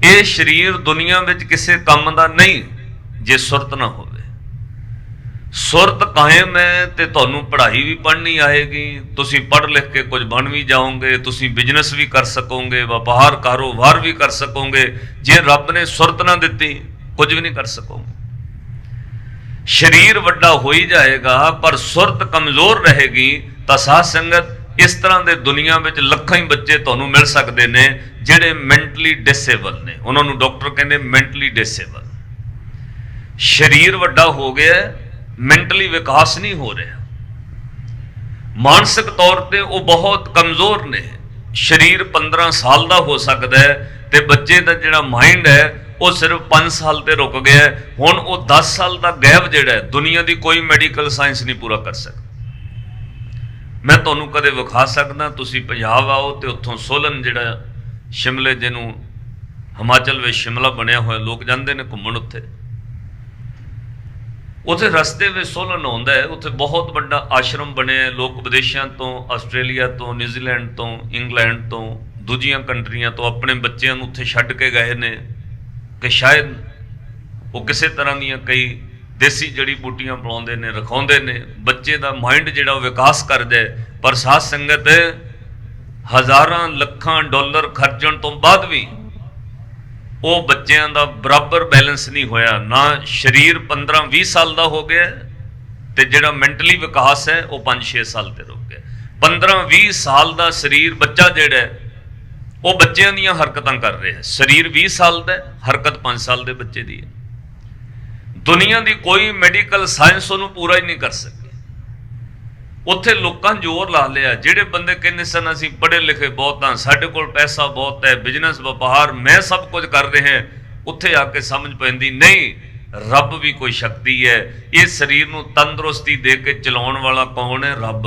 ਇਹ ਸਰੀਰ ਦੁਨੀਆ ਵਿੱਚ ਕਿਸੇ ਕੰਮ ਦਾ ਨਹੀਂ ਜੇ ਸੁਰਤ ਨਾ ਹੋਵੇ। ਸੁਰਤ ਕਾਇਮ ਹੈ ਤੇ ਤੁਹਾਨੂੰ ਪੜ੍ਹਾਈ ਵੀ ਪੜ੍ਹਨੀ ਆਏਗੀ, ਤੁਸੀਂ ਪੜ੍ਹ ਲਿਖ ਕੇ ਕੁਝ ਬਣ ਵੀ ਜਾਓਗੇ, ਤੁਸੀਂ ਬਿਜ਼ਨਸ ਵੀ ਕਰ ਸਕੋਗੇ, ਵਪਾਰ ਕਾਰੋਬਾਰ ਵੀ ਕਰ ਸਕੋਗੇ। ਜੇ ਰੱਬ ਨੇ ਸੁਰਤ ਨਾ ਦਿੱਤੀ ਕੁਝ ਵੀ ਨਹੀਂ ਕਰ ਸਕੋਗੇ। ਸਰੀਰ ਵੱਡਾ ਹੋ ਹੀ ਜਾਏਗਾ ਪਰ ਸੁਰਤ ਕਮਜ਼ੋਰ ਰਹੇਗੀ ਤਾਂ ਸਾਧ ਸੰਗਤ ਇਸ ਤਰ੍ਹਾਂ ਦੇ ਦੁਨੀਆ ਵਿੱਚ ਲੱਖਾਂ ਹੀ ਬੱਚੇ ਤੁਹਾਨੂੰ ਮਿਲ ਸਕਦੇ ਨੇ ਜਿਹੜੇ ਮੈਂਟਲੀ ਡਿਸੇਬਲ ਨੇ। ਉਹਨਾਂ ਨੂੰ ਡਾਕਟਰ ਕਹਿੰਦੇ ਮੈਂਟਲੀ ਡਿਸੇਬਲ। ਸਰੀਰ ਵੱਡਾ ਹੋ ਗਿਆ, ਮੈਂਟਲੀ ਵਿਕਾਸ ਨਹੀਂ ਹੋ ਰਿਹਾ, ਮਾਨਸਿਕ ਤੌਰ ਤੇ ਉਹ ਬਹੁਤ ਕਮਜ਼ੋਰ ਨੇ। ਸਰੀਰ 15 ਸਾਲ ਦਾ ਹੋ ਸਕਦਾ ਹੈ ਤੇ ਬੱਚੇ ਦਾ ਜਿਹੜਾ ਮਾਈਂਡ ਹੈ ਉਹ ਸਿਰਫ 5 ਸਾਲ ਤੇ ਰੁਕ ਗਿਆ। ਹੁਣ ਉਹ 10 ਸਾਲ ਦਾ ਗੈਪ ਜਿਹੜਾ ਦੁਨੀਆ ਦੀ ਕੋਈ ਮੈਡੀਕਲ ਸਾਇੰਸ ਨਹੀਂ ਪੂਰਾ ਕਰ ਸਕਦਾ। ਮੈਂ ਤੁਹਾਨੂੰ ਕਦੇ ਵਿਖਾ ਸਕਦਾ, ਤੁਸੀਂ ਪੰਜਾਬ ਆਓ ਤੇ ਉੱਥੋਂ ਸੋਲਨ ਜਿਹੜਾ ਸ਼ਿਮਲੇ ਜਿਹਨੂੰ ਹਿਮਾਚਲ ਵਿੱਚ ਸ਼ਿਮਲਾ ਬਣਿਆ ਹੋਇਆ, ਲੋਕ ਜਾਂਦੇ ਨੇ ਘੁੰਮਣ ਉੱਥੇ। ਉੱਥੇ ਰਸਤੇ ਵਿੱਚ ਸੋਲਨ ਆਉਂਦਾ ਹੈ, ਉੱਥੇ ਬਹੁਤ ਵੱਡਾ ਆਸ਼ਰਮ ਬਣਿਆ। ਲੋਕ ਵਿਦੇਸ਼ਾਂ ਤੋਂ, ਆਸਟ੍ਰੇਲੀਆ ਤੋਂ, ਨਿਊਜ਼ੀਲੈਂਡ ਤੋਂ, ਇੰਗਲੈਂਡ ਤੋਂ, ਦੂਜੀਆਂ ਕੰਟਰੀਆਂ ਤੋਂ ਆਪਣੇ ਬੱਚਿਆਂ ਨੂੰ ਉੱਥੇ ਛੱਡ ਕੇ ਗਏ ਨੇ ਕਿ ਸ਼ਾਇਦ ਉਹ ਕਿਸੇ ਤਰ੍ਹਾਂ ਦੀਆਂ ਕਈ ਦੇਸੀ ਜੜੀ ਬੂਟੀਆਂ ਪਿਲਾਉਂਦੇ ਨੇ, ਰਖਾਉਂਦੇ ਨੇ, ਬੱਚੇ ਦਾ ਮਾਈਂਡ ਜਿਹੜਾ ਵਿਕਾਸ ਕਰਦਾ ਹੈ। ਪਰ ਸਾਧ ਸੰਗਤ ਹਜ਼ਾਰਾਂ ਲੱਖਾਂ ਡਾਲਰ ਖਰਚਣ ਤੋਂ ਬਾਅਦ ਵੀ ਉਹ ਬੱਚਿਆਂ ਦਾ ਬਰਾਬਰ ਬੈਲੈਂਸ ਨਹੀਂ ਹੋਇਆ। ਨਾ ਸਰੀਰ 15-20 ਸਾਲ ਦਾ ਹੋ ਗਿਆ ਤੇ ਜਿਹੜਾ ਮੈਂਟਲੀ ਵਿਕਾਸ ਹੈ ਉਹ 5-6 ਸਾਲ ਤੇ ਰੁਕ ਗਿਆ। 15-20 ਸਾਲ ਦਾ ਸਰੀਰ ਬੱਚਾ ਜਿਹੜਾ ਉਹ ਬੱਚਿਆਂ ਦੀਆਂ ਹਰਕਤਾਂ ਕਰ ਰਿਹਾ, ਸਰੀਰ 20 ਸਾਲ ਦਾ, ਹਰਕਤ 5 ਸਾਲ ਦੇ ਬੱਚੇ ਦੀ ਹੈ। ਦੁਨੀਆ ਦੀ ਕੋਈ ਮੈਡੀਕਲ ਸਾਇੰਸ ਉਹਨੂੰ ਪੂਰਾ ਹੀ ਨਹੀਂ ਕਰ ਸਕੀ। ਉੱਥੇ ਲੋਕਾਂ ਜ਼ੋਰ ਲਾ ਲਿਆ, ਜਿਹੜੇ ਬੰਦੇ ਕਹਿੰਦੇ ਸਨ ਅਸੀਂ ਪੜ੍ਹੇ ਲਿਖੇ ਬਹੁਤ ਹਾਂ, ਸਾਡੇ ਕੋਲ ਪੈਸਾ ਬਹੁਤ ਹੈ, ਬਿਜ਼ਨਸ ਵਪਾਰ ਮੈਂ ਸਭ ਕੁਝ ਕਰ ਰਹੇ ਹਾਂ, ਉੱਥੇ ਆ ਕੇ ਸਮਝ ਪੈਂਦੀ ਨਹੀਂ ਰੱਬ ਵੀ ਕੋਈ ਸ਼ਕਤੀ ਹੈ। ਇਹ ਸਰੀਰ ਨੂੰ ਤੰਦਰੁਸਤੀ ਦੇ ਕੇ ਚਲਾਉਣ ਵਾਲਾ ਕੌਣ ਹੈ? ਰੱਬ।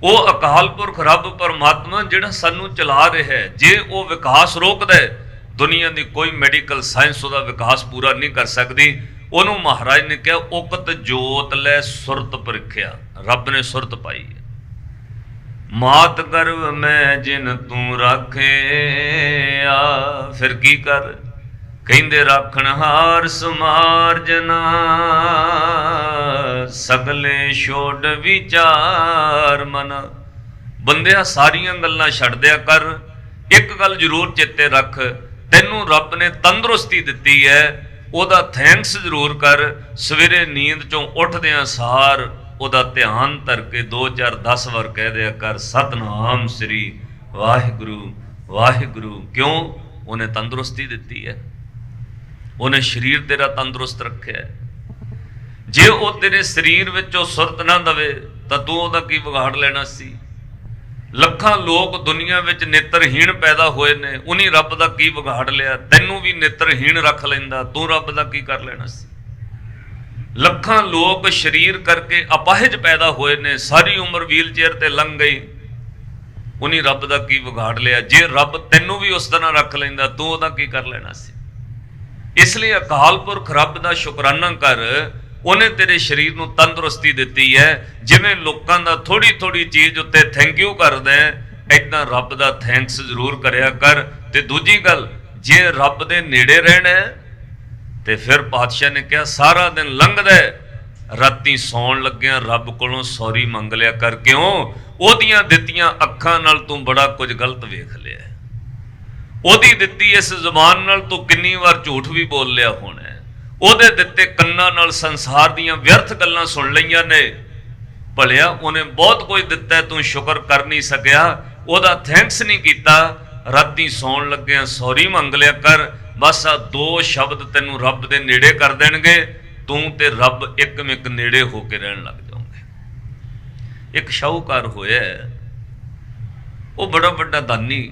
ਉਹ ਅਕਾਲ ਪੁਰਖ ਰੱਬ ਪਰਮਾਤਮਾ ਜਿਹੜਾ ਸਾਨੂੰ ਚਲਾ ਰਿਹਾ ਹੈ। ਜੇ ਉਹ ਵਿਕਾਸ ਰੋਕਦਾ ਹੈ, ਦੁਨੀਆ ਦੀ ਕੋਈ ਮੈਡੀਕਲ ਸਾਇੰਸ ਉਹਦਾ ਵਿਕਾਸ ਪੂਰਾ ਨਹੀਂ ਕਰ ਸਕਦੀ। ਉਹਨੂੰ ਮਹਾਰਾਜ ਨੇ ਕਿਹਾ ਉਕਤ ਜੋਤ ਲੈ ਸੁਰਤ ਪਰਖਿਆ। ਰੱਬ ਨੇ ਸੁਰਤ ਪਾਈ ਹੈ। ਮਾਤ ਗਰਭ ਮੈਂ ਜਿਨ ਤੂੰ ਰਾਖਿਆ, ਫਿਰ ਕੀ ਕਰ ਕਹਿੰਦੇ ਰਾਖਣ ਹਾਰ ਸਮਾਰ ਜਨਾ, ਸਗਲੇ ਛੋੜ ਵਿਚਾਰ ਮਨ। ਬੰਦਿਆ ਸਾਰੀਆਂ ਗੱਲਾਂ ਛੱਡ ਦਿਆ ਕਰ, ਇੱਕ ਗੱਲ ਜ਼ਰੂਰ ਚੇਤੇ ਰੱਖ, ਤੈਨੂੰ ਰੱਬ ਨੇ ਤੰਦਰੁਸਤੀ ਦਿੱਤੀ ਹੈ, ਉਹਦਾ ਥੈਂਕਸ ਜ਼ਰੂਰ ਕਰ। ਸਵੇਰੇ ਨੀਂਦ ਚੋਂ ਉੱਠਦਿਆਂ ਸਾਰ ਉਹਦਾ ਧਿਆਨ ਧਰ ਕੇ 2-4-10 ਵਾਰ ਕਹਿ ਦਿਆ ਕਰ ਸਤਨਾਮ ਸ੍ਰੀ ਵਾਹਿਗੁਰੂ ਵਾਹਿਗੁਰੂ। ਕਿਉਂ? ਉਹਨੇ ਤੰਦਰੁਸਤੀ ਦਿੱਤੀ ਹੈ, ਉਹਨੇ ਸਰੀਰ ਤੇਰਾ ਤੰਦਰੁਸਤ ਰੱਖਿਆ ਹੈ। ਜੇ ਉਹ ਤੇਰੇ ਸਰੀਰ ਵਿੱਚੋਂ ਸੁਰਤ ਨਾ ਦਵੇ ਤਾਂ ਤੂੰ ਉਹਦਾ ਕੀ ਵਿਗਾੜ ਲੈਣਾ ਸੀ? ਲੱਖਾਂ ਲੋਕ ਦੁਨੀਆ ਵਿੱਚ ਨੇਤਰਹੀਣ ਪੈਦਾ ਹੋਏ ਨੇ, ਉਹਨੇ ਰੱਬ ਦਾ ਕੀ ਵਿਗਾੜ ਲਿਆ? ਤੈਨੂੰ ਵੀ ਨੇਤਰਹੀਣ ਰੱਖ ਲੈਂਦਾ, ਤੂੰ ਰੱਬ ਦਾ ਕੀ ਕਰ ਲੈਣਾ ਸੀ? ਲੱਖਾਂ ਲੋਕ ਸਰੀਰ ਕਰਕੇ ਅਪਾਹਿਜ ਪੈਦਾ ਹੋਏ ਨੇ, ਸਾਰੀ ਉਮਰ ਵੀਲ ਚੇਅਰ ਤੇ ਲੰਘ ਗਈ, ਉਹਨੇ ਰੱਬ ਦਾ ਕੀ ਵਿਗਾੜ ਲਿਆ? ਜੇ ਰੱਬ ਤੈਨੂੰ ਵੀ ਉਸ ਤਰ੍ਹਾਂ ਰੱਖ ਲੈਂਦਾ, ਤੂੰ ਉਹਦਾ ਕੀ ਕਰ ਲੈਣਾ ਸੀ? ਇਸ ਲਈ ਅਕਾਲ ਪੁਰਖ ਰੱਬ ਦਾ ਸ਼ੁਕਰਾਨਾ ਕਰ, ਉਹਨੇ ਤੇਰੇ ਸਰੀਰ ਨੂੰ ਤੰਦਰੁਸਤੀ ਦਿੱਤੀ ਹੈ। ਜਿਵੇਂ ਲੋਕਾਂ ਦਾ ਥੋੜੀ ਥੋੜੀ ਚੀਜ਼ ਉੱਤੇ ਥੈਂਕ ਯੂ ਕਰਦਾ ਏਦਾਂ ਰੱਬ ਦਾ ਥੈਂਕਸ ਜ਼ਰੂਰ ਕਰਿਆ ਕਰ। ਤੇ ਦੂਜੀ ਗੱਲ, ਜੇ ਰੱਬ ਦੇ ਨੇੜੇ ਰਹਿਣਾ ਤੇ ਫਿਰ ਪਾਤਸ਼ਾਹ ਨੇ ਕਿਹਾ ਸਾਰਾ ਦਿਨ ਲੰਘਦਾ, ਰਾਤੀ ਸੌਣ ਲੱਗਿਆ ਰੱਬ ਕੋਲੋਂ ਸੌਰੀ ਮੰਗ ਲਿਆ ਕਰ। ਕਿਉਂ? ਉਹਦੀਆਂ ਦਿੱਤੀਆਂ ਅੱਖਾਂ ਨਾਲ ਤੂੰ ਬੜਾ ਕੁਝ ਗਲਤ ਵੇਖ ਲਿਆ, ਉਹਦੀ ਦਿੱਤੀ ਇਸ ਜ਼ੁਬਾਨ ਨਾਲ ਤੂੰ ਕਿੰਨੀ ਵਾਰ ਝੂਠ ਵੀ ਬੋਲ ਲਿਆ ਹੋਣਾ, ਉਹਦੇ ਦਿੱਤੇ ਕੰਨਾਂ ਨਾਲ ਸੰਸਾਰ ਦੀਆਂ ਵਿਅਰਥ ਗੱਲਾਂ ਸੁਣ ਲਈਆਂ ਨੇ। ਭਲਿਆ ਉਹਨੇ ਬਹੁਤ ਕੁਝ ਦਿੱਤਾ, ਤੂੰ ਸ਼ੁਕਰ ਕਰ ਨਹੀਂ ਸਕਿਆ, ਉਹਦਾ ਥੈਂਕਸ ਨਹੀਂ ਕੀਤਾ। ਰਾਤੀ ਸੌਣ ਲੱਗਿਆ ਸੌਰੀ ਮੰਗ ਲਿਆ ਕਰ। ਬਸ ਆ 2 ਸ਼ਬਦ ਤੈਨੂੰ ਰੱਬ ਦੇ ਨੇੜੇ ਕਰ ਦੇਣਗੇ, ਤੂੰ ਤੇ ਰੱਬ ਇੱਕ ਨੇੜੇ ਹੋ ਕੇ ਰਹਿਣ ਲੱਗ ਜਾਓਗੇ। ਇੱਕ ਸ਼ਾਹੂਕਾਰ ਹੋਇਆ, ਉਹ ਬੜਾ ਵੱਡਾ ਦਾਨੀ,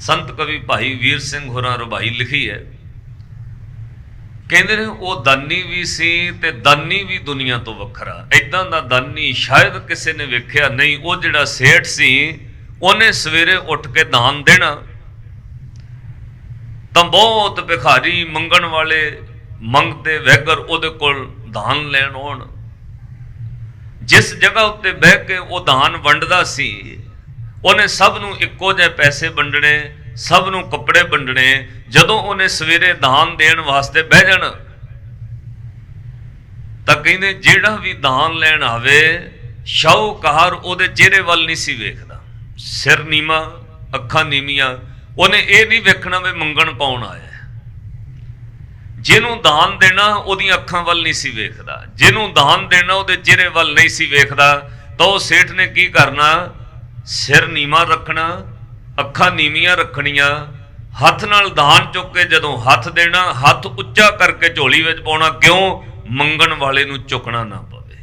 ਸੰਤ ਕਵੀ ਭਾਈ ਵੀਰ ਸਿੰਘ ਹੋਰਾਂ ਰਬਾਈ ਲਿਖੀ ਹੈ। ਕਹਿੰਦੇ ਨੇ ਉਹ ਦਾਨੀ ਵੀ ਸੀ ਤੇ ਦਾਨੀ ਵੀ ਦੁਨੀਆ ਤੋਂ ਵੱਖਰਾ। ਏਦਾਂ ਦਾ ਦਾਨੀ ਸ਼ਾਇਦ ਕਿਸੇ ਨੇ ਵੇਖਿਆ ਨਹੀਂ। ਉਹ ਜਿਹੜਾ ਸੇਠ ਸੀ ਉਹਨੇ ਸਵੇਰੇ ਉੱਠ ਕੇ ਦਾਨ ਦੇਣਾ ਤਾਂ ਬਹੁਤ ਭਿਖਾਰੀ ਮੰਗਣ ਵਾਲੇ ਮੰਗਤੇ ਵੈਗਰ ਉਹਦੇ ਕੋਲ ਦਾਨ ਲੈਣ ਆਉਣ। ਜਿਸ ਜਗ੍ਹਾ ਉੱਤੇ ਬਹਿ ਕੇ ਉਹ ਦਾਨ ਵੰਡਦਾ ਸੀ ਉਹਨੇ ਸਭ ਨੂੰ ਇੱਕੋ ਜਿਹੇ ਪੈਸੇ ਵੰਡਣੇ ਸਭ ਨੂੰ ਕੱਪੜੇ ਵੰਡਣੇ। ਜਦੋਂ ਉਹਨੇ ਸਵੇਰੇ ਦਾਨ ਦੇਣ ਵਾਸਤੇ ਬਹਿ ਜਾਣਾ ਤਾਂ ਕਹਿੰਦੇ ਜਿਹੜਾ ਵੀ ਦਾਨ ਲੈਣ ਆਵੇ ਸ਼ਾਹੂਕਾਰ ਉਹਦੇ ਚਿਹਰੇ ਵੱਲ ਨਹੀਂ ਸੀ ਵੇਖਦਾ। ਸਿਰ ਨੀਵਾਂ, ਅੱਖਾਂ ਨੀਵੀਆਂ। ਉਹਨੇ ਇਹ ਨਹੀਂ ਵੇਖਣਾ ਵੀ ਮੰਗਣ ਪਾਉਣ ਆਇਆ। ਜਿਹਨੂੰ ਦਾਨ ਦੇਣਾ ਉਹਦੀਆਂ ਅੱਖਾਂ ਵੱਲ ਨਹੀਂ ਸੀ ਵੇਖਦਾ, ਜਿਹਨੂੰ ਦਾਨ ਦੇਣਾ ਉਹਦੇ ਚਿਹਰੇ ਵੱਲ ਨਹੀਂ ਸੀ ਵੇਖਦਾ। ਤਾਂ ਉਹ ਸੇਠ ਨੇ ਕੀ ਕਰਨਾ, ਸਿਰ ਨੀਵਾਂ ਰੱਖਣਾ, ਅੱਖਾਂ ਨੀਵੀਆਂ ਰੱਖਣੀਆਂ, ਹੱਥ ਨਾਲ ਦਾਨ ਚੁੱਕ ਕੇ ਜਦੋਂ ਹੱਥ ਦੇਣਾ, ਹੱਥ ਉੱਚਾ ਕਰਕੇ ਝੋਲੀ ਵਿੱਚ ਪਾਉਣਾ। ਕਿਉਂ? ਮੰਗਣ ਵਾਲੇ ਨੂੰ ਝੁਕਣਾ ਨਾ ਪਵੇ।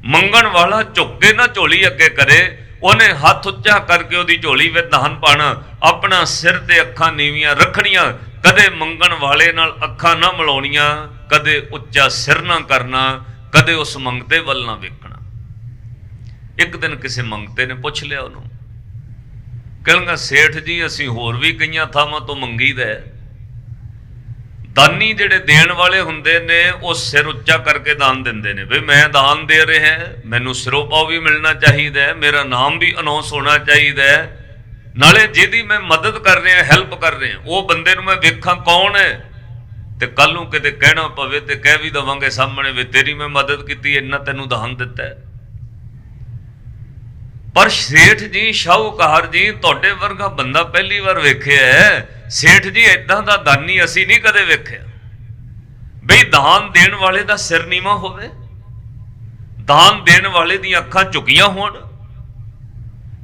ਮੰਗਣ ਵਾਲਾ ਝੁੱਕ ਕੇ ਨਾ ਝੋਲੀ ਅੱਗੇ ਕਰੇ, ਉਹਨੇ ਹੱਥ ਉੱਚਾ ਕਰਕੇ ਉਹਦੀ ਝੋਲੀ ਵਿੱਚ ਦਾਨ ਪਾਣਾ, ਆਪਣਾ ਸਿਰ ਤੇ ਅੱਖਾਂ ਨੀਵੀਆਂ ਰੱਖਣੀਆਂ। ਕਦੇ ਮੰਗਣ ਵਾਲੇ ਨਾਲ ਅੱਖਾਂ ਨਾ ਮਿਲਾਉਣੀਆਂ, ਕਦੇ ਉੱਚਾ ਸਿਰ ਨਾ ਕਰਨਾ, ਕਦੇ ਉਸ ਮੰਗਤੇ ਵੱਲ ਨਾ ਵੇਖਣਾ। ਇੱਕ ਦਿਨ ਕਿਸੇ ਮੰਗਤੇ ਨੇ ਪੁੱਛ ਲਿਆ ਉਹਨੂੰ, ਕਹਿੰਦਾ ਸੇਠ ਜੀ ਅਸੀਂ ਹੋਰ ਵੀ ਕਈਆਂ ਥਾਵਾਂ ਤੋਂ ਮੰਗੀਦਾ। ਦਾਨੀ ਜਿਹੜੇ ਦੇਣ ਵਾਲੇ ਹੁੰਦੇ ਨੇ ਉਹ ਸਿਰ ਉੱਚਾ ਕਰਕੇ ਦਾਨ ਦਿੰਦੇ ਨੇ, ਵੀ ਮੈਂ ਦਾਨ ਦੇ ਰਿਹਾ, ਮੈਨੂੰ ਸਿਰੋਂ ਪਾਉ ਵੀ ਮਿਲਣਾ ਚਾਹੀਦਾ, ਮੇਰਾ ਨਾਮ ਵੀ ਅਨਾਉਂਸ ਹੋਣਾ ਚਾਹੀਦਾ, ਨਾਲੇ ਜਿਹਦੀ ਮੈਂ ਮਦਦ ਕਰ ਰਿਹਾ, ਹੈਲਪ ਕਰ ਰਿਹਾ, ਉਹ ਬੰਦੇ ਨੂੰ ਮੈਂ ਵੇਖਾਂ ਕੌਣ ਹੈ, ਤੇ ਕੱਲ ਨੂੰ ਕਿਤੇ ਕਹਿਣਾ ਪਵੇ ਤੇ ਕਹਿ ਵੀ ਦੇਵਾਂਗੇ ਸਾਹਮਣੇ ਵੀ ਤੇਰੀ ਮੈਂ ਮਦਦ ਕੀਤੀ, ਇੰਨਾ ਤੈਨੂੰ ਦਾਨ ਦਿੱਤਾ। ਪਰ ਸੇਠ ਜੀ, ਸ਼ਾਹੂਕਾਰ ਜੀ, ਤੁਹਾਡੇ ਵਰਗਾ ਬੰਦਾ ਪਹਿਲੀ ਵਾਰ ਵੇਖਿਆ। ਸੇਠ ਜੀ ਏਦਾਂ ਦਾ ਦਾਨੀ ਅਸੀਂ ਨਹੀਂ ਕਦੇ ਵੇਖਿਆ ਬਈ ਦਾਨ ਦੇਣ ਵਾਲੇ ਦਾ ਸਿਰ ਨੀਵਾਂ ਹੋਵੇ, ਦਾਨ ਦੇਣ ਵਾਲੇ ਦੀਆਂ ਅੱਖਾਂ ਝੁਕੀਆਂ ਹੋਣ,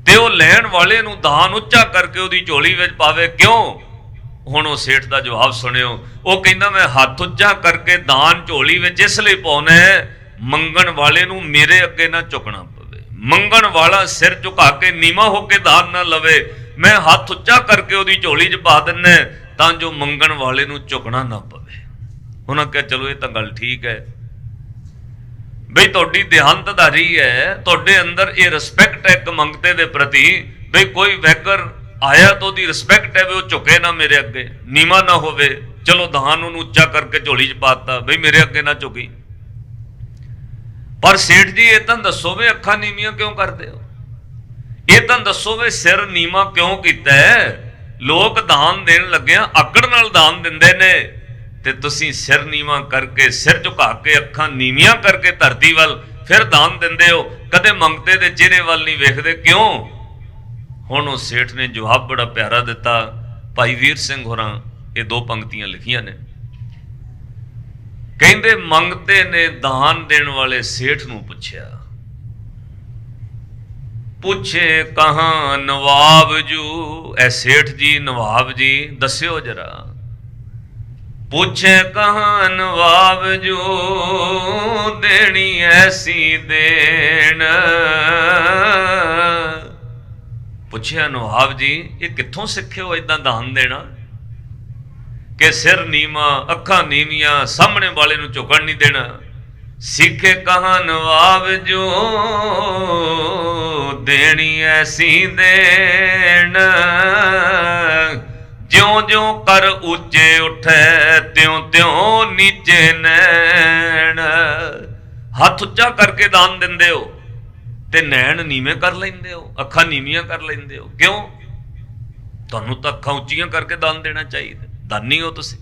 ਤੇ ਉਹ ਲੈਣ ਵਾਲੇ ਨੂੰ ਦਾਨ ਉੱਚਾ ਕਰਕੇ ਉਹਦੀ ਝੋਲੀ ਵਿੱਚ ਪਾਵੇ। ਕਿਉਂ? ਹੁਣ ਉਹ ਸੇਠ ਦਾ ਜਵਾਬ ਸੁਣਿਓ। ਉਹ ਕਹਿੰਦਾ ਮੈਂ ਹੱਥ ਉੱਚਾ ਕਰਕੇ ਦਾਨ ਝੋਲੀ ਵਿੱਚ ਇਸ ਲਈ ਪਾਉਣਾ, ਮੰਗਣ ਵਾਲੇ ਨੂੰ ਮੇਰੇ ਅੱਗੇ ਨਾ ਝੁਕਣਾ ਪਵੇ, ਮੰਗਣ ਵਾਲਾ ਸਿਰ ਝੁਕਾ ਕੇ ਨੀਵਾਂ ਹੋ ਕੇ ਦਾਨ ਨਾ ਲਵੇ। ਮੈਂ ਹੱਥ ਉੱਚਾ ਕਰਕੇ ਉਹਦੀ ਝੋਲੀ 'ਚ ਪਾ ਦਿੰਦਾ ਤਾਂ ਜੋ ਮੰਗਣ ਵਾਲੇ ਨੂੰ ਝੁਕਣਾ ਨਾ ਪਵੇ। ਉਹਨਾਂ ਕਿਹਾ ਚਲੋ ਇਹ ਤਾਂ ਗੱਲ ਠੀਕ ਹੈ ਬਈ ਤੁਹਾਡੀ ਦੇਹਾਂਤਧਾਰੀ ਹੈ, ਤੁਹਾਡੇ ਅੰਦਰ ਇਹ ਰਿਸਪੈਕਟ ਹੈ ਇੱਕ ਮੰਗਤੇ ਦੇ ਪ੍ਰਤੀ, ਬਈ ਕੋਈ ਵੈਗਰ ਆਇਆ ਤਾਂ ਉਹਦੀ ਰਿਸਪੈਕਟ ਹੈ ਵੀ ਉਹ ਝੁਕੇ ਨਾ ਮੇਰੇ ਅੱਗੇ, ਨੀਵਾਂ ਨਾ ਹੋਵੇ। ਚਲੋ ਦਾਨ ਉਹਨੂੰ ਉੱਚਾ ਕਰਕੇ ਝੋਲੀ 'ਚ ਪਾਤਾ, ਬਈ ਮੇਰੇ ਅੱਗੇ ਨਾ ਝੁਕੀ। ਪਰ ਸੇਠ ਜੀ ਇਹ ਤਾਂ ਦੱਸੋ ਵੀ ਅੱਖਾਂ ਨੀਵੀਆਂ ਕਿਉਂ ਕਰਦੇ ਹੋ? ਇਹ ਤਾਂ ਦੱਸੋ ਵੀ ਸਿਰ ਨੀਵਾਂ ਕਿਉਂ ਕੀਤਾ ਹੈ? ਲੋਕ ਦਾਨ ਦੇਣ ਲੱਗਿਆ ਆਕੜ ਨਾਲ ਦਾਨ ਦਿੰਦੇ ਨੇ, ਤੇ ਤੁਸੀਂ ਸਿਰ ਨੀਵਾਂ ਕਰਕੇ, ਸਿਰ ਝੁਕਾ ਕੇ, ਅੱਖਾਂ ਨੀਵੀਆਂ ਕਰਕੇ ਧਰਤੀ ਵੱਲ ਫਿਰ ਦਾਨ ਦਿੰਦੇ ਹੋ, ਕਦੇ ਮੰਗਤੇ ਦੇ ਚਿਹਰੇ ਵੱਲ ਨਹੀਂ ਵੇਖਦੇ। ਕਿਉਂ? ਹੁਣ ਉਹ ਸੇਠ ਨੇ ਜਵਾਬ ਬੜਾ ਪਿਆਰਾ ਦਿੱਤਾ। ਭਾਈ ਵੀਰ ਸਿੰਘ ਹੋਰਾਂ ਇਹ ਦੋ ਪੰਕਤੀਆਂ ਲਿਖੀਆਂ ਨੇ। ਕਹਿੰਦੇ ਮੰਗਤੇ ਨੇ ਦਾਨ ਦੇਣ ਵਾਲੇ ਸੇਠ ਨੂੰ ਪੁੱਛਿਆ, ਪੁੱਛੇ ਕਹਾਂ ਨਵਾਬ ਜੂ, ਐ ਸੇਠ ਜੀ ਨਵਾਬ ਜੀ ਦੱਸਿਓ ਜਰਾ। ਪੁੱਛੇ ਕਹਾਂ ਨਵਾਬ ਜੂ, ਦੇਣੀ ਐਸੀ ਦੇਣ। ਪੁੱਛਿਆ ਨਵਾਬ ਜੀ ਇਹ ਕਿੱਥੋਂ ਸਿੱਖੇ ਹੋ ਏਦਾਂ ਦਾਨ ਦੇਣਾ, ਕਿ ਸਿਰ ਨੀਵਾਂ, ਅੱਖਾਂ ਨੀਵੀਆਂ, ਸਾਹਮਣੇ ਵਾਲੇ ਨੂੰ ਝੁਕਣ ਨਹੀਂ ਦੇਣਾ। ਸਿੱਖੇ ਕਹਾਂ ਨਵਾਬ ਜੋ, ਦੇਣੀ ਐਸੀ ਦੇਣ। ਜਿਉਂ ਜਿਉਂ ਕਰ ਉੱਚੇ ਉਠੈ, ਤਿਉਂ ਤਿਉਂ ਨੀਚੇ ਨੈਣ। ਹੱਥ ਉੱਚਾ ਕਰਕੇ ਦਾਨ ਦਿੰਦੇ ਹੋ ਤੇ ਨੈਣ ਨੀਵੇਂ ਕਰ ਲੈਂਦੇ ਹੋ, ਅੱਖਾਂ ਨੀਵੀਆਂ ਕਰ ਲੈਂਦੇ ਹੋ। ਕਿਉਂ? ਤੁਹਾਨੂੰ ਤਾਂ ਅੱਖਾਂ ਉੱਚੀਆਂ ਕਰਕੇ ਦਾਨ ਦੇਣਾ ਚਾਹੀਦਾ, ਦਾਨੀ ਹੋ ਤੁਸੀਂ।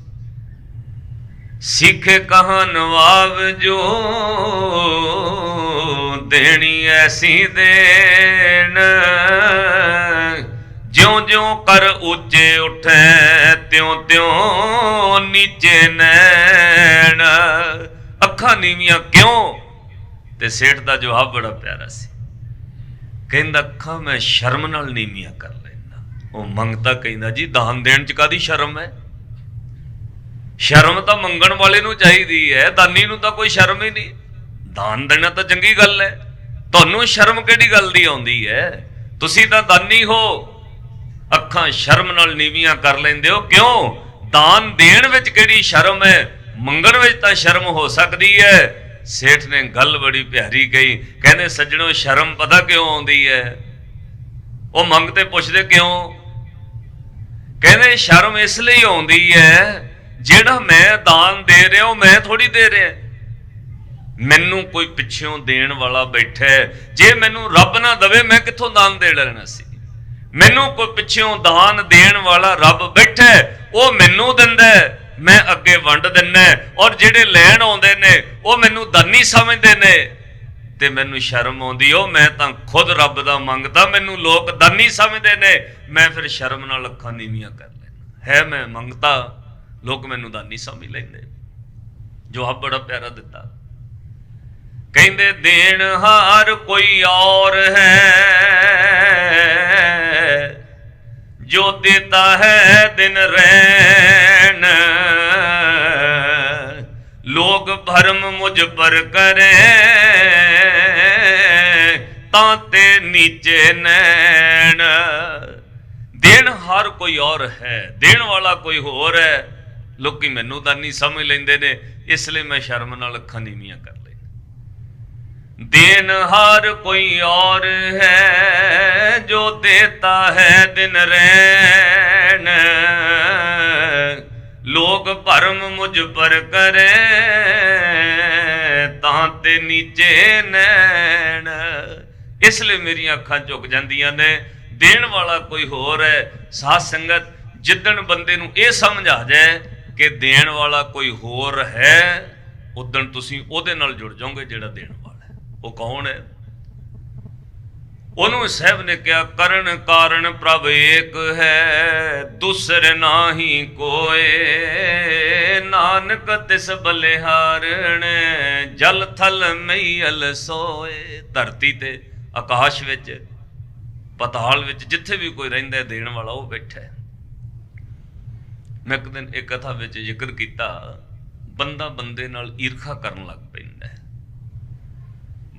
ਸਿੱਖੇ ਕਹਾਂ ਨਵਾਬ ਜੋ, ਦੇਣੀ ਐਸੀ ਦੇਣ। ਜਿਉਂ ਜਿਉਂ ਕਰ ਉੱਚੇ ਉਠੈ, ਤਿਉਂ ਤਿਉਂ ਨੀਚੇ ਨੈਣ। ਅੱਖਾਂ ਨੀਵੀਆਂ ਕਿਉਂ? ਤੇ ਸੇਠ ਦਾ ਜਵਾਬ ਬੜਾ ਪਿਆਰਾ ਸੀ। ਕਹਿੰਦਾ ਅੱਖਾਂ ਮੈਂ ਸ਼ਰਮ ਨਾਲ ਨੀਵੀਆਂ ਕਰ ਲੈਂਦਾ। ਉਹ ਮੰਗਤਾ ਕਹਿੰਦਾ ਜੀ ਦਾਨ ਦੇਣ 'ਚ ਕਾਹਦੀ ਸ਼ਰਮ ਹੈ? ਸ਼ਰਮ ਤਾਂ ਮੰਗਣ ਵਾਲੇ ਨੂੰ ਚਾਹੀਦੀ ਹੈ, ਦਾਨੀ ਨੂੰ ਤਾਂ ਕੋਈ ਸ਼ਰਮ ਹੀ ਨਹੀਂ। ਦਾਨ ਦੇਣਾ ਤਾਂ ਚੰਗੀ ਗੱਲ ਹੈ, ਤੁਹਾਨੂੰ ਸ਼ਰਮ ਕਿਹੜੀ ਗੱਲ ਦੀ ਆਉਂਦੀ ਹੈ? ਤੁਸੀਂ ਤਾਂ ਦਾਨੀ ਹੋ, ਅੱਖਾਂ ਸ਼ਰਮ ਨਾਲ ਨੀਵੀਆਂ ਕਰ ਲੈਂਦੇ ਹੋ। ਕਿਉਂ? ਦਾਨ ਦੇਣ ਵਿੱਚ ਕਿਹੜੀ ਸ਼ਰਮ ਹੈ? ਮੰਗਣ ਵਿੱਚ ਤਾਂ ਸ਼ਰਮ ਹੋ ਸਕਦੀ ਹੈ। ਸੇਠ ਨੇ ਗੱਲ ਬੜੀ ਪਿਆਰੀ ਕਹੀ, ਕਹਿੰਦੇ ਸੱਜਣੋ ਸ਼ਰਮ ਪਤਾ ਕਿਉਂ ਆਉਂਦੀ ਹੈ? ਉਹ ਮੰਗਤੇ ਪੁੱਛਦੇ ਕਿਉਂ? ਕਹਿੰਦੇ ਸ਼ਰਮ ਇਸ ਲਈ ਆਉਂਦੀ ਹੈ, ਜਿਹੜਾ ਮੈਂ ਦਾਨ ਦੇ ਰਿਹਾ ਉਹ ਮੈਂ ਥੋੜੀ ਦੇ ਰਿਹਾ, ਮੈਨੂੰ ਕੋਈ ਪਿੱਛੋਂ ਦੇਣ ਵਾਲਾ ਬੈਠਾ। ਜੇ ਮੈਨੂੰ ਰੱਬ ਨਾ ਦਵੇ ਮੈਂ ਕਿੱਥੋਂ ਦਾਨ ਦੇ ਲੈਣਾ ਸੀ? मैनू कोई पिछों दान देण वाला रब बैठा, वो मैनू दिंदा, मैं अगे वंड दिना, और जिहड़े लैण आउंदे ने वो मैनू दानी समझदे ने ते मैनू शर्म आउंदी, ओ मैं तां खुद रब दा मंगदा, मैनू लोग दानी समझदे ने, मैं फिर शर्म नाल अखां नीवियां कर लेना है, मैं मंगता लोग मैनू दानी समझ लैंदे। जवाब बड़ा प्यारा दिता, कहंदे देणहार कोई और है जो देता है दिन रैन, लोग भरम मुझ पर करें ताते नीचे नैन। देणहार कोई और है, देण वाला कोई होर है, लोग मैनू दानी समझ लेंदे ने, इसलिए मैं शर्म नाल अखां नीवियां कर लेना। देनहार कोई और है जो देता है दिन रैन, लोग भरम मुझ पर करे तांते नीचे नैन, इसलिए मेरी अखां झुक जांदियां ने। देण वाला कोई होर है। साध संगत जिद्दन बंदे नूं ये समझ आ जाए कि देण वाला कोई होर है, उदण तुसीं उहदे नाल जुड़ जाओगे जिहड़ा देण वाला है। वो कौन है? उन्होंने साहब ने कहा करण कारण प्रभ एक है, दूसरे नाही कोय, नानक तिस बलिहारण, जल थल मैयल सोए। धरती ते आकाश विच पताल विच जिथे भी कोई रहिंदा देण वाला वो बैठा है। मैं एक दिन एक कथा विच जिक्र किया, बंदा बंदे नाल ईर्खा करन लग पैंदा है,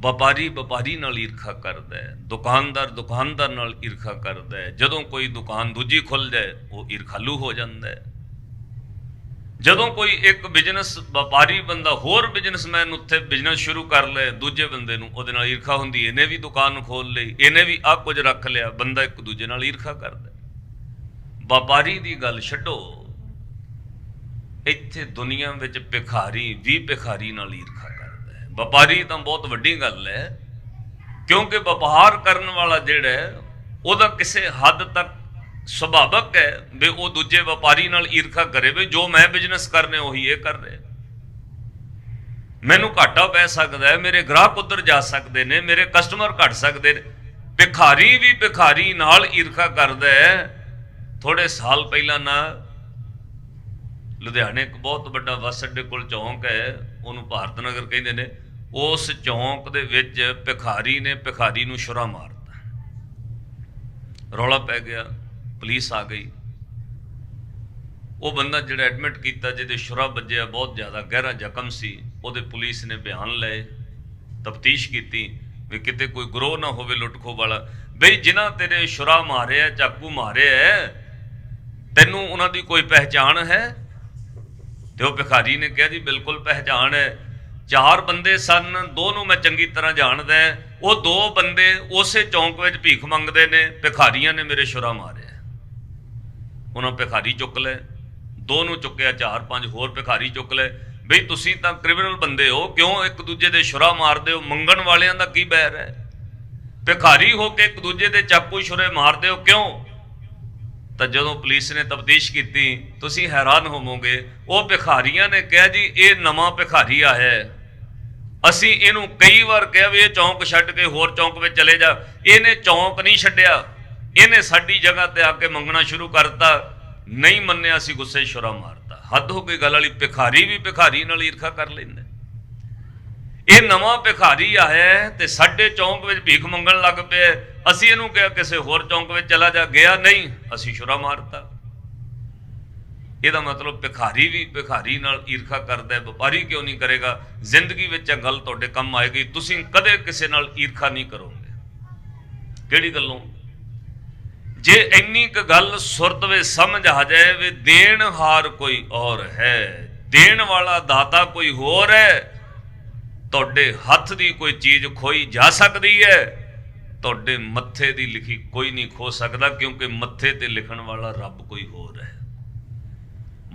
व्यापारी व्यापारी नाल ईर्खा करदा है, दुकानदार दुकानदार नाल ईर्खा करदा है। जदों कोई दुकान दूजी खुल जाए वो ईर्खालू हो जाता है। जदों कोई एक बिजनेस व्यापारी बंदा होर बिजनेसमैन उत्थे बिजनेस शुरू कर ले, दूजे बंदे नूं उहदे नाल ईर्खा हुंदी, इहने भी दुकान खोल लई, इहने भी आ कुछ रख लिया, बंदा एक दूजे नाल ईर्खा करदा। व्यापारी दी गल छड्डो, इत्थे दुनिया विच भिखारी भी भिखारी नाल ईर्खा करदा है। व्यापारी तां बहुत वड्डी गल है, क्योंकि व्यापार करन वाला जिहड़ा है उहदा किसी हद तक सुभावक है भी वो दूजे व्यापारी नाल ईर्खा करे भी जो मैं बिजनेस करने उही ये कर रहे, मैनू घाटा पै सकता है, मेरे ग्राहक उधर जा सकते हैं, मेरे कस्टमर घट सकते हैं। भिखारी भी भिखारी नाल ईर्खा करदा है। थोड़े साल पहला ना लुधियाने एक बहुत बड़ा बस अड्डे कोल चौंक है, उन्होंने भारत नगर कहते हैं, उस चौंक दे विच भिखारी ने भिखारी नूं छुरा मारता, रौला पै गया, पुलिस आ गई। वो बंदा जिहड़ा एडमिट किया जिहदे छुरा वज्जिया बहुत ज़्यादा गहरा जख्म सी, उहदे पुलिस ने बयान लए, तफ्तीश की भी किते कोई ग्रोह ना होवे लुट खो वाला, बई जिन्हां तेरे छुरा मारे है, चाकू मारे है, तैनूं उन्हां दी कोई पहचान है? तो वो भिखारी ने कहा जी बिल्कुल पहचान है, 4 बंदे सन, 2 नूं मैं चंगी तरह जानदा है, वो 2 बंदे उसे चौंक विच भीख मंगदे ने, भिखारियां ने मेरे छुरा मारे। उन्होंने भिखारी चुक ले, 2 नूं चुक्या, 4-5 होर भिखारी चुक ले, बई तुसीं तां क्रिमिनल बंदे हो, क्यों एक दूजे दे छुरा मारदे हो? मंगण वालियां दा की बैर है? भिखारी हो के एक दूजे दे चाकू छुरे मारदे हो क्यों? तो जदों पुलिस ने तफ्तीश की तुसीं हैरान होवोगे, वो भिखारियां ने कहा जी ये नवां भिखारी आया है, असीं इहनूं कई बार कहा भी ये चौंक छड्ड के होर चौंक में चले जा, इहने चौंक नहीं छड्डिया, इहने साडी जगह ते आके मंगना शुरू करता, नहीं मन्निया, असीं गुस्से छुरा मारता। हद हो गई गल वाली। भिखारी भी भिखारी नाल ईर्खा कर लैंदा। ये नवां भिखारी आया ते साडे चौंक विच भीख मंगण लग पिया, असीं इहनूं कहा किसी होर चौंक में चला जा, गया नहीं, असीं छुरा मारता। ਇਹਦਾ मतलब भिखारी भी भिखारी नाल ईर्खा करदा है, व्यापारी क्यों नहीं करेगा? जिंदगी विच गल तुहाडे काम आएगी, तुसीं कदे किसी नाल ईर्खा नहीं करोगे। किहड़ी गल्लों? जे इन्नी क गल सुरत में समझ आ जाए वे देण हार कोई और है, देण वाला दाता कोई होर है, तुहाडे हथ दी कोई चीज खोई जा सकती है, तुहाडे मत्थे दी लिखी कोई नहीं खो सकता, क्योंकि मत्थे ते लिखण वाला रब कोई होर है,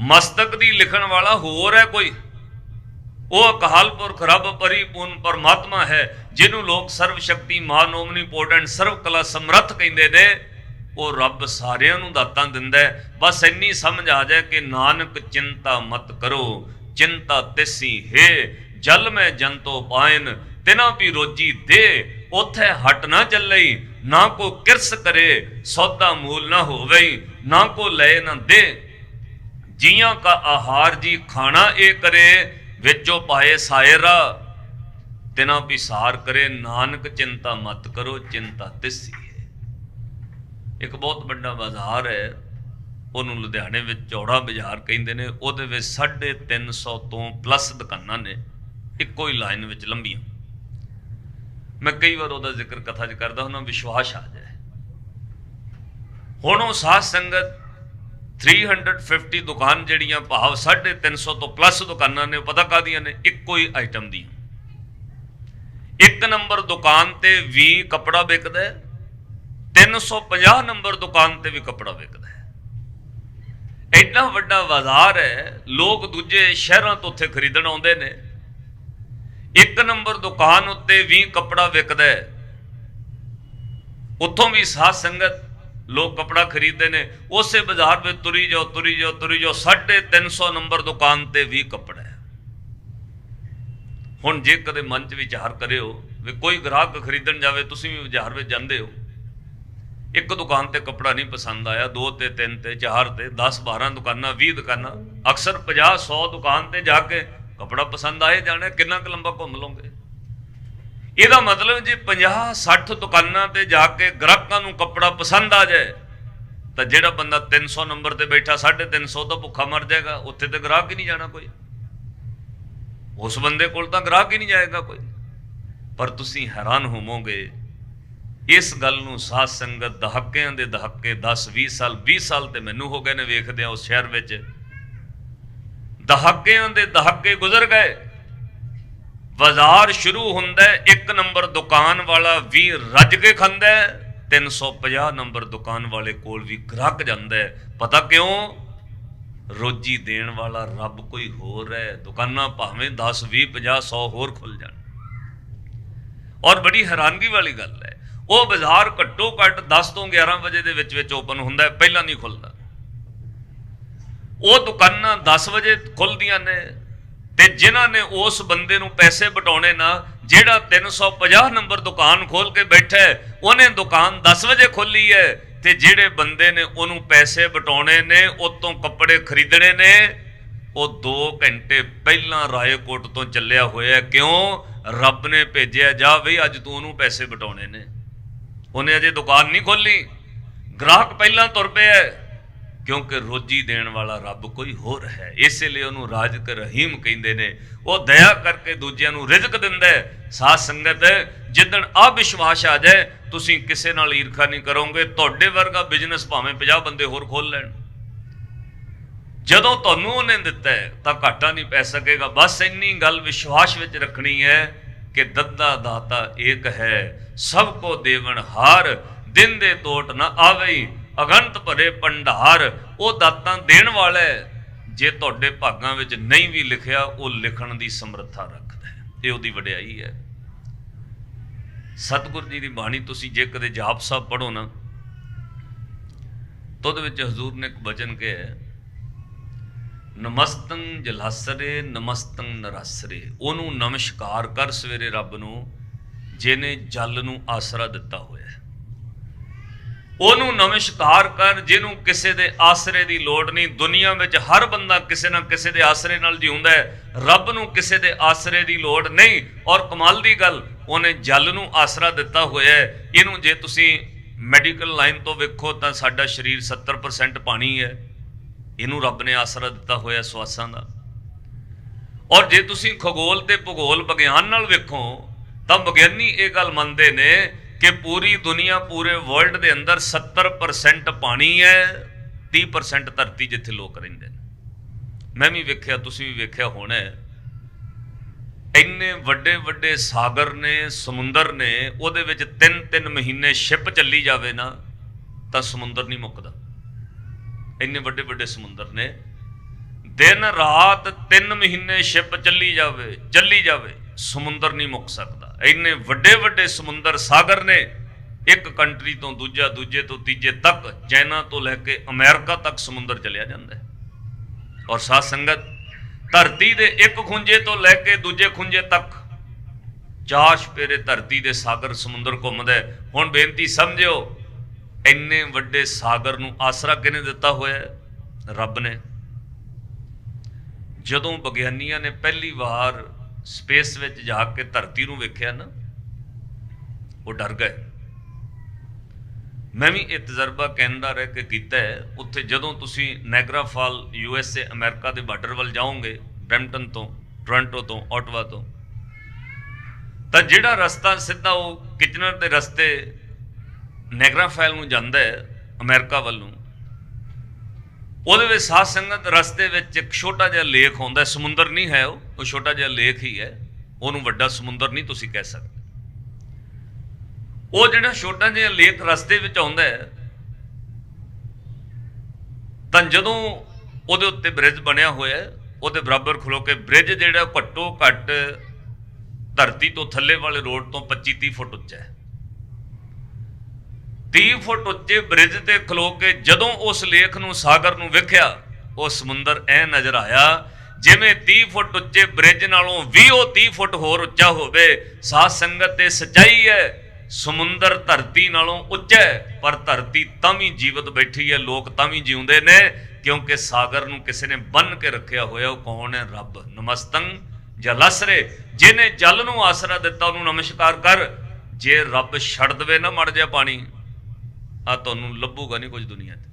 मस्तक दी लिखण वाला होर है कोई। वो अकाल पुरख रब परिपूर्ण परमात्मा है, जिन्हों लोग सर्वशक्तिमान ओमनीपोटेंट सर्व कला समर्थ कहते हैं। ਉਹ ਰੱਬ ਸਾਰਿਆਂ ਨੂੰ ਦਾਤਾਂ ਦਿੰਦਾ ਹੈ। ਬਸ ਇੰਨੀ ਸਮਝ ਆ ਜਾਏ ਕਿ ਨਾਨਕ ਚਿੰਤਾ ਮਤ ਕਰੋ, ਚਿੰਤਾ ਤਿਸੀ ਹੈ ਜਲ ਮੈਂ ਜੰਤੋ ਪਾਇਨ, ਤਿਨਾ ਵੀ ਰੋਜੀ ਦੇ ਉਥੇ ਹਟ ਨਾ ਚੱਲਈ, ਨਾ ਕੋ ਕਿਰਸ ਕਰੇ ਸੌਦਾ ਮੂਲ ਨਾ ਹੋਵੇ, ਨਾ ਕੋ ਲੈ ਨਾ ਦੇ, ਜੀਆਂ ਕਾ ਆਹਾਰ ਜੀ ਖਾਣਾ ਇਹ ਕਰੇ, ਵਿੱਚੋਂ ਪਾਏ ਸਾਇਰਾ ਤਿਨਾ ਪਿਸਾਰ ਕਰੇ, ਨਾਨਕ ਚਿੰਤਾ ਮਤ ਕਰੋ ਚਿੰਤਾ ਤਿਸੀ ਹੈ। ਇੱਕ ਬਹੁਤ ਵੱਡਾ ਬਾਜ਼ਾਰ ਹੈ, ਉਹਨੂੰ ਲੁਧਿਆਣੇ ਵਿੱਚ ਚੌੜਾ ਬਾਜ਼ਾਰ ਕਹਿੰਦੇ ਨੇ, ਉਹਦੇ ਵਿੱਚ 350 ਤੋਂ ਪਲੱਸ ਦੁਕਾਨਾਂ ਨੇ, ਇੱਕੋ ਹੀ ਲਾਈਨ ਵਿੱਚ ਲੰਬੀਆਂ। ਮੈਂ ਕਈ ਵਾਰ ਉਹਦਾ ਜ਼ਿਕਰ ਕਥਾ 'ਚ ਕਰਦਾ ਹੁੰਦਾ, ਵਿਸ਼ਵਾਸ ਆ ਜਾਏ। ਹੁਣ ਉਹ ਸਾਧ ਸੰਗਤ 350 ਦੁਕਾਨ ਜਿਹੜੀਆਂ ਭਾਵ 350 ਤੋਂ ਪਲੱਸ ਦੁਕਾਨਾਂ ਨੇ, ਪਤਾ ਕਾਹਦੀਆਂ ਨੇ? ਇੱਕੋ ਹੀ ਆਈਟਮ ਦੀਆਂ। ਇੱਕ ਨੰਬਰ ਦੁਕਾਨ ਤੇ ਵੀ ਕੱਪੜਾ ਵਿਕਦਾ ਹੈ, 350 ਨੰਬਰ ਦੁਕਾਨ ਤੇ ਵੀ ਕੱਪੜਾ ਵਿਕਦਾ ਹੈ। ਐਡਾ ਵੱਡਾ ਬਾਜ਼ਾਰ ਹੈ, ਲੋਕ ਦੂਜੇ ਸ਼ਹਿਰਾਂ ਤੋਂ ਉੱਥੇ ਖਰੀਦਣ ਆਉਂਦੇ ਨੇ। ਇੱਕ ਨੰਬਰ ਦੁਕਾਨ ਉੱਤੇ ਵੀ ਕੱਪੜਾ ਵਿਕਦਾ ਹੈ, ਉੱਥੋਂ ਵੀ ਸਾਧ ਸੰਗਤ ਲੋਕ ਕੱਪੜਾ ਖਰੀਦਦੇ ਨੇ। ਉਸੇ ਬਾਜ਼ਾਰ ਵਿੱਚ ਤੁਰੀ ਜਾਓ ਤੁਰੀ ਜਾਓ ਤੁਰੀ ਜਾਓ, 350 ਨੰਬਰ ਦੁਕਾਨ ਤੇ ਵੀ ਕੱਪੜਾ ਹੈ। ਹੁਣ ਜੇ ਕਦੇ ਮਨ 'ਚ ਵਿਚਾਰ ਕਰਿਓ ਵੀ ਕੋਈ ਗ੍ਰਾਹਕ ਖਰੀਦਣ ਜਾਵੇ, ਤੁਸੀਂ ਵੀ ਬਾਜ਼ਾਰ ਵਿੱਚ ਜਾਂਦੇ ਹੋ, ਇੱਕ ਦੁਕਾਨ ਤੇ ਕੱਪੜਾ ਨਹੀਂ ਪਸੰਦ ਆਇਆ, 2 ਤੇ 3 ਤੇ 4 ਤੇ 10 12 ਦੁਕਾਨਾਂ 20 ਦੁਕਾਨਾਂ, ਅਕਸਰ 50 100 ਦੁਕਾਨ ਤੇ ਜਾ ਕੇ ਕੱਪੜਾ ਪਸੰਦ ਆਏ ਜਾਣਾ, ਕਿੰਨਾ ਕੁ ਲੰਬਾ ਘੁੰਮ ਲਓਗੇ? ਇਹਦਾ ਮਤਲਬ ਜੇ 50 60 ਦੁਕਾਨਾਂ ਤੇ ਜਾ ਕੇ ਗ੍ਰਾਹਕਾਂ ਨੂੰ ਕੱਪੜਾ ਪਸੰਦ ਆ ਜਾਏ ਤਾਂ ਜਿਹੜਾ ਬੰਦਾ 300 ਨੰਬਰ ਤੇ ਬੈਠਾ 350 ਤੋਂ ਭੁੱਖਾ ਮਰ ਜਾਏਗਾ। ਉੱਥੇ ਤੇ ਗ੍ਰਾਹਕ ਹੀ ਨਹੀਂ ਜਾਣਾ ਕੋਈ, ਉਸ ਬੰਦੇ ਕੋਲ ਤਾਂ ਗ੍ਰਾਹਕ ਹੀ ਨਹੀਂ ਜਾਏਗਾ ਕੋਈ। ਪਰ ਤੁਸੀਂ ਹੈਰਾਨ ਹੋਵੋਗੇ ਇਸ ਗੱਲ ਨੂੰ। ਸਾਧ ਸੰਗਤ ਦਹਾਕਿਆਂ ਦੇ ਦਹਾਕੇ 10 20 ਸਾਲ ਤੇ ਮੈਨੂੰ ਹੋ ਗਏ ਨੇ ਵੇਖਦਿਆਂ ਉਸ ਸ਼ਹਿਰ ਵਿੱਚ। ਦਹਾਕਿਆਂ ਦੇ ਦਹਾਕੇ ਗੁਜ਼ਰ ਗਏ, ਬਾਜ਼ਾਰ ਸ਼ੁਰੂ ਹੁੰਦਾ, ਇੱਕ ਨੰਬਰ ਦੁਕਾਨ ਵਾਲਾ ਵੀ ਰੱਜ ਕੇ ਖਾਂਦਾ, 350 ਨੰਬਰ ਦੁਕਾਨ ਵਾਲੇ ਕੋਲ ਵੀ ਗ੍ਰਾਹਕ ਜਾਂਦਾ ਹੈ। ਪਤਾ ਕਿਉਂ? ਰੋਜੀ ਦੇਣ ਵਾਲਾ ਰੱਬ ਕੋਈ ਹੋਰ ਹੈ। ਦੁਕਾਨਾਂ ਭਾਵੇਂ 10 20 50 100 ਹੋਰ ਖੁੱਲ ਜਾਣ। ਔਰ ਬੜੀ ਹੈਰਾਨਗੀ ਵਾਲੀ ਗੱਲ ਹੈ, ਉਹ ਬਾਜ਼ਾਰ ਘੱਟੋ ਘੱਟ 10 ਤੋਂ 11 ਵਜੇ ਦੇ ਵਿੱਚ ਓਪਨ ਹੁੰਦਾ, ਪਹਿਲਾਂ ਨਹੀਂ ਖੁੱਲਦਾ। ਉਹ ਦੁਕਾਨਾਂ 10 ਵਜੇ ਖੁੱਲਦੀਆਂ ਨੇ, ਤੇ ਜਿਨ੍ਹਾਂ ਨੇ ਉਸ ਬੰਦੇ ਨੂੰ ਪੈਸੇ ਬਟਾਉਣੇ ਨਾ, ਜਿਹੜਾ 350 ਨੰਬਰ ਦੁਕਾਨ ਖੋਲ ਕੇ ਬੈਠਾ ਹੈ, ਉਹਨੇ ਦੁਕਾਨ 10 ਵਜੇ ਖੋਲੀ ਹੈ, ਤੇ ਜਿਹੜੇ ਬੰਦੇ ਨੇ ਉਹਨੂੰ ਪੈਸੇ ਬਟਾਉਣੇ ਨੇ, ਉਤੋਂ ਕੱਪੜੇ ਖਰੀਦਣੇ ਨੇ, ਉਹ 2 ਘੰਟੇ ਪਹਿਲਾਂ ਰਾਏਕੋਟ ਤੋਂ ਚੱਲਿਆ ਹੋਇਆ। ਕਿਉਂ? ਰੱਬ ਨੇ ਭੇਜਿਆ, ਜਾ ਬਈ ਅੱਜ ਤੂੰ ਉਹਨੂੰ ਪੈਸੇ ਬਟਾਉਣੇ ਨੇ। ਉਹਨੇ ਅਜੇ ਦੁਕਾਨ ਨਹੀਂ ਖੋਲੀ, ਗ੍ਰਾਹਕ ਪਹਿਲਾਂ ਤੁਰ ਪਿਆ, ਕਿਉਂਕਿ ਰੋਜੀ ਦੇਣ ਵਾਲਾ ਰੱਬ ਕੋਈ ਹੋਰ ਹੈ। ਇਸੇ ਲਈ ਉਹਨੂੰ ਰਾਜ਼ਕ ਰਹੀਮ ਕਹਿੰਦੇ ਨੇ। ਉਹ ਦਇਆ ਕਰਕੇ ਦੂਜਿਆਂ ਨੂੰ ਰਿਜ਼ਕ ਦਿੰਦਾ ਹੈ। ਸਾਧ ਸੰਗਤ, ਜਿੱਦਣ ਆ ਵਿਸ਼ਵਾਸ ਆ ਜਾਏ, ਤੁਸੀਂ ਕਿਸੇ ਨਾਲ ਈਰਖਾ ਨਹੀਂ ਕਰੋਗੇ। ਤੁਹਾਡੇ ਵਰਗਾ ਬਿਜ਼ਨਸ ਭਾਵੇਂ 50 ਬੰਦੇ ਹੋਰ ਖੋਲ ਲੈਣ, ਜਦੋਂ ਤੁਹਾਨੂੰ ਉਹਨੇ ਦਿੱਤਾ ਹੈ ਤਾਂ ਘਾਟਾ ਨਹੀਂ ਪੈ ਸਕੇਗਾ। ਬਸ ਇੰਨੀ ਗੱਲ ਵਿਸ਼ਵਾਸ ਵਿੱਚ ਰੱਖਣੀ ਹੈ ਕਿ ਦੱਦਾ ਦਾਤਾ ਏਕ ਹੈ, ਸਭ ਕੋ ਦੇਵਨ ਹਾਰ, ਦਿਨ ਦੇ ਤੋਟ ਨਾ ਆਵੇ, ਅਗੰਤ ਭਰੇ ਭੰਡਾਰ। ਉਹ ਦਾਤਾਂ ਦੇਣ ਵਾਲਾ ਹੈ, ਜੇ ਤੁਹਾਡੇ ਭਾਗਾਂ ਵਿੱਚ ਨਹੀਂ ਵੀ ਲਿਖਿਆ, ਉਹ ਲਿਖਣ ਦੀ ਸਮਰੱਥਾ ਰੱਖਦਾ ਹੈ। ਇਹ ਉਹਦੀ ਵਡਿਆਈ ਹੈ। ਸਤਿਗੁਰ ਜੀ ਦੀ ਬਾਣੀ ਤੁਸੀਂ ਜੇ ਕਦੇ ਜਾਪ ਸਾਹਿਬ ਪੜ੍ਹੋ ਨਾ, ਤਾਂ ਉਹਦੇ ਵਿੱਚ ਹਜ਼ੂਰ ਨੇ ਇੱਕ ਵਚਨ ਕਿਹਾ, ਨਮਸਤੰ ਜਲਾਸਰੇ ਨਮਸਤੰ ਨਰਾਸਰੇ। ਉਹਨੂੰ ਨਮਸਕਾਰ ਕਰ ਸਵੇਰੇ ਰੱਬ ਨੂੰ ਜਿਹਨੇ ਜਲ ਨੂੰ ਆਸਰਾ ਦਿੱਤਾ ਹੋਇਆ। ਉਹਨੂੰ ਨਮਸਕਾਰ ਕਰ ਜਿਹਨੂੰ ਕਿਸੇ ਦੇ ਆਸਰੇ ਦੀ ਲੋੜ ਨਹੀਂ। ਦੁਨੀਆ ਵਿੱਚ ਹਰ ਬੰਦਾ ਕਿਸੇ ਨਾ ਕਿਸੇ ਦੇ ਆਸਰੇ ਨਾਲ ਜਿਉਂਦਾ ਹੈ, ਰੱਬ ਨੂੰ ਕਿਸੇ ਦੇ ਆਸਰੇ ਦੀ ਲੋੜ ਨਹੀਂ। ਔਰ ਕਮਾਲ ਦੀ ਗੱਲ, ਉਹਨੇ ਜਲ ਨੂੰ ਆਸਰਾ ਦਿੱਤਾ ਹੋਇਆ ਹੈ। ਇਹਨੂੰ ਜੇ ਤੁਸੀਂ ਮੈਡੀਕਲ ਲਾਈਨ ਤੋਂ ਵੇਖੋ ਤਾਂ ਸਾਡਾ ਸਰੀਰ 70% ਪਾਣੀ ਹੈ, ਇਹਨੂੰ ਰੱਬ ਨੇ ਆਸਰਾ ਦਿੱਤਾ ਹੋਇਆ ਸਵਾਸਾਂ ਦਾ। ਔਰ ਜੇ ਤੁਸੀਂ ਖਗੋਲ ਤੇ ਭੂਗੋਲ ਵਿਗਿਆਨ ਨਾਲ ਵੇਖੋ ਤਾਂ ਵਿਗਿਆਨੀ ਇਹ ਗੱਲ ਮੰਨਦੇ ਨੇ ਕਿ ਪੂਰੀ ਦੁਨੀਆ, ਪੂਰੇ ਵਰਲਡ ਦੇ ਅੰਦਰ 70% ਪਾਣੀ ਹੈ, 30% ਧਰਤੀ ਜਿੱਥੇ ਲੋਕ ਰਹਿੰਦੇ ਨੇ। ਮੈਂ ਵੀ ਵੇਖਿਆ, ਤੁਸੀਂ ਵੀ ਵੇਖਿਆ ਹੋਣਾ, ਇੰਨੇ ਵੱਡੇ ਵੱਡੇ ਸਾਗਰ ਨੇ, ਸਮੁੰਦਰ ਨੇ, ਉਹਦੇ ਵਿੱਚ 3-3 ਮਹੀਨੇ ਸ਼ਿਪ ਚੱਲੀ ਜਾਵੇ ਨਾ ਤਾਂ ਸਮੁੰਦਰ ਨਹੀਂ ਮੁੱਕਦਾ। ਇੰਨੇ ਵੱਡੇ ਵੱਡੇ ਸਮੁੰਦਰ ਨੇ, ਦਿਨ ਰਾਤ 3 ਮਹੀਨੇ ਸ਼ਿਪ ਚੱਲੀ ਜਾਵੇ, ਸਮੁੰਦਰ ਨਹੀਂ ਮੁੱਕ ਸਕਦਾ। ਇੰਨੇ ਵੱਡੇ ਵੱਡੇ ਸਮੁੰਦਰ, ਸਾਗਰ ਨੇ, एक कंट्री तो दूजा, दूजे तो तीजे तक, चाइना तो लैके अमेरिका तक समुंदर चलिया जाता है। और साध संगत धरती के एक खुंजे तो लैके दूजे खुंजे तक चाश फेरे धरती के सागर समुंदर घूमदा है। हुण बेनती समझियो, इन्ने वड्डे सागर नूं आसरा किहने दिता होया? रब ने। जदों विग्यानियां ने पहली बार स्पेस विच जाके धरती नूं वेख्या ना, वो डर गए। मैं भी ये तजर्बा कैनेडा रह के किया है। उत्थे जदों तुसी नायगरा फॉल USA अमेरिका के बार्डर वाल जाओगे, ब्रैम्पटन तो, टोरंटो तो, ऑटवा तो जिहड़ा रस्ता सीधा वो किचनर के रस्ते नायगरा फॉल नूं जांदा है अमेरिका वालों, ਉਹਦੇ साध संगत रस्ते ਵਿੱਚ एक छोटा ਜਿਹਾ लेक आउंदा, समुंदर नहीं है वो छोटा ਜਿਹਾ लेक ही है, ਉਹਨੂੰ ਵੱਡਾ समुंदर नहीं तुसी कह सकते। ਉਹ ਜਿਹੜਾ ਛੋਟਾ ਜਿਹਾ ਲੇਕ ਰਸਤੇ ਵਿੱਚ ਆਉਂਦਾ ਹੈ, ਤਾਂ ਜਦੋਂ ਉਹਦੇ ਉੱਤੇ ਬ੍ਰਿਜ ਬਣਿਆ ਹੋਇਆ ਹੈ, ਉਹਦੇ ਬਰਾਬਰ ਖਲੋ ਕੇ ਬ੍ਰਿਜ ਜਿਹੜਾ ਘੱਟੋ ਘੱਟ ਧਰਤੀ ਤੋਂ ਥੱਲੇ ਵਾਲੇ ਰੋਡ ਤੋਂ 25-30 ਫੁੱਟ ਉੱਚਾ ਹੈ। 30 ਫੁੱਟ ਉੱਚੇ ਬ੍ਰਿਜ ਤੇ ਖਲੋ ਕੇ ਜਦੋਂ ਉਸ ਲੇਕ ਨੂੰ, ਸਾਗਰ ਨੂੰ ਵੇਖਿਆ, ਉਹ ਸਮੁੰਦਰ ਐ ਨਜ਼ਰ ਆਇਆ ਜਿਵੇਂ 30 ਫੁੱਟ ਉੱਚੇ ਬ੍ਰਿਜ ਨਾਲੋਂ ਵੀ ਉਹ 30 ਫੁੱਟ ਹੋਰ ਉੱਚਾ ਹੋਵੇ। ਸਾਧ ਸੰਗਤ ਤੇ ਸੱਚਾਈ ਹੈ, ਸਮੁੰਦਰ ਧਰਤੀ ਨਾਲੋਂ ਉੱਚਾ ਹੈ, ਪਰ ਧਰਤੀ ਤਾਂ ਵੀ ਜੀਵਤ ਬੈਠੀ ਹੈ, ਲੋਕ ਤਾਂ ਵੀ ਜਿਉਂਦੇ ਨੇ, ਕਿਉਂਕਿ ਸਾਗਰ ਨੂੰ ਕਿਸੇ ਨੇ ਬੰਨ ਕੇ ਰੱਖਿਆ ਹੋਇਆ। ਉਹ ਕੌਣ ਹੈ? ਰੱਬ। ਨਮਸਤੰ ਜਲਸਰੇ, ਜਿਹਨੇ ਜਲ ਨੂੰ ਆਸਰਾ ਦਿੱਤਾ ਉਹਨੂੰ ਨਮਸਕਾਰ ਕਰ। ਜੇ ਰੱਬ ਛੱਡ ਦੇਵੇ ਨਾ ਮੜ ਜਾ ਪਾਣੀ, ਆ ਤੁਹਾਨੂੰ ਲੱਭੂਗਾ ਨਹੀਂ ਕੁਝ ਦੁਨੀਆ ਤੇ।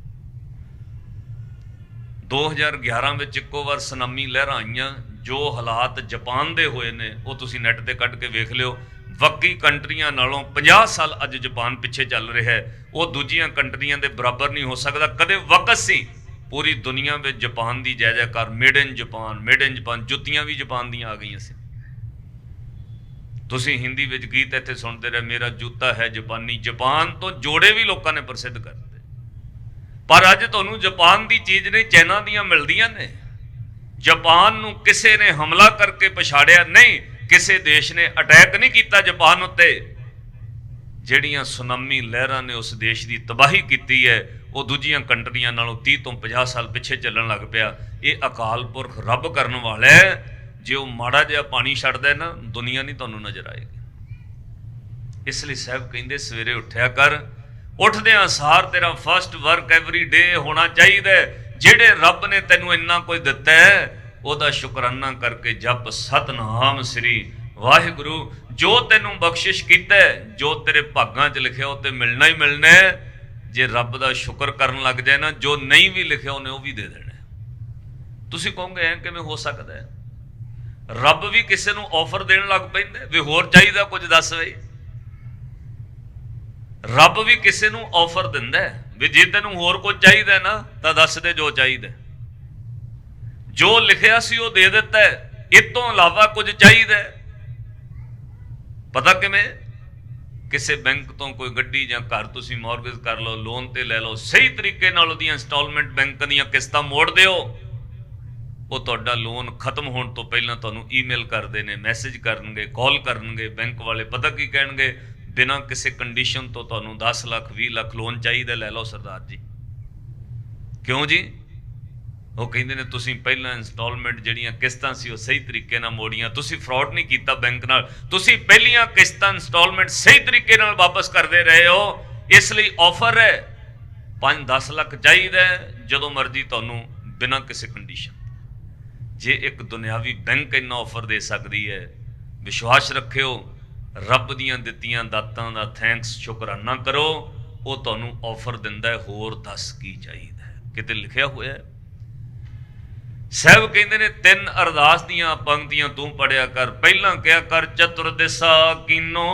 2011 ਵਿੱਚ ਇੱਕੋ ਵਾਰ ਸੁਨਾਮੀ ਲਹਿਰਾਂ ਆਈਆਂ, ਜੋ ਹਾਲਾਤ ਜਾਪਾਨ ਦੇ ਹੋਏ ਨੇ ਉਹ ਤੁਸੀਂ ਨੈੱਟ ਤੇ ਕੱਢ ਕੇ ਵੇਖ ਲਿਓ। ਬਾਕੀ ਕੰਟਰੀਆਂ ਨਾਲੋਂ 50 ਸਾਲ ਅੱਜ ਜਾਪਾਨ ਪਿੱਛੇ ਚੱਲ ਰਿਹਾ ਹੈ। ਉਹ ਦੂਜੀਆਂ ਕੰਟਰੀਆਂ ਦੇ ਬਰਾਬਰ ਨਹੀਂ ਹੋ ਸਕਦਾ। ਕਦੇ ਵਕਤ ਸੀ ਪੂਰੀ ਦੁਨੀਆ ਵਿੱਚ ਜਾਪਾਨ ਦੀ ਜੈ ਜੈਕਾਰ, made in Japan, made in Japan. ਜੁੱਤੀਆਂ ਵੀ ਜਾਪਾਨ ਦੀਆਂ ਆ ਗਈਆਂ ਸੀ। ਤੁਸੀਂ ਹਿੰਦੀ ਵਿੱਚ ਗੀਤ ਇੱਥੇ ਸੁਣਦੇ ਰਹੇ, ਮੇਰਾ ਜੁੱਤਾ ਹੈ ਜਾਪਾਨੀ। ਜਾਪਾਨ ਤੋਂ ਜੋੜੇ ਵੀ ਲੋਕਾਂ ਨੇ ਪ੍ਰਸਿੱਧ ਕਰਤੇ, ਪਰ ਅੱਜ ਤੁਹਾਨੂੰ ਜਾਪਾਨ ਦੀ ਚੀਜ਼ ਨਹੀਂ, ਚਾਈਨਾ ਦੀਆਂ ਮਿਲਦੀਆਂ ਨੇ। ਜਾਪਾਨ ਨੂੰ ਕਿਸੇ ਨੇ ਹਮਲਾ ਕਰਕੇ ਪਛਾੜਿਆ ਨਹੀਂ, ਕਿਸੇ ਦੇਸ਼ ਨੇ ਅਟੈਕ ਨਹੀਂ ਕੀਤਾ ਜਾਪਾਨ ਉੱਤੇ। ਜਿਹੜੀਆਂ ਸੁਨਾਮੀ ਲਹਿਰਾਂ ਨੇ ਉਸ ਦੇਸ਼ ਦੀ ਤਬਾਹੀ ਕੀਤੀ ਹੈ, ਉਹ ਦੂਜੀਆਂ ਕੰਟਰੀਆਂ ਨਾਲੋਂ 30 ਤੋਂ 50 ਸਾਲ ਪਿੱਛੇ ਚੱਲਣ ਲੱਗ ਪਿਆ। ਇਹ ਅਕਾਲ ਪੁਰਖ ਰੱਬ ਕਰਨ ਵਾਲਾ ਹੈ। ਜੇ ਉਹ ਮਾੜਾ ਜਿਹਾ ਪਾਣੀ ਛੱਡਦਾ ਨਾ, ਦੁਨੀਆ ਨਹੀਂ ਤੁਹਾਨੂੰ ਨਜ਼ਰ ਆਏਗੀ। ਇਸ ਲਈ ਸਾਹਿਬ ਕਹਿੰਦੇ ਸਵੇਰੇ ਉੱਠਿਆ ਕਰ, ਉੱਠਦਿਆਂ ਸਾਰ ਤੇਰਾ ਫਸਟ ਵਰਕ ਐਵਰੀ ਡੇ ਹੋਣਾ ਚਾਹੀਦਾ। ਜਿਹੜੇ ਰੱਬ ਨੇ ਤੈਨੂੰ ਇੰਨਾ ਕੁਝ ਦਿੱਤਾ ਹੈ, ਉਹਦਾ ਸ਼ੁਕਰਾਨਾ ਕਰਕੇ ਜਪ ਸਤਨਾਮ ਸ੍ਰੀ ਵਾਹਿਗੁਰੂ। ਜੋ ਤੈਨੂੰ ਬਖਸ਼ਿਸ਼ ਕੀਤਾ, ਜੋ ਤੇਰੇ ਭਾਗਾਂ 'ਚ ਲਿਖਿਆ ਉਹ ਤੇ ਮਿਲਣਾ ਹੀ ਮਿਲਣਾ ਹੈ। ਜੇ ਰੱਬ ਦਾ ਸ਼ੁਕਰ ਕਰਨ ਲੱਗ ਜਾਏ ਨਾ, ਜੋ ਨਹੀਂ ਵੀ ਲਿਖਿਆ ਉਹਨੇ ਉਹ ਵੀ ਦੇ ਦੇਣਾ। ਤੁਸੀਂ ਕਹੋਗੇ ਐਂ ਕਿਵੇਂ ਹੋ ਸਕਦਾ ਹੈ? ਰੱਬ ਵੀ ਕਿਸੇ ਨੂੰ ਆਫਰ ਦੇਣ ਲੱਗ ਪੈਂਦਾ ਵੀ ਹੋਰ ਚਾਹੀਦਾ ਕੁਝ ਦੱਸ ਬਈ। ਰੱਬ ਵੀ ਕਿਸੇ ਨੂੰ ਆਫਰ ਦਿੰਦਾ ਵੀ ਜੇ ਤੈਨੂੰ ਹੋਰ ਕੁਝ ਚਾਹੀਦਾ ਨਾ ਤਾਂ ਦੱਸ ਦੇ ਜੋ ਚਾਹੀਦਾ। ਜੋ ਲਿਖਿਆ ਸੀ ਉਹ ਦੇ ਦਿੱਤਾ, ਇਹ ਤੋਂ ਇਲਾਵਾ ਕੁਝ ਚਾਹੀਦਾ। ਪਤਾ ਕਿਵੇਂ? ਕਿਸੇ ਬੈਂਕ ਤੋਂ ਕੋਈ ਗੱਡੀ ਜਾਂ ਘਰ ਤੁਸੀਂ ਮੌਰਗੇਜ ਕਰ ਲਓ, ਲੋਨ ਤੇ ਲੈ ਲਓ, ਸਹੀ ਤਰੀਕੇ ਨਾਲ ਉਹਦੀਆਂ ਇੰਸਟਾਲਮੈਂਟ ਬੈਂਕ ਦੀਆਂ ਕਿਸ਼ਤਾਂ ਮੋੜ ਦਿਓ, ਉਹ ਤੁਹਾਡਾ ਲੋਨ ਖਤਮ ਹੋਣ ਤੋਂ ਪਹਿਲਾਂ ਤੁਹਾਨੂੰ ਈਮੇਲ ਕਰਦੇ ਨੇ, ਮੈਸੇਜ ਕਰਨਗੇ, ਕਾਲ ਕਰਨਗੇ ਬੈਂਕ ਵਾਲੇ। ਪਤਾ ਕੀ ਕਹਿਣਗੇ? ਬਿਨਾਂ ਕਿਸੇ ਕੰਡੀਸ਼ਨ ਤੋਂ ਤੁਹਾਨੂੰ 10 ਲੱਖ 20 ਲੱਖ ਲੋਨ ਚਾਹੀਦਾ, ਲੈ ਲਓ ਸਰਦਾਰ ਜੀ। ਕਿਉਂ ਜੀ? ਉਹ ਕਹਿੰਦੇ ਨੇ ਤੁਸੀਂ ਪਹਿਲਾਂ ਇੰਸਟਾਲਮੈਂਟ ਜਿਹੜੀਆਂ ਕਿਸ਼ਤਾਂ ਸੀ ਉਹ ਸਹੀ ਤਰੀਕੇ ਨਾਲ ਮੋੜੀਆਂ, ਤੁਸੀਂ ਫਰਾਡ ਨਹੀਂ ਕੀਤਾ ਬੈਂਕ ਨਾਲ, ਤੁਸੀਂ ਪਹਿਲੀਆਂ ਕਿਸ਼ਤਾਂ ਇੰਸਟਾਲਮੈਂਟ ਸਹੀ ਤਰੀਕੇ ਨਾਲ ਵਾਪਸ ਕਰਦੇ ਰਹੇ ਹੋ। ਇਸ ਲਈ ਆਫਰ ਹੈ 5-10 ਲੱਖ ਚਾਹੀਦਾ ਜਦੋਂ ਮਰਜ਼ੀ ਤੁਹਾਨੂੰ, ਬਿਨਾਂ ਕਿਸੇ ਕੰਡੀਸ਼ਨ। ਜੇ ਇੱਕ ਦੁਨਿਆਵੀ ਬੈਂਕ ਇੰਨਾ ਆਫਰ ਦੇ ਸਕਦੀ ਹੈ, ਵਿਸ਼ਵਾਸ ਰੱਖਿਓ, ਰੱਬ ਦੀਆਂ ਦਿੱਤੀਆਂ ਦਾਤਾਂ ਦਾ ਥੈਂਕਸ, ਸ਼ੁਕਰਾਨਾ ਕਰੋ। ਉਹ ਤੁਹਾਨੂੰ ਆਫਰ ਦਿੰਦਾ, ਹੋਰ ਦੱਸ ਕੀ ਚਾਹੀਦਾ। ਕਿਤੇ ਲਿਖਿਆ ਹੋਇਆ ਸਾਹਿਬ ਕਹਿੰਦੇ ਨੇ 3 ਅਰਦਾਸ ਦੀਆਂ ਪੰਕਤੀਆਂ ਤੂੰ ਪੜਿਆ ਕਰ। ਪਹਿਲਾਂ ਕਿਹਾ ਕਰ ਚਤੁਰ ਦਿਸਾ ਕੀਨੋ,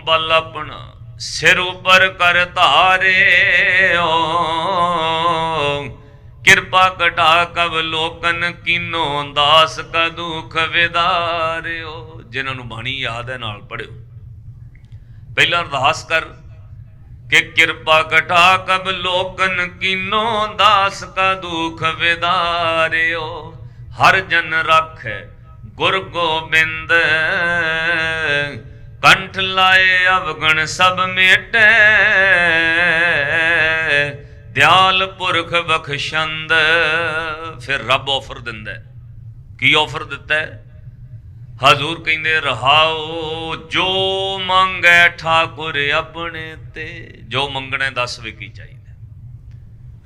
ਬਲ ਆਪਣਾ ਸਿਰ ਉਪਰ ਕਰ ਧਾਰਿਓ, ਕਿਰਪਾ ਘਟਾ ਕਬ ਲੋਕਨ ਕੀਨੋ, ਦਾਸ ਕਾ ਦੁਖ ਵਿਦਾਰਿਓ। ਜਿਨ੍ਹਾਂ ਨੂੰ ਬਾਣੀ ਯਾਦ ਹੈ ਨਾਲ ਪੜਿਓ। ਪਹਿਲਾਂ ਅਰਦਾਸ ਕਰ ਕਿ ਕਿਰਪਾ ਘਟਾ ਕਬ ਲੋਕਨ ਕੀਨੋ, ਦਾਸ ਕਾ ਦੁਖ ਵਿਦਾਰਿਓ। ਹਰ ਜਨ ਰਾਖੈ ਗੁਰ ਗੋਬਿੰਦ, कंठ लाए अवगण सब मेटै, दयाल पुरख बख्शंद। फिर रब ऑफर दिंदा है, की ऑफर दिता है? हजूर कहते रहाओ, जो मंगै ठाकुर अपने ते। जो मंगना दस वे की चाहिए।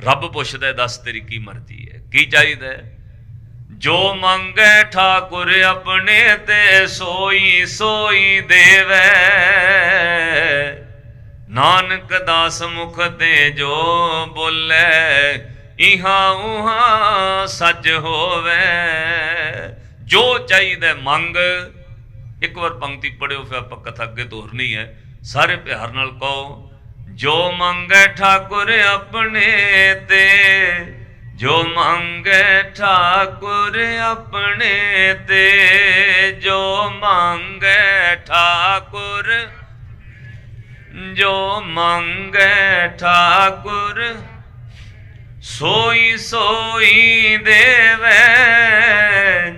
रब पुछदा दस तेरी की मर्जी है, की चाहिए? जो मंगै ठाकुर अपने ते, सोई सोई देवै। नानक दास मुख ते जो बोले, इहां उहां सच होवे। जो चाहिए मंग। एक बार पंक्ति पढ़ियो, फिर आप कथा अगे दोहरनी है। सारे प्यार नाल कहो, जो मंगे ठाकुर अपने ते। जो मंगे ठाकुर अपने ते, जो मंगे ठाकुर, जो मंगे ठाकुर सोई सोई देवे।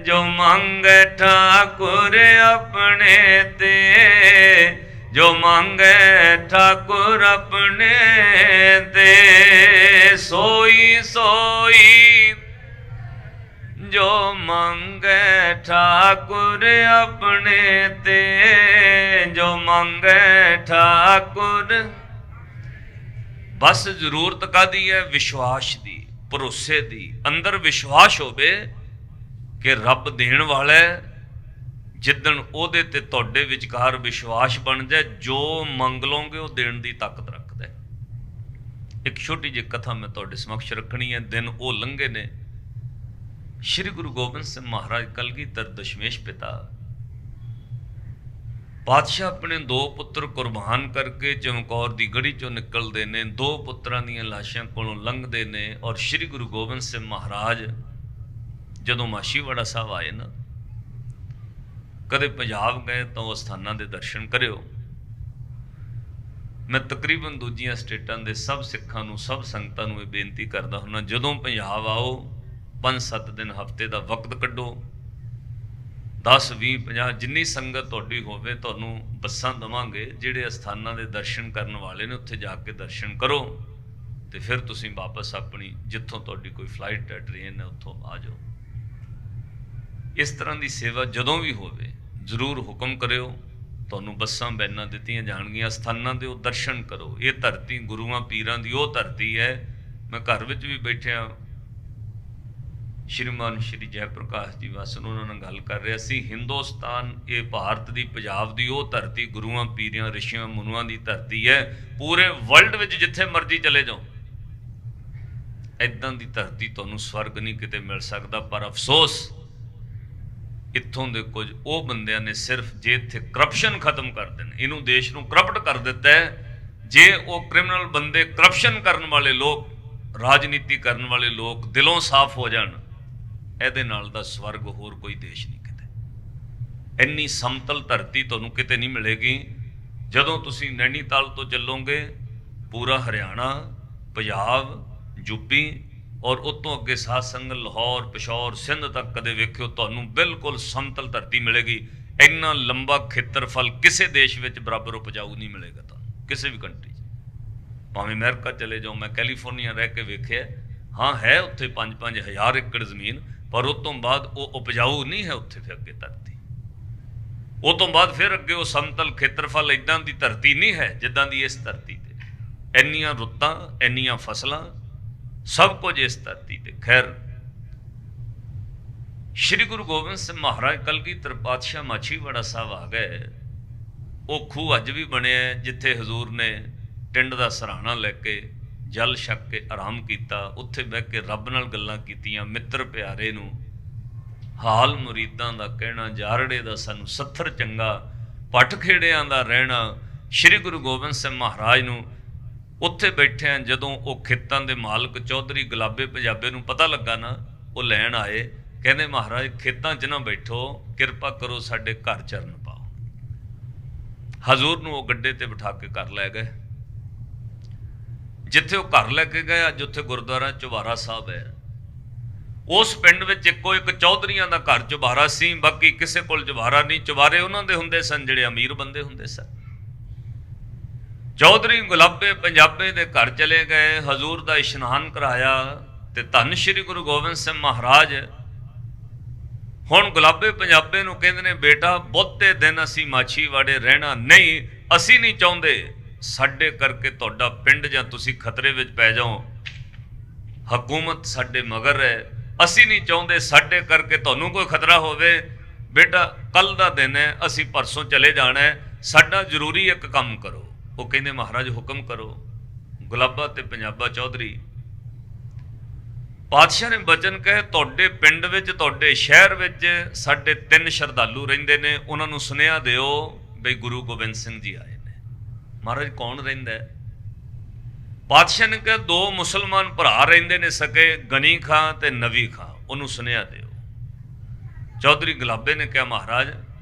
जो मंगे ठाकुर अपने ते, जो मंगे ठाकुर अपने ते, सोई सोई। जो मंगे ठाकुर अपने ते, जो मंगे ठाकुर। बस जरूरत कादी है? विश्वास दी, भरोसे दी। अंदर विश्वास होवे कि रब देण वाला है। जिदन ओहदे ते तुहाडे विचकार विश्वास बन जाए, जो मंग लोगे वो देण दी ताकत रखदा है। एक छोटी जी कथा मैं तुहाडे समक्ष रखनी है। दिन वो लंघे ने, श्री गुरु गोबिंद सिंह महाराज कलगीधर दशमेश पिता पातशाह अपने दो पुत्र कुर्बान करके चमकौर की गढ़ी चों निकलते हैं। दो पुत्रां दीयां लाशां कोलों लंघते हैं और श्री गुरु गोबिंद सिंह महाराज जदों माछीवाड़ा साहब आए ना, कदे पंजाब गए तो उस स्थानां दे दर्शन करियो। मैं तकरीबन दूजियां स्टेटां दे सब सिखां नूं, सब संगतां नूं बेनती करदा हुन्ना, जदों पंजाब आओ 5-7 दिन हफ्ते का वक्त कड्डो। 10, 20, 50 जिन्नी संगत तुहाडी होवे, तुहानूं बसां देवांगे। जिहड़े अस्थानां दे दर्शन करन वाले ने उत्थे जाके दर्शन करो, तो फिर तुसीं वापस अपनी जिथों तुहाडी कोई फ्लाइट है, ट्रेन है, उत्थों आ जाओ। इस तरह की सेवा जदों भी होवे जरूर हुक्म करियो। तुहानूं बसां बैनां दित्तियां जाणगीआं, अस्थानां दे ओह दर्शन करो। ये धरती गुरुआं पीरां दी ओह धरती है। मैं घर विच भी बैठिया श्रीमान श्री जय प्रकाश जी वासन उन्होंने गल कर रहे सी। हिंदुस्तान ये भारत की पंजाब की वो धरती गुरुआं पीरियां ऋषियां मुनुआं की धरती है। पूरे वर्ल्ड में जिथे मर्जी चले जाओ, इदां की धरती तुहानूं स्वर्ग नहीं किते मिल सकता। पर अफसोस इत्थों दे कुछ वो बंदियां ने सिर्फ जे इत्थे करप्शन खत्म कर देन, इनू देश नूं करप्ट कर दिता है। जे वो क्रिमिनल बंदे, करप्शन करने वाले लोग, राजनीति करने वाले लोग दिलों साफ हो जाण, ਇਹਦੇ ਨਾਲ ਦਾ स्वर्ग होर कोई देश नहीं किते। इन्नी समतल धरती तुहानूं किते नहीं मिलेगी। जदों तुसीं नैनीताल तो चलोगे, पूरा हरियाणा, पंजाब, यूपी और उतों अगे साध संगत लाहौर, पिशौर, सिंध तक कदे वेखियो, तुहानूं बिल्कुल समतल धरती मिलेगी। इन्ना लंबा खेत्रफल किसी देश में बराबर उपजाऊ नहीं मिलेगा तुहानूं, किसी भी कंट्री। भावें अमेरिका चले जाओ, मैं कैलीफोर्निया रह के वेखिया, हाँ है उत्थे 5-5 हज़ार एकड़ जमीन, पर उस तो बाद वो उपजाऊ नहीं है उत्थे। फिर अगे धरती, उस तो बाद फिर अगे वो समतल खेत्रफल इदां दी धरती नहीं है जिद्दां दी इस धरती ते। इन्नियां रुत्तां, इन्नियां फसलां, सब कुछ इस धरती ते। खैर, श्री गुरु गोबिंद सिंह महाराज कलगीधर पातशाह माछीवाड़ा साहब आ गए। वो खूह अज भी बने जिथे हजूर ने टिंड का सराहना लैके जल छक के आराम किया। उत्थे बह के रब नाल गल्लां कीतियां। मित्र प्यारे नूं हाल मुरीदां दा कहना, जारड़े दा सानू सत्थर चंगा, पट खेड़ियां दा रहना। श्री गुरु गोबिंद सिंह महाराज नूं उत्थे बैठे जदों वो खेतां दे मालक चौधरी गुलाबे पंजाबे नूं पता लगा ना, वो लैण आए। कहंदे महाराज खेतां च ना बैठो, किरपा करो साडे घर चरण पाओ। हजूर नूं वो गड्डे ते बिठा के घर लै गए। जिथे वो घर लैके गए, अज उत्थे गुरुद्वारा चौबारा साहब है। ਉਸ ਪਿੰਡ ਵਿੱਚ ਇੱਕੋ ਇੱਕ ਚੌਧਰੀਆਂ ਦਾ ਘਰ ਚੁਬਾਰਾ ਸੀ, ਬਾਕੀ ਕਿਸੇ ਕੋਲ ਚੁਬਾਰਾ ਨਹੀਂ। ਚੁਬਾਰੇ ਉਹਨਾਂ ਦੇ ਹੁੰਦੇ ਸਨ ਜਿਹੜੇ ਅਮੀਰ ਬੰਦੇ ਹੁੰਦੇ ਸਨ। ਚੌਧਰੀ ਗੁਲਾਬੇ ਪੰਜਾਬੇ ਦੇ ਘਰ ਚਲੇ ਗਏ, ਹਜ਼ੂਰ ਦਾ ਇਸ਼ਨਾਨ ਕਰਾਇਆ ਤੇ ਧੰਨ ਸ਼੍ਰੀ ਗੁਰੂ ਗੋਬਿੰਦ ਸਿੰਘ ਮਹਾਰਾਜ ਹੁਣ ਗੁਲਾਬੇ ਪੰਜਾਬੇ ਨੂੰ ਕਹਿੰਦੇ ਨੇ, ਬੇਟਾ ਬਹੁਤੇ ਦਿਨ ਅਸੀਂ ਮਾਛੀਵਾੜੇ ਰਹਿਣਾ ਨਹੀਂ, ਅਸੀਂ ਨਹੀਂ ਚਾਹੁੰਦੇ ਸਾਡੇ ਕਰਕੇ ਤੁਹਾਡਾ ਪਿੰਡ ਜਾਂ ਤੁਸੀਂ ਖਤਰੇ ਵਿੱਚ ਪੈ ਜਾਓ। ਹਕੂਮਤ ਸਾਡੇ ਮਗਰ ਹੈ, ਅਸੀਂ ਨਹੀਂ ਚਾਹੁੰਦੇ ਸਾਡੇ ਕਰਕੇ ਤੁਹਾਨੂੰ ਕੋਈ ਖਤਰਾ ਹੋਵੇ। ਬੇਟਾ ਕੱਲ ਦਾ ਦਿਨ ਹੈ, ਅਸੀਂ ਪਰਸੋਂ ਚਲੇ ਜਾਣਾ ਹੈ, ਸਾਡਾ ਜ਼ਰੂਰੀ ਇੱਕ ਕੰਮ ਕਰੋ। ਉਹ ਕਹਿੰਦੇ ਮਹਾਰਾਜ ਹੁਕਮ ਕਰੋ। ਗੁਲਾਬਾ ਤੇ ਪੰਜਾਬਾ ਚੌਧਰੀ ਪਾਤਸ਼ਾਹ ਨੇ ਬਚਨ ਕਹੇ, ਤੁਹਾਡੇ ਪਿੰਡ ਵਿੱਚ ਤੁਹਾਡੇ ਸ਼ਹਿਰ ਵਿੱਚ ਸਾਡੇ 3 ਸ਼ਰਧਾਲੂ ਰਹਿੰਦੇ ਨੇ, ਉਹਨਾਂ ਨੂੰ ਸੁਨੇਹਾ ਦਿਓ ਬਈ ਗੁਰੂ ਗੋਬਿੰਦ ਸਿੰਘ ਜੀ ਆਏ ਨੇ। ਮਹਾਰਾਜ ਕੌਣ ਰਹਿੰਦਾ ਹੈ? ਪਾਤਸ਼ਾਹ ਨੇ ਕਿਹਾ 2 ਮੁਸਲਮਾਨ ਭਰਾ ਰਹਿੰਦੇ ਨੇ ਸਕੇ, ਗਨੀ ਖਾਂ ਤੇ ਨਵੀ ਖਾਂ, ਉਹਨੂੰ ਸੁਨੇਹਾ ਦਿਓ। ਚੌਧਰੀ ਗੁਲਾਬੇ ਨੇ ਕਿਹਾ ਮਹਾਰਾਜ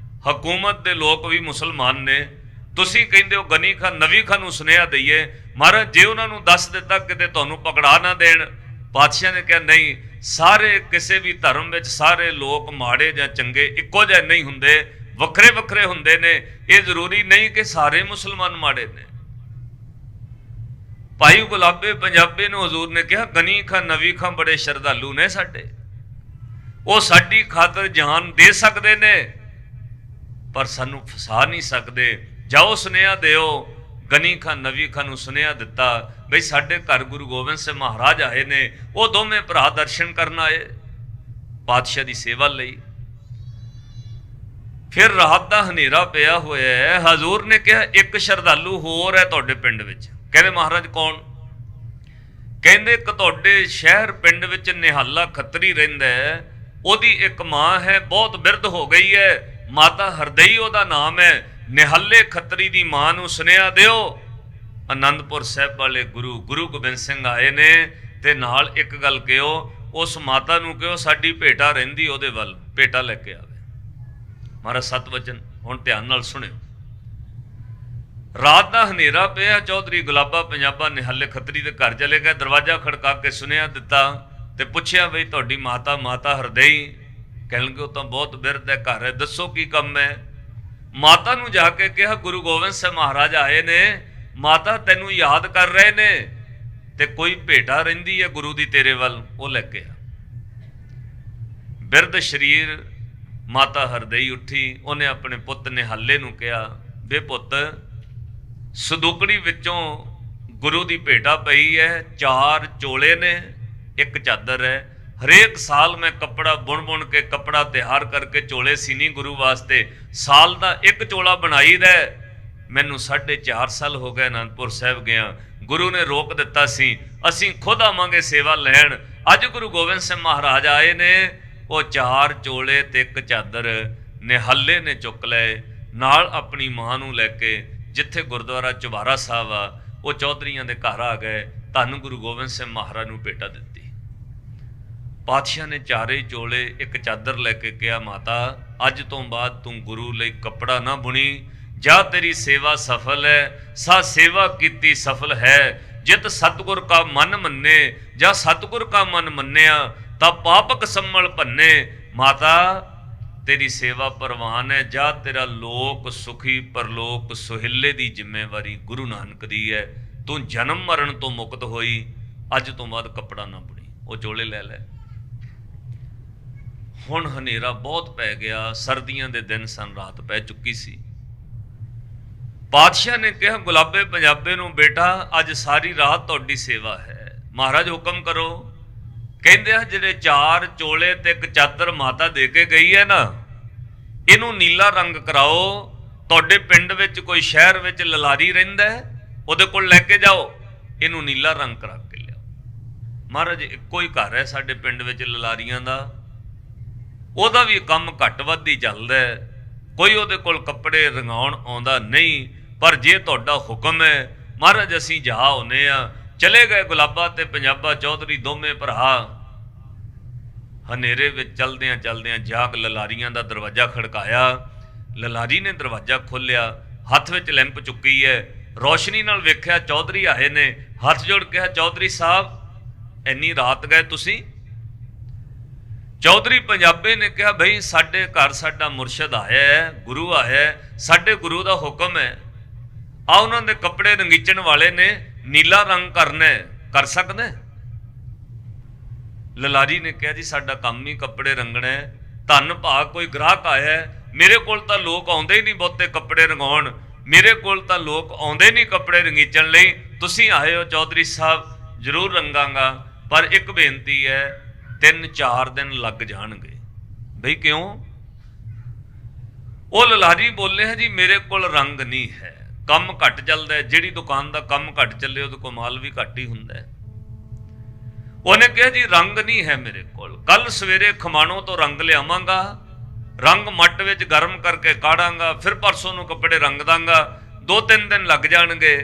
ਹਕੂਮਤ ਦੇ ਲੋਕ ਵੀ ਮੁਸਲਮਾਨ ਨੇ, ਤੁਸੀਂ ਕਹਿੰਦੇ ਹੋ ਗਨੀ ਖਾਂ ਨਵੀ ਖਾਂ ਨੂੰ ਸੁਨੇਹਾ ਦਈਏ। ਮਹਾਰਾਜ ਜੇ ਉਹਨਾਂ ਨੂੰ ਦੱਸ ਦਿੱਤਾ ਕਿਤੇ ਤੁਹਾਨੂੰ ਪਕੜਾ ਨਾ ਦੇਣ। ਪਾਤਸ਼ਾਹ ਨੇ ਕਿਹਾ ਨਹੀਂ, ਸਾਰੇ ਕਿਸੇ ਵੀ ਧਰਮ ਵਿੱਚ ਸਾਰੇ ਲੋਕ ਮਾੜੇ ਜਾਂ ਚੰਗੇ ਇੱਕੋ ਜਿਹੇ ਨਹੀਂ ਹੁੰਦੇ, ਵੱਖਰੇ ਵੱਖਰੇ ਹੁੰਦੇ ਨੇ। ਇਹ ਜ਼ਰੂਰੀ ਨਹੀਂ ਕਿ ਸਾਰੇ ਮੁਸਲਮਾਨ ਮਾੜੇ ਨੇ। ਭਾਈ ਗੁਲਾਬੇ ਪੰਜਾਬੇ ਨੂੰ ਹਜ਼ੂਰ ਨੇ ਕਿਹਾ ਗਨੀ ਖਾਂ ਨਵੀ ਖਾਂ ਬੜੇ ਸ਼ਰਧਾਲੂ ਨੇ ਸਾਡੇ, ਉਹ ਸਾਡੀ ਖਾਤਰ ਜਾਨ ਦੇ ਸਕਦੇ ਨੇ ਪਰ ਸਾਨੂੰ ਫਸਾ ਨਹੀਂ ਸਕਦੇ। ਜਾਓ ਸੁਨੇਹਾ ਦਿਓ। ਗਨੀ ਖਾਂ ਨਵੀ ਖਾਂ ਨੂੰ ਸੁਨੇਹਾ ਦਿੱਤਾ ਬਈ ਸਾਡੇ ਘਰ ਗੁਰੂ ਗੋਬਿੰਦ ਸਿੰਘ ਮਹਾਰਾਜ ਆਏ ਨੇ। ਉਹ ਦੋਵੇਂ ਭਰਾ ਦਰਸ਼ਨ ਕਰਨ ਆਏ ਪਾਤਸ਼ਾਹ ਦੀ ਸੇਵਾ ਲਈ। ਫਿਰ ਰਾਤ ਦਾ ਹਨੇਰਾ ਪਿਆ ਹੋਇਆ ਹੈ। ਹਜ਼ੂਰ ਨੇ ਕਿਹਾ ਇੱਕ ਸ਼ਰਧਾਲੂ ਹੋਰ ਹੈ ਤੁਹਾਡੇ ਪਿੰਡ ਵਿੱਚ। ਕਹਿੰਦੇ ਮਹਾਰਾਜ ਕੌਣ? ਕਹਿੰਦੇ ਇੱਕ ਤੁਹਾਡੇ ਸ਼ਹਿਰ ਪਿੰਡ ਵਿੱਚ ਨਿਹਾਲਾ ਖੱਤਰੀ ਰਹਿੰਦਾ ਹੈ, ਉਹਦੀ ਇੱਕ ਮਾਂ ਹੈ, ਬਹੁਤ ਬਿਰਧ ਹੋ ਗਈ ਹੈ, ਮਾਤਾ ਹਰਦਈ ਉਹਦਾ ਨਾਮ ਹੈ। ਨਿਹਾਲੇ ਖੱਤਰੀ ਦੀ ਮਾਂ ਨੂੰ ਸੁਨੇਹਾ ਦਿਓ ਆਨੰਦਪੁਰ ਸਾਹਿਬ ਵਾਲੇ ਗੁਰੂ ਗੋਬਿੰਦ ਸਿੰਘ ਆਏ ਨੇ, ਤੇ ਨਾਲ ਇੱਕ ਗੱਲ ਕਿਹੋ, ਉਸ ਮਾਤਾ ਨੂੰ ਕਿਹੋ ਸਾਡੀ ਭੇਟਾ ਰਹਿੰਦੀ ਉਹਦੇ ਵੱਲ, ਭੇਟਾ ਲੈ ਕੇ ਆਵੇ। ਮਹਾਰਾਜ ਸਤ ਵਚਨ ਹੁਣ ਧਿਆਨ ਨਾਲ ਸੁਣਿਓ। ਰਾਤ ਦਾ ਹਨੇਰਾ ਪਿਆ। ਚੌਧਰੀ ਗੁਲਾਬਾ ਪੰਜਾਬਾ ਨਿਹਾਲੇ ਖੱਤਰੀ ਦੇ ਘਰ ਚਲੇ ਗਏ। ਦਰਵਾਜ਼ਾ ਖੜਕਾ ਕੇ ਸੁਨੇਹਾ ਦਿੱਤਾ ਤੇ ਪੁੱਛਿਆ ਬਈ ਤੁਹਾਡੀ ਮਾਤਾ ਹਰਦਈ? ਕਹਿਣਗੇ ਉਹ ਤਾਂ ਬਹੁਤ ਬਿਰਧ ਹੈ, ਘਰ ਹੈ, ਦੱਸੋ ਕੀ ਕੰਮ ਹੈ? ਮਾਤਾ ਨੂੰ ਜਾ ਕੇ ਕਿਹਾ ਗੁਰੂ ਗੋਬਿੰਦ ਸਿੰਘ ਮਹਾਰਾਜ ਆਏ ਨੇ, ਮਾਤਾ ਤੈਨੂੰ ਯਾਦ ਕਰ ਰਹੇ ਨੇ ਤੇ ਕੋਈ ਭੇਟਾ ਰਹਿੰਦੀ ਹੈ ਗੁਰੂ ਦੀ ਤੇਰੇ ਵੱਲ, ਉਹ ਲੈ ਕੇ ਆ। ਬਿਰਧ ਸ਼ਰੀਰ ਮਾਤਾ ਹਰਦਈ ਉੱਠੀ। ਉਹਨੇ ਆਪਣੇ ਪੁੱਤ ਨਿਹਾਲੇ ਨੂੰ ਕਿਹਾ ਬੇ ਪੁੱਤ, ਸੰਦੂਕੜੀ ਵਿੱਚੋਂ ਗੁਰੂ ਦੀ ਭੇਟਾ ਪਈ ਹੈ, 4 ਚੋਲੇ ਨੇ, 1 ਚਾਦਰ ਹੈ। ਹਰੇਕ ਸਾਲ ਮੈਂ ਕੱਪੜਾ ਬੁਣ ਕੇ ਕੱਪੜਾ ਤਿਆਰ ਕਰਕੇ ਚੋਲੇ ਸੀਨੀ ਗੁਰੂ ਵਾਸਤੇ, ਸਾਲ ਦਾ 1 ਚੋਲਾ ਬਣਾਈਦਾ। ਮੈਨੂੰ 4.5 ਸਾਲ ਹੋ ਗਏ ਅਨੰਦਪੁਰ ਸਾਹਿਬ ਗਿਆ, ਗੁਰੂ ਨੇ ਰੋਕ ਦਿੱਤਾ ਸੀ, ਅਸੀਂ ਖੁਦ ਆਵਾਂਗੇ ਸੇਵਾ ਲੈਣ। ਅੱਜ ਗੁਰੂ ਗੋਬਿੰਦ ਸਿੰਘ ਮਹਾਰਾਜ ਆਏ ਨੇ, ਉਹ 4 ਚੋਲੇ ਤੇ 1 ਚਾਦਰ ਨਿਹਾਲੇ ਨੇ ਚੁੱਕ ਲਏ, ਨਾਲ ਆਪਣੀ ਮਾਂ ਨੂੰ ਲੈ ਕੇ ਜਿੱਥੇ ਗੁਰਦੁਆਰਾ ਚੁਬਾਰਾ ਸਾਹਿਬ ਆ, ਉਹ ਚੌਧਰੀਆਂ ਦੇ ਘਰ ਆ ਗਏ। ਧੰਨ ਗੁਰੂ ਗੋਬਿੰਦ ਸਿੰਘ ਮਹਾਰਾਜ ਨੂੰ ਭੇਟਾ ਦਿੱਤੀ। ਪਾਤਸ਼ਾਹ ਨੇ 4 ਚੋਲੇ 1 ਚਾਦਰ ਲੈ ਕੇ ਕਿਹਾ ਮਾਤਾ ਅੱਜ ਤੋਂ ਬਾਅਦ ਤੂੰ ਗੁਰੂ ਲਈ ਕੱਪੜਾ ਨਾ ਬੁਣੀ, ਜਾ ਤੇਰੀ ਸੇਵਾ ਸਫਲ ਹੈ, ਸਾ ਸੇਵਾ ਕੀਤੀ ਸਫਲ ਹੈ। ਜਿਤ ਸਤਿਗੁਰ ਕਾ ਮਨ ਮੰਨੇ, ਜਾਂ ਸਤਿਗੁਰ ਕਾ ਮਨ ਮੰਨਿਆ ਤਾਂ ਪਾਪਕ ਸੰਮਲ ਭੰਨੇ। ਮਾਤਾ ਤੇਰੀ ਸੇਵਾ ਪ੍ਰਵਾਨ ਹੈ, ਜਾ ਤੇਰਾ ਲੋਕ ਸੁਖੀ ਪਰਲੋਕ ਸੁਹਿੱਲੇ ਦੀ ਜ਼ਿੰਮੇਵਾਰੀ ਗੁਰੂ ਨਾਨਕ ਦੀ ਹੈ। ਤੂੰ ਜਨਮ ਮਰਨ ਤੋਂ ਮੁਕਤ ਹੋਈ, ਅੱਜ ਤੋਂ ਬਾਅਦ ਕੱਪੜਾ ਨਾ ਬੁਣੀ। ਉਹ ਚੋਲੇ ਲੈ ਲੈ। ਹੁਣ ਹਨੇਰਾ ਬਹੁਤ ਪੈ ਗਿਆ, ਸਰਦੀਆਂ ਦੇ ਦਿਨ ਸਨ, ਰਾਤ ਪੈ ਚੁੱਕੀ ਸੀ। ਪਾਤਸ਼ਾਹ ਨੇ ਕਿਹਾ ਗੁਲਾਬੇ ਪੰਜਾਬੇ ਨੂੰ, ਬੇਟਾ ਅੱਜ ਸਾਰੀ ਰਾਤ ਤੁਹਾਡੀ ਸੇਵਾ ਹੈ, ਮਹਾਰਾਜ ਹੁਕਮ ਕਰੋ। ਕਹਿੰਦੇ ਆ ਜਿਹੜੇ 4 ਚੋਲੇ ਤੇ 1 ਚਾਦਰ ਮਾਤਾ ਦੇ ਕੇ ਗਈ ਹੈ ਨਾ, ਇਹਨੂੰ ਨੀਲਾ ਰੰਗ ਕਰਾਓ। ਤੁਹਾਡੇ ਪਿੰਡ ਵਿੱਚ ਕੋਈ ਸ਼ਹਿਰ ਵਿੱਚ ਲਲਾਰੀ ਰਹਿੰਦਾ ਹੈ, ਉਹਦੇ ਕੋਲ ਲੈ ਕੇ ਜਾਓ, ਇਹਨੂੰ ਨੀਲਾ ਰੰਗ ਕਰਾ ਕੇ ਲਿਆਓ। ਮਹਾਰਾਜ ਇੱਕੋ ਹੀ ਘਰ ਹੈ ਸਾਡੇ ਪਿੰਡ ਵਿੱਚ ਲਲਾਰੀਆਂ ਦਾ, ਉਹਦਾ ਵੀ ਕੰਮ ਘੱਟ ਵੱਧ ਹੀ ਚੱਲਦਾ ਹੈ, ਕੋਈ ਉਹਦੇ ਕੋਲ ਕੱਪੜੇ ਰੰਗਾਉਣ ਆਉਂਦਾ ਨਹੀਂ। ਪਰ ਜੇ ਤੁਹਾਡਾ ਹੁਕਮ ਹੈ ਮਹਾਰਾਜ ਅਸੀਂ ਜਾ ਆਉਂਦੇ ਆ। ਚਲੇ ਗਏ ਗੁਲਾਬਾ ਤੇ ਪੰਜਾਬਾ ਚੌਧਰੀ ਦੋਵੇਂ ਭਰਾ। ਹਨੇਰੇ ਵਿੱਚ ਚਲਦਿਆਂ ਜਾਗ ਲਲਾਰੀਆਂ ਦਾ ਦਰਵਾਜ਼ਾ ਖੜਕਾਇਆ। ਲਲਾਰੀ ਨੇ ਦਰਵਾਜ਼ਾ ਖੋਲ੍ਹਿਆ, ਹੱਥ ਵਿੱਚ ਲੈਂਪ ਚੁੱਕੀ ਹੈ, ਰੋਸ਼ਨੀ ਨਾਲ ਵੇਖਿਆ ਚੌਧਰੀ ਆਏ ਨੇ। ਹੱਥ ਜੋੜ ਕਿਹਾ ਚੌਧਰੀ ਸਾਹਿਬ ਇੰਨੀ ਰਾਤ ਗਏ ਤੁਸੀਂ? ਚੌਧਰੀ ਪੰਜਾਬੇ ਨੇ ਕਿਹਾ ਬਈ ਸਾਡੇ ਘਰ ਸਾਡਾ ਮੁਰਸ਼ਦ ਆਇਆ ਹੈ, ਗੁਰੂ ਆਇਆ ਹੈ, ਸਾਡੇ ਗੁਰੂ ਦਾ ਹੁਕਮ ਹੈ, ਆ ਉਹਨਾਂ ਦੇ ਕੱਪੜੇ ਰੰਗੀਚਣ ਵਾਲੇ ਨੇ ਨੀਲਾ ਰੰਗ ਕਰਨਾ ਹੈ, ਕਰ ਸਕਦੇ? ਲਲਾਰੀ ਨੇ ਕਿਹਾ ਜੀ ਸਾਡਾ ਕੰਮ ਹੀ ਕੱਪੜੇ ਰੰਗਣਾ ਹੈ, ਧੰਨ ਭਾਗ ਕੋਈ ਗ੍ਰਾਹਕ ਆਇਆ ਹੈ, ਮੇਰੇ ਕੋਲ ਤਾਂ ਲੋਕ ਆਉਂਦੇ ਹੀ ਨਹੀਂ ਬਹੁਤੇ ਕੱਪੜੇ ਰੰਗਾਉਣ, ਮੇਰੇ ਕੋਲ ਤਾਂ ਲੋਕ ਆਉਂਦੇ ਨਹੀਂ ਕੱਪੜੇ ਰੰਗੀਚਣ ਲਈ, ਤੁਸੀਂ ਆਏ ਹੋ ਚੌਧਰੀ ਸਾਹਿਬ, ਜ਼ਰੂਰ ਰੰਗਾਂਗਾ, ਪਰ ਇੱਕ ਬੇਨਤੀ ਹੈ 3-4 ਦਿਨ ਲੱਗ ਜਾਣਗੇ। ਬਈ ਕਿਉਂ? ਉਹ ਲਲਾਰੀ ਬੋਲੇ ਹੈ ਜੀ ਮੇਰੇ ਕੋਲ ਰੰਗ ਨਹੀਂ ਹੈ, ਕੰਮ ਘੱਟ ਚੱਲਦਾ ਹੈ, ਜਿਹੜੀ ਦੁਕਾਨ ਦਾ ਕੰਮ ਘੱਟ ਚੱਲੇ ਉਹਦੇ ਕੋਲ ਮਾਲ ਵੀ ਘੱਟ ਹੀ ਹੁੰਦਾ ਹੈ। ਉਹਨੇ ਕਿਹਾ ਜੀ ਰੰਗ ਨਹੀਂ ਹੈ ਮੇਰੇ ਕੋਲ, ਕੱਲ ਸਵੇਰੇ ਖਮਾਣੋਂ ਤੋਂ ਰੰਗ ਲਿਆਵਾਂਗਾ, ਰੰਗ ਮੱਟ ਵਿੱਚ ਗਰਮ ਕਰਕੇ ਕਾੜਾਂਗਾ, ਫਿਰ ਪਰਸੋਂ ਨੂੰ ਕੱਪੜੇ ਰੰਗ ਦਾਂਗਾ, 2-3 ਦਿਨ ਲੱਗ ਜਾਣਗੇ।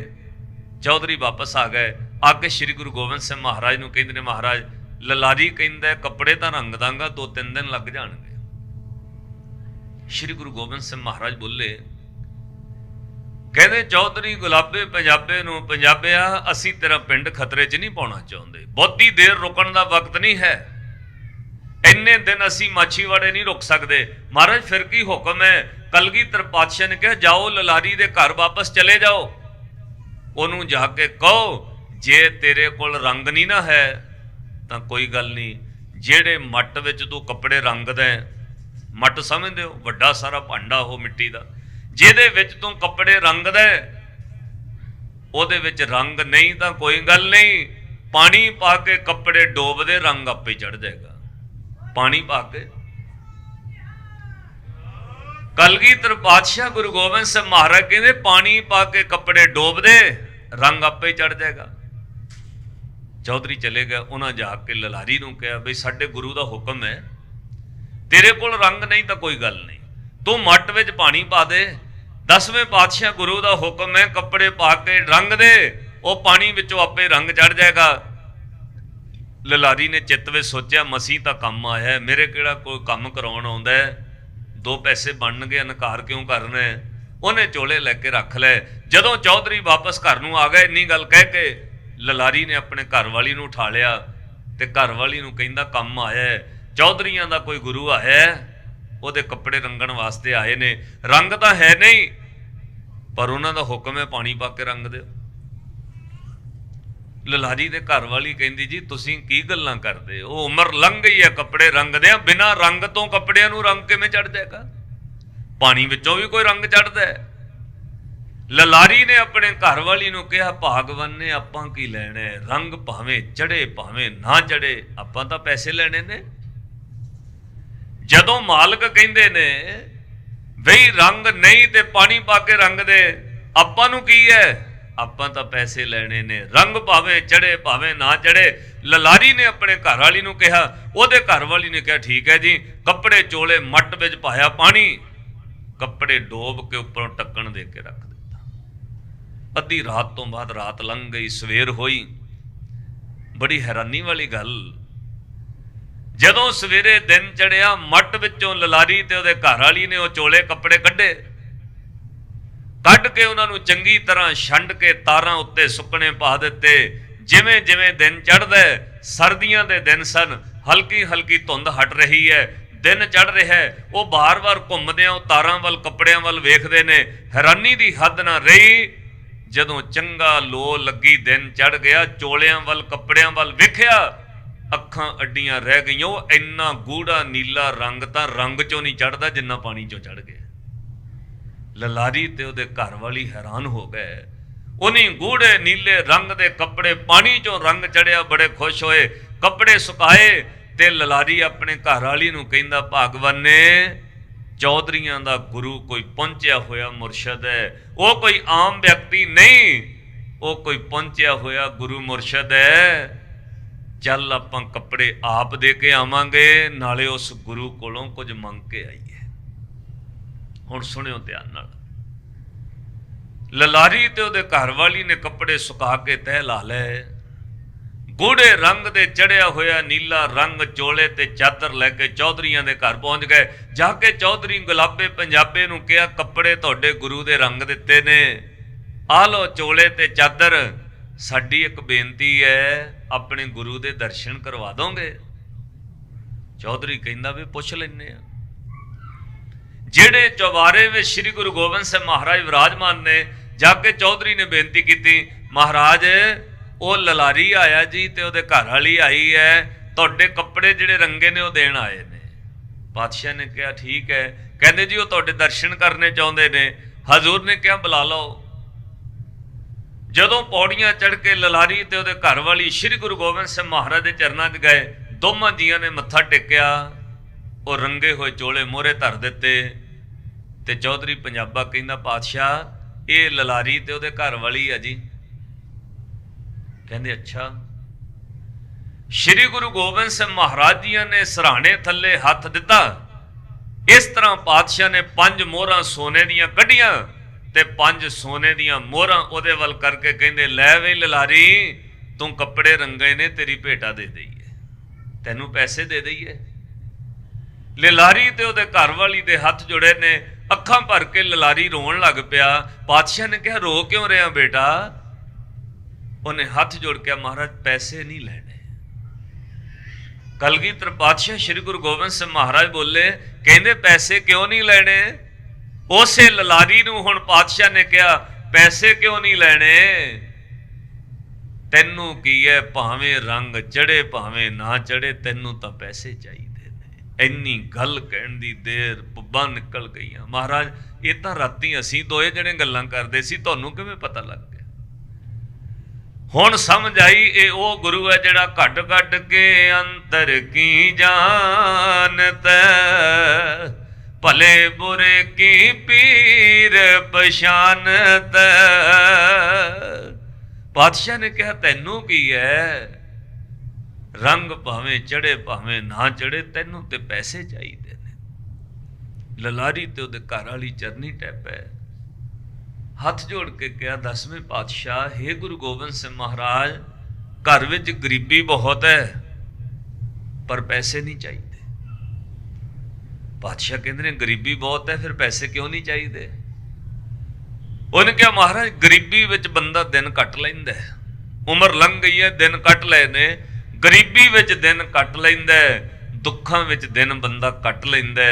ਚੌਧਰੀ ਵਾਪਸ ਆ ਗਏ, ਆ ਕੇ ਸ਼੍ਰੀ ਗੁਰੂ ਗੋਬਿੰਦ ਸਿੰਘ ਮਹਾਰਾਜ ਨੂੰ ਕਹਿੰਦੇ ਨੇ ਮਹਾਰਾਜ ਲਲਾਰੀ ਕਹਿੰਦਾ ਕੱਪੜੇ ਤਾਂ ਰੰਗ ਦਾਂਗਾ, 2-3 ਦਿਨ ਲੱਗ ਜਾਣਗੇ। ਸ਼੍ਰੀ ਗੁਰੂ ਗੋਬਿੰਦ ਸਿੰਘ ਮਹਾਰਾਜ ਬੋਲੇ, ਕਹਿੰਦੇ ਚੌਧਰੀ ਗੁਲਾਬੇ ਪੰਜਾਬੇ ਨੂੰ, ਪੰਜਾਬਿਆ ਅਸੀਂ ਤੇਰਾ ਪਿੰਡ ਖਤਰੇ 'ਚ ਨਹੀਂ ਪਾਉਣਾ ਚਾਹੁੰਦੇ, ਬਹੁਤੀ ਦੇਰ ਰੁਕਣ ਦਾ ਵਕਤ ਨਹੀਂ ਹੈ, ਇੰਨੇ ਦਿਨ ਅਸੀਂ ਮਾਛੀਵਾੜੇ ਨਹੀਂ ਰੁਕ ਸਕਦੇ। ਮਹਾਰਾਜ ਫਿਰ ਕੀ ਹੁਕਮ ਹੈ? ਕਲਗੀਧਰ ਪਾਤਸ਼ਾਹ ਨੇ ਕਿਹਾ ਜਾਓ ਲਲਾਰੀ ਦੇ ਘਰ ਵਾਪਸ ਚਲੇ ਜਾਓ, ਉਹਨੂੰ ਜਾ ਕੇ ਕਹੋ ਜੇ ਤੇਰੇ ਕੋਲ ਰੰਗ ਨਹੀਂ ਨਾ ਹੈ ਤਾਂ ਕੋਈ ਗੱਲ ਨਹੀਂ, ਜਿਹੜੇ ਮੱਟ ਵਿੱਚ ਤੂੰ ਕੱਪੜੇ ਰੰਗਦਾ, ਮੱਟ ਸਮਝਦੇ ਹੋ ਵੱਡਾ ਸਾਰਾ ਭਾਂਡਾ ਉਹ ਮਿੱਟੀ ਦਾ, ਜਿਹਦੇ ਵਿੱਚ ਤੂੰ ਕੱਪੜੇ ਰੰਗਦਾ ਉਹਦੇ ਵਿੱਚ ਰੰਗ ਨਹੀਂ ਤਾਂ ਕੋਈ ਗੱਲ ਨਹੀਂ, ਪਾਣੀ ਪਾ ਕੇ ਕੱਪੜੇ ਡੋਬ ਦੇ, ਰੰਗ ਆਪੇ ਚੜ ਜਾਏਗਾ। ਪਾਣੀ ਪਾ ਕੇ ਕਲਗੀਧਰ ਪਾਤਸ਼ਾਹ ਗੁਰੂ ਗੋਬਿੰਦ ਸਿੰਘ ਮਹਾਰਾਜ ਕਹਿੰਦੇ ਪਾਣੀ ਪਾ ਕੇ ਕੱਪੜੇ ਡੋਬ ਦੇ, ਰੰਗ ਆਪੇ ਚੜ ਜਾਏਗਾ। ਚੌਧਰੀ ਚਲੇ ਗਏ, ਉਹਨਾਂ ਜਾ ਕੇ ਲਲਾਰੀ ਨੂੰ ਕਿਹਾ ਬਈ ਸਾਡੇ ਗੁਰੂ ਦਾ ਹੁਕਮ ਹੈ, ਤੇਰੇ ਕੋਲ ਰੰਗ ਨਹੀਂ ਤਾਂ ਕੋਈ ਗੱਲ ਨਹੀਂ, ਤੂੰ ਮੱਟ ਵਿੱਚ ਪਾਣੀ ਪਾ ਦੇ, 10ਵੇਂ ਪਾਤਸ਼ਾਹ ਗੁਰੂ ਦਾ ਹੁਕਮ ਹੈ ਕੱਪੜੇ ਪਾ ਕੇ ਰੰਗ ਦੇ, ਉਹ ਪਾਣੀ ਵਿੱਚੋਂ ਆਪੇ ਰੰਗ ਚੜ ਜਾਏਗਾ। ਲਲਾਰੀ ਨੇ ਚਿੱਤ ਵਿੱਚ ਸੋਚਿਆ ਮਸੀਂ ਤਾਂ ਕੰਮ ਆਇਆ, ਮੇਰੇ ਕਿਹੜਾ ਕੋਈ ਕੰਮ ਕਰਾਉਣ ਆਉਂਦਾ, 2 ਪੈਸੇ ਬਣਨਗੇ, ਇਨਕਾਰ ਕਿਉਂ ਕਰਨਾ? ਉਹਨੇ ਚੋਲੇ ਲੈ ਕੇ ਰੱਖ ਲਏ। ਜਦੋਂ ਚੌਧਰੀ ਵਾਪਸ ਘਰ ਨੂੰ ਆ ਗਏ, ਇੰਨੀ ਗੱਲ ਕਹਿ ਕੇ ਲਲਾਰੀ ਨੇ ਆਪਣੇ ਘਰ ਵਾਲੀ ਨੂੰ ਉਠਾ ਲਿਆ ਤੇ ਘਰ ਵਾਲੀ ਨੂੰ ਕਹਿੰਦਾ ਕੰਮ ਆਇਆ, ਚੌਧਰੀਆਂ ਦਾ ਕੋਈ ਗੁਰੂ ਆਇਆ, ਉਹਦੇ ਕੱਪੜੇ ਰੰਗਣ ਵਾਸਤੇ ਆਏ ਨੇ, ਰੰਗ ਤਾਂ ਹੈ ਨਹੀਂ ਪਰ ਉਹਨਾਂ ਦਾ ਹੁਕਮ ਹੈ ਪਾਣੀ ਪਾ ਕੇ ਰੰਗ ਦਿਓ। ਲਲਾਰੀ ਦੇ ਘਰ ਵਾਲੀ ਕਹਿੰਦੀ ਜੀ ਤੁਸੀਂ ਕੀ ਗੱਲਾਂ ਕਰਦੇ ਹੋ, ਉਹ ਉਮਰ ਲੰਘ ਗਈ ਹੈ ਕੱਪੜੇ ਰੰਗਦੇ ਆ, ਬਿਨਾਂ ਰੰਗ ਤੋਂ ਕੱਪੜਿਆਂ ਨੂੰ ਰੰਗ ਕਿਵੇਂ ਚੜ ਜਾਏਗਾ? ਪਾਣੀ ਵਿੱਚੋਂ ਵੀ ਕੋਈ ਰੰਗ ਚੜਦਾ ਹੈ। ਲਲਾਰੀ ਨੇ ਆਪਣੇ ਘਰ ਵਾਲੀ ਨੂੰ ਕਿਹਾ ਭਾਗਵਾਨ ਨੇ ਆਪਾਂ ਕੀ ਲੈਣਾ, ਰੰਗ ਭਾਵੇਂ ਚੜੇ ਭਾਵੇਂ ਨਾ ਚੜੇ, ਆਪਾਂ ਤਾਂ ਪੈਸੇ ਲੈਣੇ ਨੇ। ਜਦੋਂ ਮਾਲਕ ਕਹਿੰਦੇ ਨੇ ਬਈ ਰੰਗ ਨਹੀਂ ਤੇ ਪਾਣੀ ਪਾ ਕੇ ਰੰਗ ਦੇ, ਆਪਾਂ ਨੂੰ ਕੀ ਹੈ? ਆਪਾਂ ਤਾਂ ਪੈਸੇ ਲੈਣੇ ਨੇ, ਰੰਗ ਭਾਵੇਂ ਚੜੇ ਭਾਵੇਂ ਨਾ ਚੜੇ। ਲਲਾਰੀ ਨੇ ਆਪਣੇ ਘਰ ਵਾਲੀ ਨੂੰ ਕਿਹਾ, ਉਹਦੇ ਘਰ ਵਾਲੀ ਨੇ ਕਿਹਾ ਠੀਕ ਹੈ ਜੀ, ਕੱਪੜੇ ਚੋਲੇ ਮੱਟ ਵਿੱਚ ਪਾਇਆ ਪਾਣੀ, ਕੱਪੜੇ ਡੋਬ ਕੇ ਉੱਪਰੋਂ ਟੱਕਣ ਦੇ ਕੇ ਰੱਖ ਦਿੱਤਾ। ਅੱਧੀ ਰਾਤ ਤੋਂ ਬਾਅਦ ਰਾਤ ਲੰਘ ਗਈ, ਸਵੇਰ ਹੋਈ। ਬੜੀ ਹੈਰਾਨੀ ਵਾਲੀ ਗੱਲ, ਜਦੋਂ ਸਵੇਰੇ ਦਿਨ ਚੜਿਆ, ਮੱਟ ਵਿੱਚੋਂ ਲਲਾਰੀ ਤੇ ਉਹਦੇ ਘਰ ਵਾਲੀ ਨੇ ਉਹ ਚੋਲੇ ਕੱਪੜੇ ਕੱਢੇ, ਕੱਢ ਕੇ ਉਹਨਾਂ ਨੂੰ ਚੰਗੀ ਤਰ੍ਹਾਂ ਛੰਡ ਕੇ ਤਾਰਾਂ ਉੱਤੇ ਸੁੱਕਣੇ ਪਾ ਦਿੱਤੇ। ਜਿਵੇਂ ਜਿਵੇਂ ਦਿਨ ਚੜ੍ਹਦਾ, ਸਰਦੀਆਂ ਦੇ ਦਿਨ ਸਨ, ਹਲਕੀ ਹਲਕੀ ਧੁੰਦ ਹਟ ਰਹੀ ਹੈ, ਦਿਨ ਚੜ ਰਿਹਾ ਹੈ, ਉਹ ਬਾਰ-ਬਾਰ ਘੁੰਮਦੇ ਆ, ਉਹ ਤਾਰਾਂ ਵੱਲ ਕੱਪੜਿਆਂ ਵੱਲ ਵੇਖਦੇ ਨੇ। ਹੈਰਾਨੀ ਦੀ ਹੱਦ ਨਾ ਰਹੀ, ਜਦੋਂ ਚੰਗਾ ਲੋ ਲੱਗੀ, ਦਿਨ ਚੜ ਗਿਆ, ਚੋਲਿਆਂ ਵੱਲ ਕੱਪੜਿਆਂ ਵੱਲ ਵੇਖਿਆ, ਅੱਖਾਂ ਅੱਡੀਆਂ ਰਹਿ ਗਈਆਂ। ਉਹ ਇੰਨਾ ਗੂੜਾ ਨੀਲਾ ਰੰਗ ਤਾਂ ਰੰਗ ਚੋਂ ਨਹੀਂ ਚੜਦਾ ਜਿੰਨਾ ਪਾਣੀ ਚੋਂ ਚੜ ਗਿਆ। ਲਲਾਰੀ ਤੇ ਉਹਦੇ ਘਰ ਵਾਲੀ ਹੈਰਾਨ ਹੋ ਗਏ। ਉਹਨੇ ਗੂੜੇ ਨੀਲੇ ਰੰਗ ਦੇ ਕੱਪੜੇ, ਪਾਣੀ ਚੋਂ ਰੰਗ ਚੜਿਆ, ਬੜੇ ਖੁਸ਼ ਹੋਏ, ਕੱਪੜੇ ਸੁਕਾਏ ਤੇ ਲਲਾਰੀ ਆਪਣੇ ਘਰ ਵਾਲੀ ਨੂੰ ਕਹਿੰਦਾ ਭਾਗਵਾਨ ਨੇ ਚੌਧਰੀਆਂ ਦਾ ਗੁਰੂ ਕੋਈ ਪਹੁੰਚਿਆ ਹੋਇਆ ਮੁਰਸ਼ਦ ਹੈ, ਉਹ ਕੋਈ ਆਮ ਵਿਅਕਤੀ ਨਹੀਂ, ਉਹ ਕੋਈ ਪਹੁੰਚਿਆ ਹੋਇਆ ਗੁਰੂ ਮੁਰਸ਼ਦ ਹੈ। ਚੱਲ ਆਪਾਂ ਕੱਪੜੇ ਆਪ ਦੇ ਕੇ ਆਵਾਂਗੇ, ਨਾਲੇ ਉਸ ਗੁਰੂ ਕੋਲੋਂ ਕੁਝ ਮੰਗ ਕੇ ਆਈਏ। ਹੁਣ ਸੁਣਿਓ ਧਿਆਨ ਨਾਲ। ਲਲਾਰੀ ਤੇ ਉਹਦੇ ਘਰ ਵਾਲੀ ਨੇ ਕੱਪੜੇ ਸੁਕਾ ਕੇ ਤਹਿ ਲਾ ਲਏ, ਗੂੜੇ ਰੰਗ ਦੇ ਚੜਿਆ ਹੋਇਆ ਨੀਲਾ ਰੰਗ ਚੋਲੇ ਤੇ ਚਾਦਰ ਲੈ ਕੇ ਚੌਧਰੀਆਂ ਦੇ ਘਰ ਪਹੁੰਚ ਗਏ। ਜਾ ਕੇ ਚੌਧਰੀ ਗੁਲਾਬੇ ਪੰਜਾਬੇ ਨੂੰ ਕਿਹਾ ਕੱਪੜੇ ਤੁਹਾਡੇ ਗੁਰੂ ਦੇ ਰੰਗ ਦਿੱਤੇ ਨੇ, ਆ ਲਓ ਚੋਲੇ ਤੇ ਚਾਦਰ, ਸਾਡੀ ਇੱਕ ਬੇਨਤੀ ਹੈ, ਆਪਣੇ ਗੁਰੂ ਦੇ ਦਰਸ਼ਨ ਕਰਵਾ ਦੋਗੇ? ਚੌਧਰੀ ਕਹਿੰਦਾ ਵੀ ਪੁੱਛ ਲੈਂਦੇ ਆ। ਜਿਹੜੇ ਚੌਬਾਰੇ ਵਿੱਚ ਸ੍ਰੀ ਗੁਰੂ ਗੋਬਿੰਦ ਸਿੰਘ ਮਹਾਰਾਜ ਵਿਰਾਜਮਾਨ ਨੇ, ਜਾ ਕੇ ਚੌਧਰੀ ਨੇ ਬੇਨਤੀ ਕੀਤੀ, ਮਹਾਰਾਜ ਉਹ ਲਲਾਰੀ ਆਇਆ ਜੀ ਤੇ ਉਹਦੇ ਘਰ ਵਾਲੀ ਆਈ ਹੈ, ਤੁਹਾਡੇ ਕੱਪੜੇ ਜਿਹੜੇ ਰੰਗੇ ਨੇ ਉਹ ਦੇਣ ਆਏ ਨੇ। ਪਾਤਸ਼ਾਹ ਨੇ ਕਿਹਾ ਠੀਕ ਹੈ। ਕਹਿੰਦੇ ਜੀ ਉਹ ਤੁਹਾਡੇ ਦਰਸ਼ਨ ਕਰਨੇ ਚਾਹੁੰਦੇ ਨੇ। ਹਜ਼ੂਰ ਨੇ ਕਿਹਾ ਬੁਲਾ ਲਓ। ਜਦੋਂ ਪੌੜੀਆਂ ਚੜ੍ਹ ਕੇ ਲਲਾਰੀ ਤੇ ਉਹਦੇ ਘਰ ਵਾਲੀ ਸ੍ਰੀ ਗੁਰੂ ਗੋਬਿੰਦ ਸਿੰਘ ਮਹਾਰਾਜ ਦੇ ਚਰਨਾਂ 'ਚ ਗਏ, ਦੋਵਾਂ ਜੀਆਂ ਨੇ ਮੱਥਾ ਟੇਕਿਆ, ਉਹ ਰੰਗੇ ਹੋਏ ਚੋਲੇ ਮੋਹਰੇ ਧਰ ਦਿੱਤੇ। ਤੇ ਚੌਧਰੀ ਪੰਜਾਬਾ ਕਹਿੰਦਾ ਪਾਤਸ਼ਾਹ ਇਹ ਲਲਾਰੀ ਤੇ ਉਹਦੇ ਘਰ ਵਾਲੀ ਆ ਜੀ। ਕਹਿੰਦੇ ਅੱਛਾ। ਸ੍ਰੀ ਗੁਰੂ ਗੋਬਿੰਦ ਸਿੰਘ ਮਹਾਰਾਜ ਜੀਆਂ ਨੇ ਸਰਾਣੇ ਥੱਲੇ ਹੱਥ ਦਿੱਤਾ। ਇਸ ਤਰ੍ਹਾਂ ਪਾਤਸ਼ਾਹ ਨੇ 5 ਮੋਹਰਾਂ ਸੋਨੇ ਦੀਆਂ ਕੱਢੀਆਂ ਤੇ 5 ਸੋਨੇ ਦੀਆਂ ਮੋਹਰਾਂ ਉਹਦੇ ਵੱਲ ਕਰਕੇ ਕਹਿੰਦੇ ਲੈ ਵੇ ਲਲਾਰੀ, ਤੂੰ ਕੱਪੜੇ ਰੰਗੇ ਨੇ, ਤੇਰੀ ਭੇਟਾ ਦੇ ਦਈਏ, ਤੈਨੂੰ ਪੈਸੇ ਦੇ ਦਈਏ। ਲਲਾਰੀ ਤੇ ਉਹਦੇ ਘਰ ਵਾਲੀ ਦੇ ਹੱਥ ਜੁੜੇ ਨੇ, ਅੱਖਾਂ ਭਰ ਕੇ ਲਲਾਰੀ ਰੋਣ ਲੱਗ ਪਿਆ। ਪਾਤਸ਼ਾਹ ਨੇ ਕਿਹਾ ਰੋ ਕਿਉਂ ਰਿਹਾ ਬੇਟਾ? ਉਹਨੇ ਹੱਥ ਜੋੜ ਕੇ ਮਹਾਰਾਜ ਪੈਸੇ ਨਹੀਂ ਲੈਣੇ। ਕਲਗੀਧਰ ਪਾਤਸ਼ਾਹ ਸ੍ਰੀ ਗੁਰੂ ਗੋਬਿੰਦ ਸਿੰਘ ਮਹਾਰਾਜ ਬੋਲੇ, ਕਹਿੰਦੇ ਪੈਸੇ ਕਿਉਂ ਨਹੀਂ ਲੈਣੇ? ਉਸੇ ਲਲਾਰੀ ਨੂੰ ਹੁਣ ਪਾਤਸ਼ਾਹ ਨੇ ਕਿਹਾ ਪੈਸੇ ਕਿਉਂ ਨਹੀਂ ਲੈਣੇ? ਤੈਨੂੰ ਕੀ ਹੈ, ਭਾਵੇਂ ਰੰਗ ਚੜੇ ਭਾਵੇਂ ਨਾ ਚੜੇ, ਤੈਨੂੰ ਤਾਂ ਪੈਸੇ ਚਾਹੀਦੇ ਨੇ। ਇੰਨੀ ਗੱਲ ਕਹਿਣ ਦੀ ਦੇਰ ਪੱਬਾਂ ਨਿਕਲ ਗਈਆਂ। ਮਹਾਰਾਜ ਇਹ ਤਾਂ ਰਾਤੀ ਅਸੀਂ ਦੋਏ ਜਣੇ ਗੱਲਾਂ ਕਰਦੇ ਸੀ, ਤੁਹਾਨੂੰ ਕਿਵੇਂ ਪਤਾ ਲੱਗ ਗਿਆ? ਹੁਣ ਸਮਝ ਆਈ ਇਹ ਉਹ ਗੁਰੂ ਹੈ ਜਿਹੜਾ ਕੱਢ ਕੱਢ ਕੇ ਅੰਤਰ ਕੀ ਜਾਣਤ, ਭਲੇ ਬੁਰੇ ਕੀ ਪੀਰ ਪਛਾਨਤ। ਪਾਤਸ਼ਾਹ ਨੇ ਕਿਹਾ ਤੈਨੂੰ ਕੀ ਹੈ, ਰੰਗ ਭਾਵੇਂ ਚੜੇ ਭਾਵੇਂ ਨਾ ਚੜੇ, ਤੈਨੂੰ ਤੇ ਪੈਸੇ ਚਾਹੀਦੇ ਨੇ। ਲਲਾਰੀ ਤੇ ਉਹਦੇ ਘਰ ਵਾਲੀ ਚਰਨੀ ਟੈਪੈ, ਹੱਥ ਜੋੜ ਕੇ ਕਿਹਾ 10ਵੇਂ ਪਾਤਸ਼ਾਹ, ਹੇ ਗੁਰੂ ਗੋਬਿੰਦ ਸਿੰਘ ਮਹਾਰਾਜ, ਘਰ ਵਿੱਚ ਗਰੀਬੀ ਬਹੁਤ ਹੈ ਪਰ ਪੈਸੇ ਨਹੀਂ ਚਾਹੀਦੇ। ਪਾਤਸ਼ਾਹ ਕਹਿੰਦੇ ਨੇ ਗਰੀਬੀ ਬਹੁਤ ਹੈ, ਫਿਰ ਪੈਸੇ ਕਿਉਂ ਨਹੀਂ ਚਾਹੀਦੇ? ਉਹਨੇ ਕਿਹਾ ਮਹਾਰਾਜ ਗਰੀਬੀ ਵਿੱਚ ਬੰਦਾ ਦਿਨ ਕੱਟ ਲੈਂਦਾ, ਉਮਰ ਲੰਘ ਗਈ ਹੈ, ਦਿਨ ਕੱਟ ਲਏ ਨੇ। ਗਰੀਬੀ ਵਿੱਚ ਦਿਨ ਕੱਟ ਲੈਂਦਾ, ਦੁੱਖਾਂ ਵਿੱਚ ਦਿਨ ਬੰਦਾ ਕੱਟ ਲੈਂਦਾ।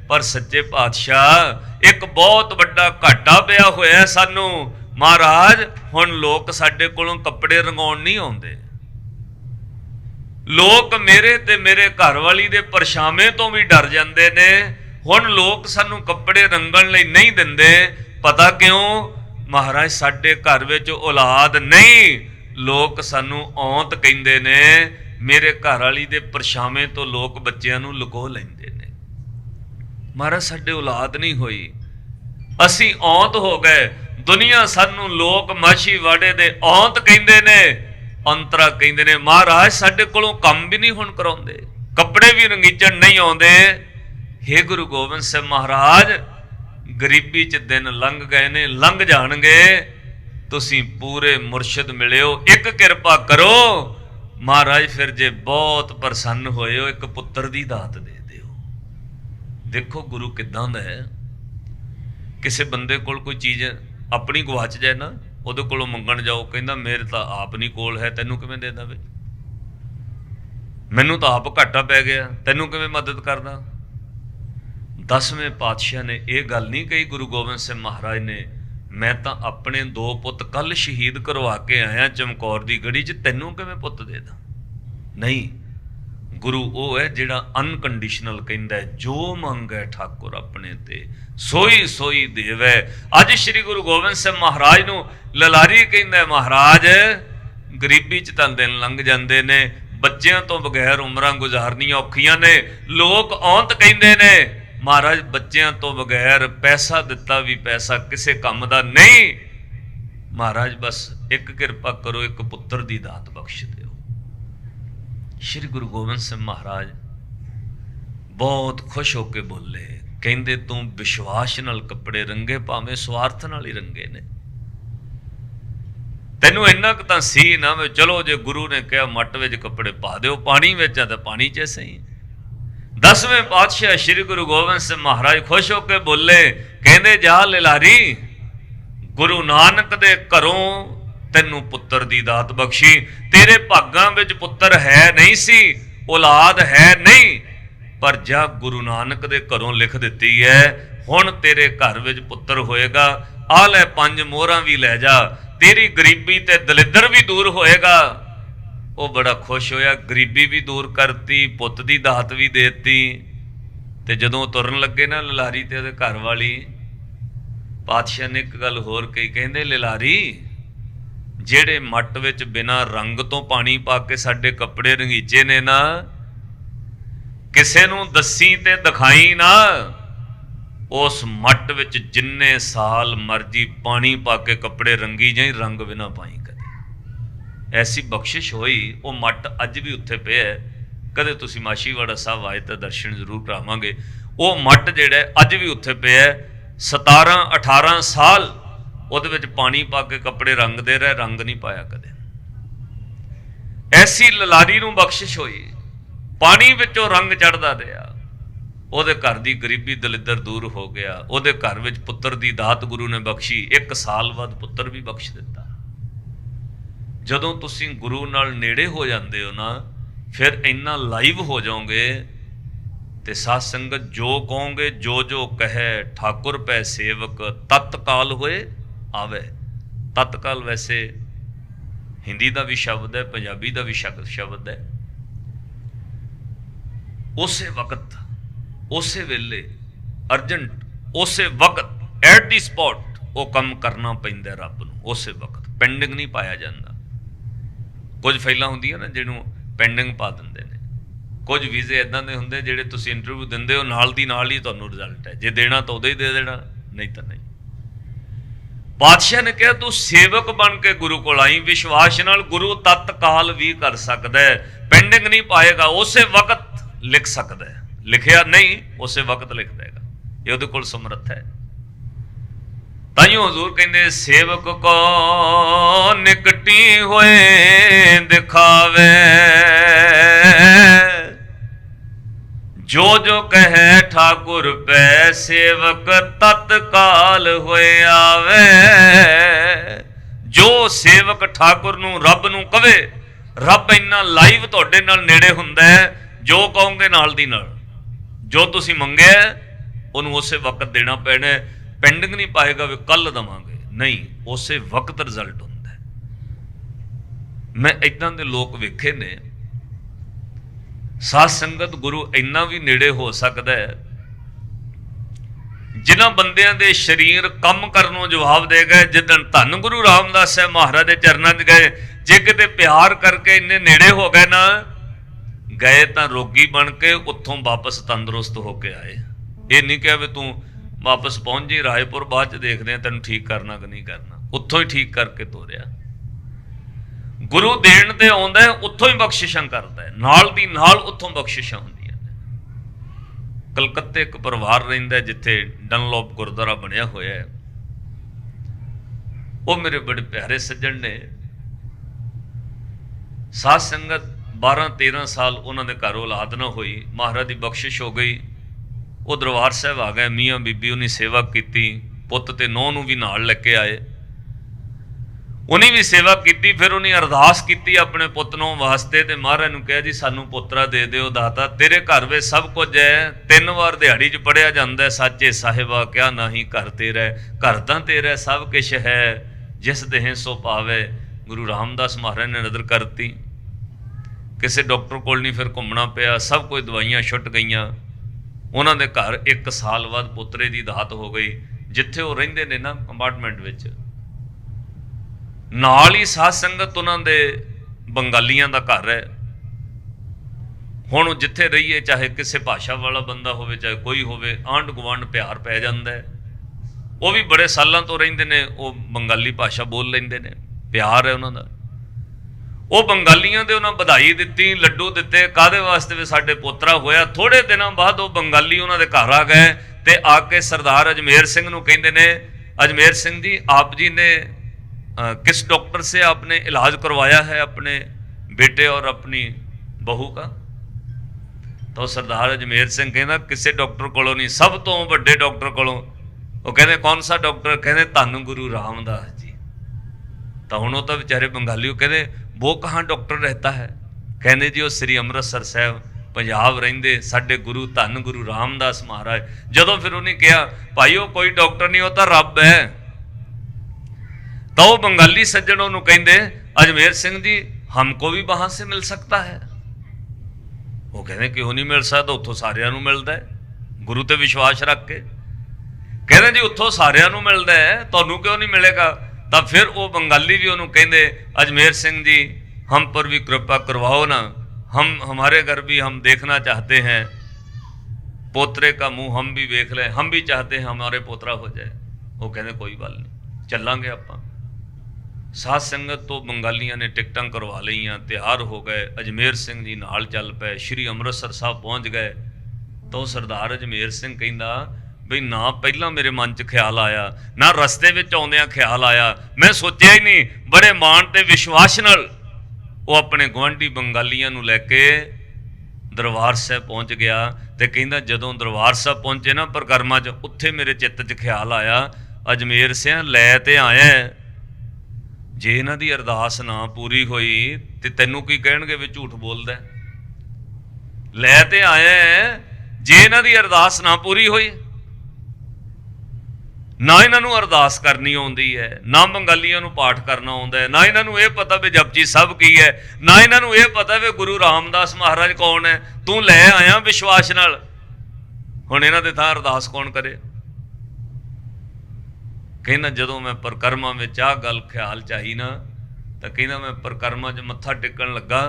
ਪਰ ਸੱਚੇ ਪਾਤਸ਼ਾਹ ਇੱਕ ਬਹੁਤ ਵੱਡਾ ਘਾਟਾ ਪਿਆ ਹੋਇਆ ਸਾਨੂੰ। ਮਹਾਰਾਜ ਹੁਣ ਲੋਕ ਸਾਡੇ ਕੋਲੋਂ ਕੱਪੜੇ ਰੰਗਾਉਣ ਨਹੀਂ ਆਉਂਦੇ, ਲੋਕ ਮੇਰੇ ਤੇ ਮੇਰੇ ਘਰ ਵਾਲੀ ਦੇ ਪਰਛਾਵੇਂ ਤੋਂ ਵੀ ਡਰ ਜਾਂਦੇ ਨੇ। ਹੁਣ ਲੋਕ ਸਾਨੂੰ ਕੱਪੜੇ ਰੰਗਣ ਲਈ ਨਹੀਂ ਦਿੰਦੇ। ਪਤਾ ਕਿਉਂ? ਮਹਾਰਾਜ ਸਾਡੇ ਘਰ ਵਿੱਚ ਔਲਾਦ ਨਹੀਂ, ਲੋਕ ਸਾਨੂੰ ਔਂਤ ਕਹਿੰਦੇ ਨੇ। ਮੇਰੇ ਘਰ ਵਾਲੀ ਦੇ ਪਰਛਾਵੇਂ ਤੋਂ ਲੋਕ ਬੱਚਿਆਂ ਨੂੰ ਲੁਕੋ ਲੈਂਦੇ ਨੇ। ਮਹਾਰਾਜ ਸਾਡੇ ਔਲਾਦ ਨਹੀਂ ਹੋਈ, ਅਸੀਂ ਔਂਤ ਹੋ ਗਏ। ਦੁਨੀਆ ਸਾਨੂੰ ਲੋਕ ਮਾਛੀਵਾੜੇ ਦੇ ਔਂਤ ਕਹਿੰਦੇ ਨੇ, ਅੰਤਰਾ ਕਹਿੰਦੇ ਨੇ। ਮਹਾਰਾਜ ਸਾਡੇ ਕੋਲੋਂ ਕੰਮ ਵੀ ਨਹੀਂ ਹੁਣ ਕਰਾਉਂਦੇ, ਕੱਪੜੇ ਵੀ ਰੰਗੀਚਣ ਨਹੀਂ ਆਉਂਦੇ। ਹੇ ਗੁਰੂ ਗੋਬਿੰਦ ਸਿੰਘ ਮਹਾਰਾਜ, ਗਰੀਬੀ 'ਚ ਦਿਨ ਲੰਘ ਗਏ ਨੇ, ਲੰਘ ਜਾਣਗੇ। ਤੁਸੀਂ ਪੂਰੇ ਮੁਰਸ਼ਿਦ ਮਿਲਿਓ, ਇੱਕ ਕਿਰਪਾ ਕਰੋ। ਮਹਾਰਾਜ ਫਿਰ ਜੇ ਬਹੁਤ ਪ੍ਰਸੰਨ ਹੋਏ ਹੋ, ਇੱਕ ਪੁੱਤਰ ਦੀ ਦਾਤ ਦੇ ਦਿਓ। ਦੇਖੋ ਗੁਰੂ ਕਿੱਦਾਂ ਦਾ ਹੈ। ਕਿਸੇ ਬੰਦੇ ਕੋਲ ਕੋਈ ਚੀਜ਼ ਆਪਣੀ ਗਵਾਚ ਜਾਏ ਨਾ, ਉਹਦੇ ਕੋਲੋਂ ਮੰਗਣ ਜਾਓ, ਕਹਿੰਦਾ ਮੇਰੇ ਤਾਂ ਆਪ ਨਹੀਂ ਕੋਲ ਹੈ, ਤੈਨੂੰ ਕਿਵੇਂ ਦੇ ਦੇਵੇ? ਮੈਨੂੰ ਤਾਂ ਆਪ ਘਾਟਾ ਪੈ ਗਿਆ, ਤੈਨੂੰ ਕਿਵੇਂ ਮਦਦ ਕਰਦਾ? 10ਵੇਂ ਪਾਤਸ਼ਾਹ ਨੇ ਇਹ ਗੱਲ ਨਹੀਂ ਕਹੀ ਗੁਰੂ ਗੋਬਿੰਦ ਸਿੰਘ ਮਹਾਰਾਜ ਨੇ, ਮੈਂ ਤਾਂ ਆਪਣੇ 2 ਪੁੱਤ ਕੱਲ ਸ਼ਹੀਦ ਕਰਵਾ ਕੇ ਆਇਆ ਚਮਕੌਰ ਦੀ ਗੜੀ 'ਚ, ਤੈਨੂੰ ਕਿਵੇਂ ਪੁੱਤ ਦੇ ਦਾਂ? ਨਹੀਂ, ਗੁਰੂ ਉਹ ਹੈ ਜਿਹੜਾ ਅਨਕੰਡੀਸ਼ਨਲ ਕਹਿੰਦਾ, ਜੋ ਮੰਗੈ ਠਾਕੁਰ ਆਪਣੇ ਤੇ ਸੋਈ ਸੋਈ ਦੇਵੈ। ਅੱਜ ਸ੍ਰੀ ਗੁਰੂ ਗੋਬਿੰਦ ਸਿੰਘ ਮਹਾਰਾਜ ਨੂੰ ਲਲਾਰੀ ਕਹਿੰਦਾ, ਮਹਾਰਾਜ ਗਰੀਬੀ 'ਚ ਤਾਂ ਦਿਨ ਲੰਘ ਜਾਂਦੇ ਨੇ, ਬੱਚਿਆਂ ਤੋਂ ਬਗੈਰ ਉਮਰਾਂ ਗੁਜ਼ਾਰਨੀਆਂ ਔਖੀਆਂ ਨੇ। ਲੋਕ ਔਂਤ ਕਹਿੰਦੇ ਨੇ, ਮਹਾਰਾਜ ਬੱਚਿਆਂ ਤੋਂ ਬਗੈਰ ਪੈਸਾ ਦਿੱਤਾ ਵੀ ਪੈਸਾ ਕਿਸੇ ਕੰਮ ਦਾ ਨਹੀਂ। ਮਹਾਰਾਜ ਬਸ ਇੱਕ ਕਿਰਪਾ ਕਰੋ, ਇੱਕ ਪੁੱਤਰ ਦੀ ਦਾਤ ਬਖਸ਼ ਦਿਓ। ਸ਼੍ਰੀ ਗੁਰੂ ਗੋਬਿੰਦ ਸਿੰਘ ਮਹਾਰਾਜ ਬਹੁਤ ਖੁਸ਼ ਹੋ ਕੇ ਬੋਲੇ, ਕਹਿੰਦੇ ਤੂੰ ਵਿਸ਼ਵਾਸ ਨਾਲ ਕੱਪੜੇ ਰੰਗੇ, ਭਾਵੇਂ ਸਵਾਰਥ ਨਾਲ ਹੀ ਰੰਗੇ ਨੇ। ਤੈਨੂੰ ਇੰਨਾ ਕੁ ਤਾਂ ਸੀ ਨਾ ਵੀ ਚਲੋ ਜੇ ਗੁਰੂ ਨੇ ਕਿਹਾ ਮੱਟ ਵਿੱਚ ਕੱਪੜੇ ਪਾ ਦਿਓ, ਪਾਣੀ ਵਿੱਚ ਆ ਤਾਂ ਪਾਣੀ 'ਚ ਸਹੀ। 10ਵੇਂ ਪਾਤਸ਼ਾਹ ਸ੍ਰੀ ਗੁਰੂ ਗੋਬਿੰਦ ਸਿੰਘ ਮਹਾਰਾਜ ਖੁਸ਼ ਹੋ ਕੇ ਬੋਲੇ, ਕਹਿੰਦੇ ਜਾ ਲਲਾਰੀ, ਗੁਰੂ ਨਾਨਕ ਦੇ ਘਰੋਂ ਤੈਨੂੰ ਪੁੱਤਰ ਦੀ ਦਾਤ ਬਖਸ਼ੀ। ਤੇਰੇ ਭਾਗਾਂ ਵਿੱਚ ਪੁੱਤਰ ਹੈ ਨਹੀਂ ਸੀ, ਔਲਾਦ ਹੈ ਨਹੀਂ, पर जा गुरु नानक दे घरों लिख दिती है, हुण तेरे घर विच पुत्तर होएगा, आ लै 5 मोहरां भी लै जा, तेरी गरीबी ते दलिद्र भी दूर होएगा। वो बड़ा खुश होया, गरीबी भी दूर करती, पुत्त दी दात भी देती। ते जदों तुरन लगे ना ललारी ते उहदे घर वाली, पातशाह ने एक गल होर कही, कहंदे ललारी जेड़े मट विच बिना रंग तो पानी पा के साडे कपड़े रंगीचे ने ना, किसे नूं दसी ते दिखाई ना, उस मट विच जिन्ने साल मर्जी पानी पा के कपड़े रंगी जाई, रंग बिना पाई कदे। ऐसी बख्शिश होई। वो मट अज भी उत्थे पिया है, कदे तुसीं माछीवाड़ा साहब आए तो दर्शन जरूर करावांगे। वो मट जिहड़ा अज भी उत्थे पिया है, 17-18 साल ਉਹਦੇ ਵਿੱਚ पानी पा के कपड़े रंगते रहे, रंग नहीं पाया कदे। ऐसी ललारी नूं बख्शिश होई, पानी विचों रंग चढ़दा रहा, ਉਹਦੇ घर की गरीबी दलिद्र दूर हो गया, ਉਹਦੇ घर विच पुत्र की दात गुरु ने बख्शी, 1 साल बाद पुत्र भी बख्श दिता। जदों तुसीं गुरु नाल नेड़े हो जाते हो ना, फिर इन्ना लाइव हो जाओगे ते साध संगत जो कहोगे, जो जो कहे ठाकुर पै सेवक, तत्काल होए आवे। तत्काल वैसे हिंदी का भी शब्द है, पंजाबी का भी शब्द है। उसे वक्त, उसे वेले, अर्जेंट, उसे वक्त, एट दी स्पॉट वो कम करना पैंदा रब नूं। उसे वक्त पेंडिंग नहीं पाया जाता। कुछ फाइलां हुंदियां ना जिहनूं पेंडिंग पा दिंदे ने, कुछ वीजे इदां दे हुंदे जिहड़े तुसीं इंटरव्यू दिंदे हो नाल दी नाल ही तुहानूं रिजल्ट है, जे देना तो उदों ही दे देना, नहीं तो नहीं। पातशाह ने कहा तू सेवक बन के गुरु को आई, विश्वास नाल गुरु तत्काल भी कर सकता है, पेंडिंग नहीं पाएगा, उसे वक्त लिख सकता है। लिखिया नहीं, उसे वक्त लिख देगा, ये उहदे कोल समर्थ है। ताइयों हजूर कहते सेवक को निकटी होए दिखावे, जो जो कहे ठाकुर पै सेवक तत्काल होए आवे। जो सेवक ठाकुर नूं रब नूं कवे, रब इन्ना लाइव तुहाडे नाल नेड़े हुंदा है, जो कहोगे नाल दी नाल, जो तुसीं मंगिया उहनूं उसे वक्त देना पैना। पेंडिंग नहीं पाएगा वे कल देवांगे, नहीं, उसे वक्त रिजल्ट हुंदा है। मैं इदां दे लोग वेखे ने, साध संगत गुरु इन्ना भी नेड़े हो सकता है, जिन्हां बंदियां दे शरीर कम करनों जवाब दे गए, जिदन धन गुरु रामदास साहब महाराज के चरणों च गए, जे किते प्यार करके इन्ने नेड़े हो गए ना, गए तो रोगी बन के उत्थों वापस तंदुरुस्त होके आए। ये नहीं कहा भी तू वापस पहुंच जी रायपुर, बाद च देखते हैं तेन ठीक करना कि नहीं करना, उत्थों ही ठीक करके तोरिया। गुरु देण ते आउंदा है, उत्थों ही बख्शिशां करता है, नाल दी नाल उत्थों बख्शिशां हुंदियां ने। कलकत्ते एक परिवार रहिंदा है जिथे डनलॉप गुरुद्वारा बनिया होया है, वो मेरे बड़े प्यारे सज्जन ने। साध संगत 12-13 साल उन्होंने घर औलाद ना हुई, महाराज की बख्शिश हो गई, वो दरबार साहब आ गए, मियाँ बीबी उन्हें सेवा की, पुत ते नौं नूं भी नाल लेके आए, उन्हें भी सेवा की। फिर उन्हें अरदास की अपने पुत नौं वास्ते, ते महाराज नूं कहा जी सानू पुत्रा दे दिओ दाता, तेरे घर में सब कुछ है, 3 बार दिहाड़ी च पढ़िया जाता है, साचे साहिबा क्या नाही घर तेरा, घर तां तेरा सब कुछ है, जिस देह सो पावे। गुरु रामदास महाराज ने नज़र करती, किसी डॉक्टर कोल नहीं फिर घूमना पिया, सब कुछ दवाइयां छुट गईयां। उन्होंने घर 1 साल बाद पुत्रे की दात हो गई, जिथे वो रहिंदे ने ना कंपार्टमेंट विच, नाल ही साध संगत उन्होंने बंगालियां दा घर है। हुण जिथे रहिए, चाहे किसी भाषा वाला बंदा होवे, चाहे कोई होवे, आंढ गुआंढ प्यार पै जांदा है। वो भी बड़े सालों तो रहिंदे ने, वो बंगाली भाषा बोल लेंदे ने, प्यार है उन्हों दा। वो बंगालियों दे उन्होंने बधाई दी, लड्डू दिते, कादे वास्ते भी साडे पोतरा होया। थोड़े दिनों बाद वो बंगाली उन्होंने घर आ गए, ते आके सरदार अजमेर सिंह नूं कहंदे ने, अजमेर सिंह जी आप जी ने किस डॉक्टर से आपने इलाज करवाया है अपने बेटे और अपनी बहू का? तो सरदार अजमेर सिंह कहना किसी डॉक्टर कोलों नहीं, सब तो बड़े डॉक्टर कोलों। वो कहते कौन सा डॉक्टर? कहते धन गुरु रामदास जी। तो हुण तो बेचारे बंगाली कहते वो कहाँ डॉक्टर रहता है? कहते जी वो श्री अमृतसर साहब पंजाब रहिंदे साडे गुरु धन गुरु रामदास महाराज। जदों फिर उन्हें कहा भाई वो कोई डॉक्टर नहीं, वो तो रब है। तो वो बंगाली सज्जन उन्होंने कहते अजमेर सिंह जी हमको भी वहां से मिल सकता है। वो कहते क्यों नहीं मिल सकता, उतों सारियां नूं मिलता है। गुरु ते विश्वास रख के कहते जी उतों सारियां नूं मिलता है, तुहानूं क्यों नहीं मिलेगा। तो फिर वो बंगाली भी उन्होंने कहते अजमेर सिंह जी हम पर भी कृपा करवाओ ना, हम हमारे घर भी हम देखना चाहते हैं, पोतरे का मुंह हम भी देख लें, हम भी चाहते हैं हमारे पोतरा हो जाए। वो कहते कोई गल नहीं चलांगे आप। साध संगत तो बंगालियां ने टिकटां करवा लईयां, तैयार हो गए, अजमेर सिंह जी नाल चल पे, श्री अमृतसर साहब पहुंच गए। तो सरदार अजमेर सिंह कहंदा बई ना पहला मेरे मन च ख्याल आया, ना रस्ते विच आउंदियां ख्याल आया, मैं सोचिया ही नहीं। बड़े मान ते विश्वास नाल वो अपने गुआंढी बंगालियां नूं लैके दरबार साहब पहुंच गया। ते कहंदा जदों दरबार साहब पहुंचे ना परिक्रमा च, उत्थे मेरे चित्त च ख्याल आया अजमेर सिंह लै ते आया, जे इन्हां दी अरदास ना पूरी होई ते तैनूं की कहणगे भी झूठ बोलदा है। लै ते आया जे इन्हां दी अरदास ना पूरी होई, ना इन्हां नूं अरदास करनी आउंदी है, ना बंगालियां नूं पाठ करना आउंदा है, ना इन्हां नूं इह पता भी जपजी साहब की है, ना इन्हां नूं इह पता भी गुरु रामदास महाराज कौन है। तू लै आया विश्वास नाल, हुण इन्हां दे तां अरदास कौन करे। कहना जदों मैं परिक्रमा में आ गल ख्याल चाही ना, तो कहना मैं परिक्रमा च मत्था टेकन लगा,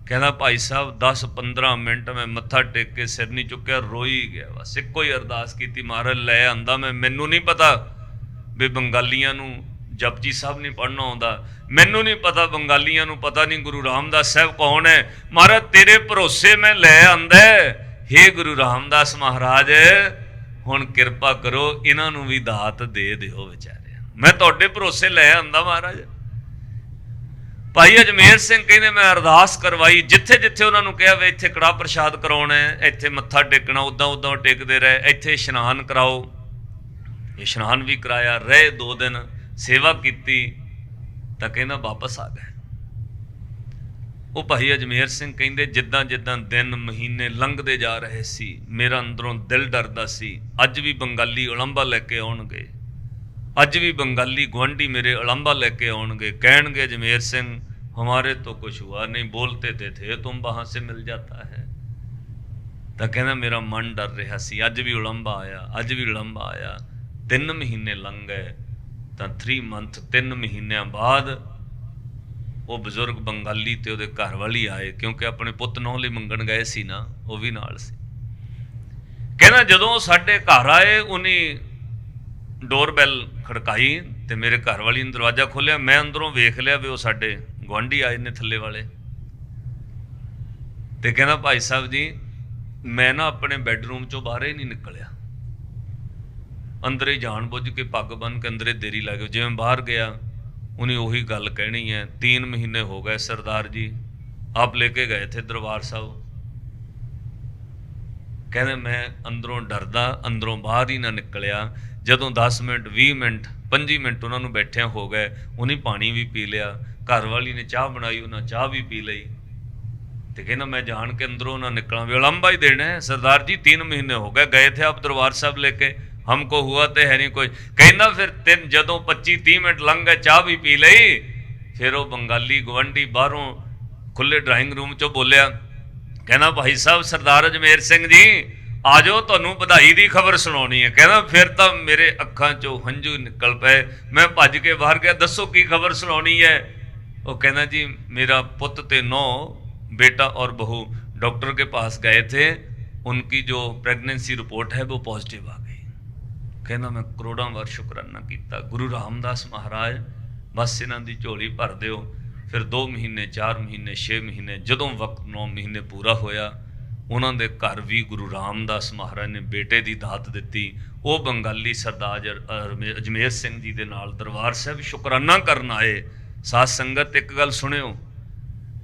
कहना भाई साहब 10-15 मिनट मैं मत्था टेक के सिर नहीं चुक्या, रोई गया। बस इको ही अरदास की महाराज लै आंदा मैं, मैनू नहीं पता भी बंगालियां नूं जपजी साहब नहीं पढ़ना आउंदा, मैनू नहीं पता बंगालियां नूं पता नहीं गुरु रामदास साहब कौन है। महाराज तेरे भरोसे मैं लै आंदा, हे गुरु रामदास महाराज हुण किरपा करो इन्हां नूं भी दात दे दिओ बेचारे, मैं तुहाडे भरोसे लै आंदा महाराज। भाई अजमेर सिंह कहते मैं अरदास करवाई, जिथे जिथे उन्होंने कहा वे इत्थे कड़ा प्रशाद कराउणा है, इत्थे मत्था टेकना, उदां उदां टेकते रहे, इत्थे इशनान कराओ। इशनान भी कराया, रहे 2 दिन सेवा की, तो कहना वापस आ गए। वो भाई अजमेर सिंह कहते जिद्दां जिद्दां दिन महीने लंघते जा रहे सी, मेरा अंदरों दिल डरदा सी अज भी बंगाली उलंबा लैके आउणगे, अज भी बंगाली गुआंढी मेरे उलंबा लैके आउणगे, कहणगे अजमेर सिंह हमारे तो कुछ हुआ नहीं, बोलते थे तुम वहां से मिल जाता है। तो कहना मेरा मन डर रहा सी, अज भी उलंबा आया, अज भी उलंबा आया। 3 महीने लंघ गए, तो 3 मंथ 3 महीनों बाद वो बजुर्ग बंगाली ते उहदे घर वाली आए, क्योंकि अपने पुत नौं लई मंगण गए सी ना, वो भी नाल सी। कहना जदों साडे घर आए उन्हें डोरबैल खड़काई ते मेरे घर वाली ने दरवाजा खोलिया, मैं अंदरों वेख लिया भी वो साडे गुआंढी आए ने थल्ले वाले। ते कहना भाई साहब जी मैं ना अपने बैडरूम चों बाहर ही नहीं निकलिया, अंदर ही जान बुझ के पग बन के अंदर देरी ला गई। जिवें बाहर गया उन्हें उही गल कहनी है, 3 महीने हो गए सरदार जी आप लेके गए थे दरबार साहब। कहने मैं अंदरों डरदा अंदरों बाहर ही ना निकलिया। जदों 10 मिनट 20 मिनट 25 मिनट उन्होंने बैठिया हो गए, उन्हें पानी भी पी लिया, घर वाली ने चाह बनाई उन्हें चाह भी पी लई। तो कहना मैं जान के अंदरों ना निकला, विलंबा ही देना है सरदार जी, 3 महीने हो गए गए थे आप दरबार साहब लेके, हमको हुआ तो है नहीं कोई। कहना फिर 3 जदों 25-30 मिनट लंघ गए चाह भी पी लई, फिर वो बंगाली गवंडी बाहरों खुले ड्राइंग रूम चो बोलिया, कहना भाई साहब सरदार अजमेर सिंह जी आ जाओ तुहानूं बधाई की खबर सुनानी है। कहना फिर तो मेरे अखां चो हंझू निकल पे, मैं भज के बाहर गया, दसो की खबर सुनानी है। वो कहना जी मेरा पुत ते नौ बेटा और बहू डॉक्टर के पास गए थे, उनकी जो प्रेगनेंसी रिपोर्ट है वो पॉजिटिव आ गई। कहना मैं करोड़ों बार शुकराना किया गुरु रामदास महाराज, बस इन्हां दी झोली भर दिओ। फिर 2 महीने 4 महीने 6 महीने जदों वक्त 9 महीने पूरा होया, उन्होंने घर भी गुरु रामदास महाराज ने बेटे की दात दी। वो बंगाली सरदार अजमेर सिंह जी के नाल दरबार साहब शुकराना करन आए। साध संगत एक गल सुनियो,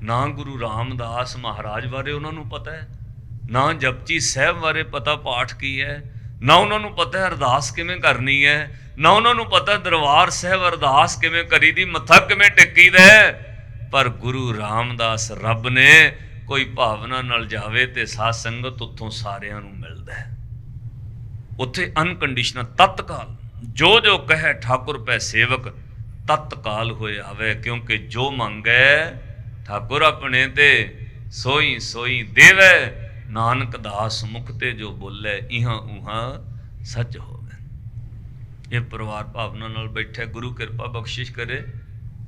ना गुरु रामदास महाराज बारे उन्होंने पता है, ना जपजी साहब बारे पता पाठ की है, ना उन्होंने पता है अरदास किवें करनी है, ना उन्होंने पता दरबार साहब अरदास किवें करी दी, मत्था किवें टेकी दा। पर गुरु रामदास रब ने ਕੋਈ ਭਾਵਨਾ ਨਾਲ ਜਾਵੇ ਤੇ ਸਾਧ ਸੰਗਤ ਉੱਥੋਂ ਸਾਰਿਆਂ ਨੂੰ ਮਿਲਦਾ ਹੈ। ਉੱਥੇ ਅਨਕੰਡੀਸ਼ਨਲ ਤਤਕਾਲ ਜੋ ਜੋ ਕਹੇ ਠਾਕੁਰ ਪੈ ਸੇਵਕ ਤਤਕਾਲ ਹੋਏ ਆਵੇ, ਕਿਉਂਕਿ ਜੋ ਮੰਗੈ ਠਾਕੁਰ ਆਪਣੇ ਤੇ ਸੋਈ ਸੋਈ ਦੇਵੈ, ਨਾਨਕ ਦਾਸ ਮੁਖ ਤੇ ਜੋ ਬੋਲੇ ਇਹਾਂ ਉਹਾਂ ਸੱਚ ਹੋਵੇ। ਇਹ ਪਰਿਵਾਰ ਭਾਵਨਾ ਨਾਲ ਬੈਠੇ, ਗੁਰੂ ਕਿਰਪਾ ਬਖਸ਼ਿਸ਼ ਕਰੇ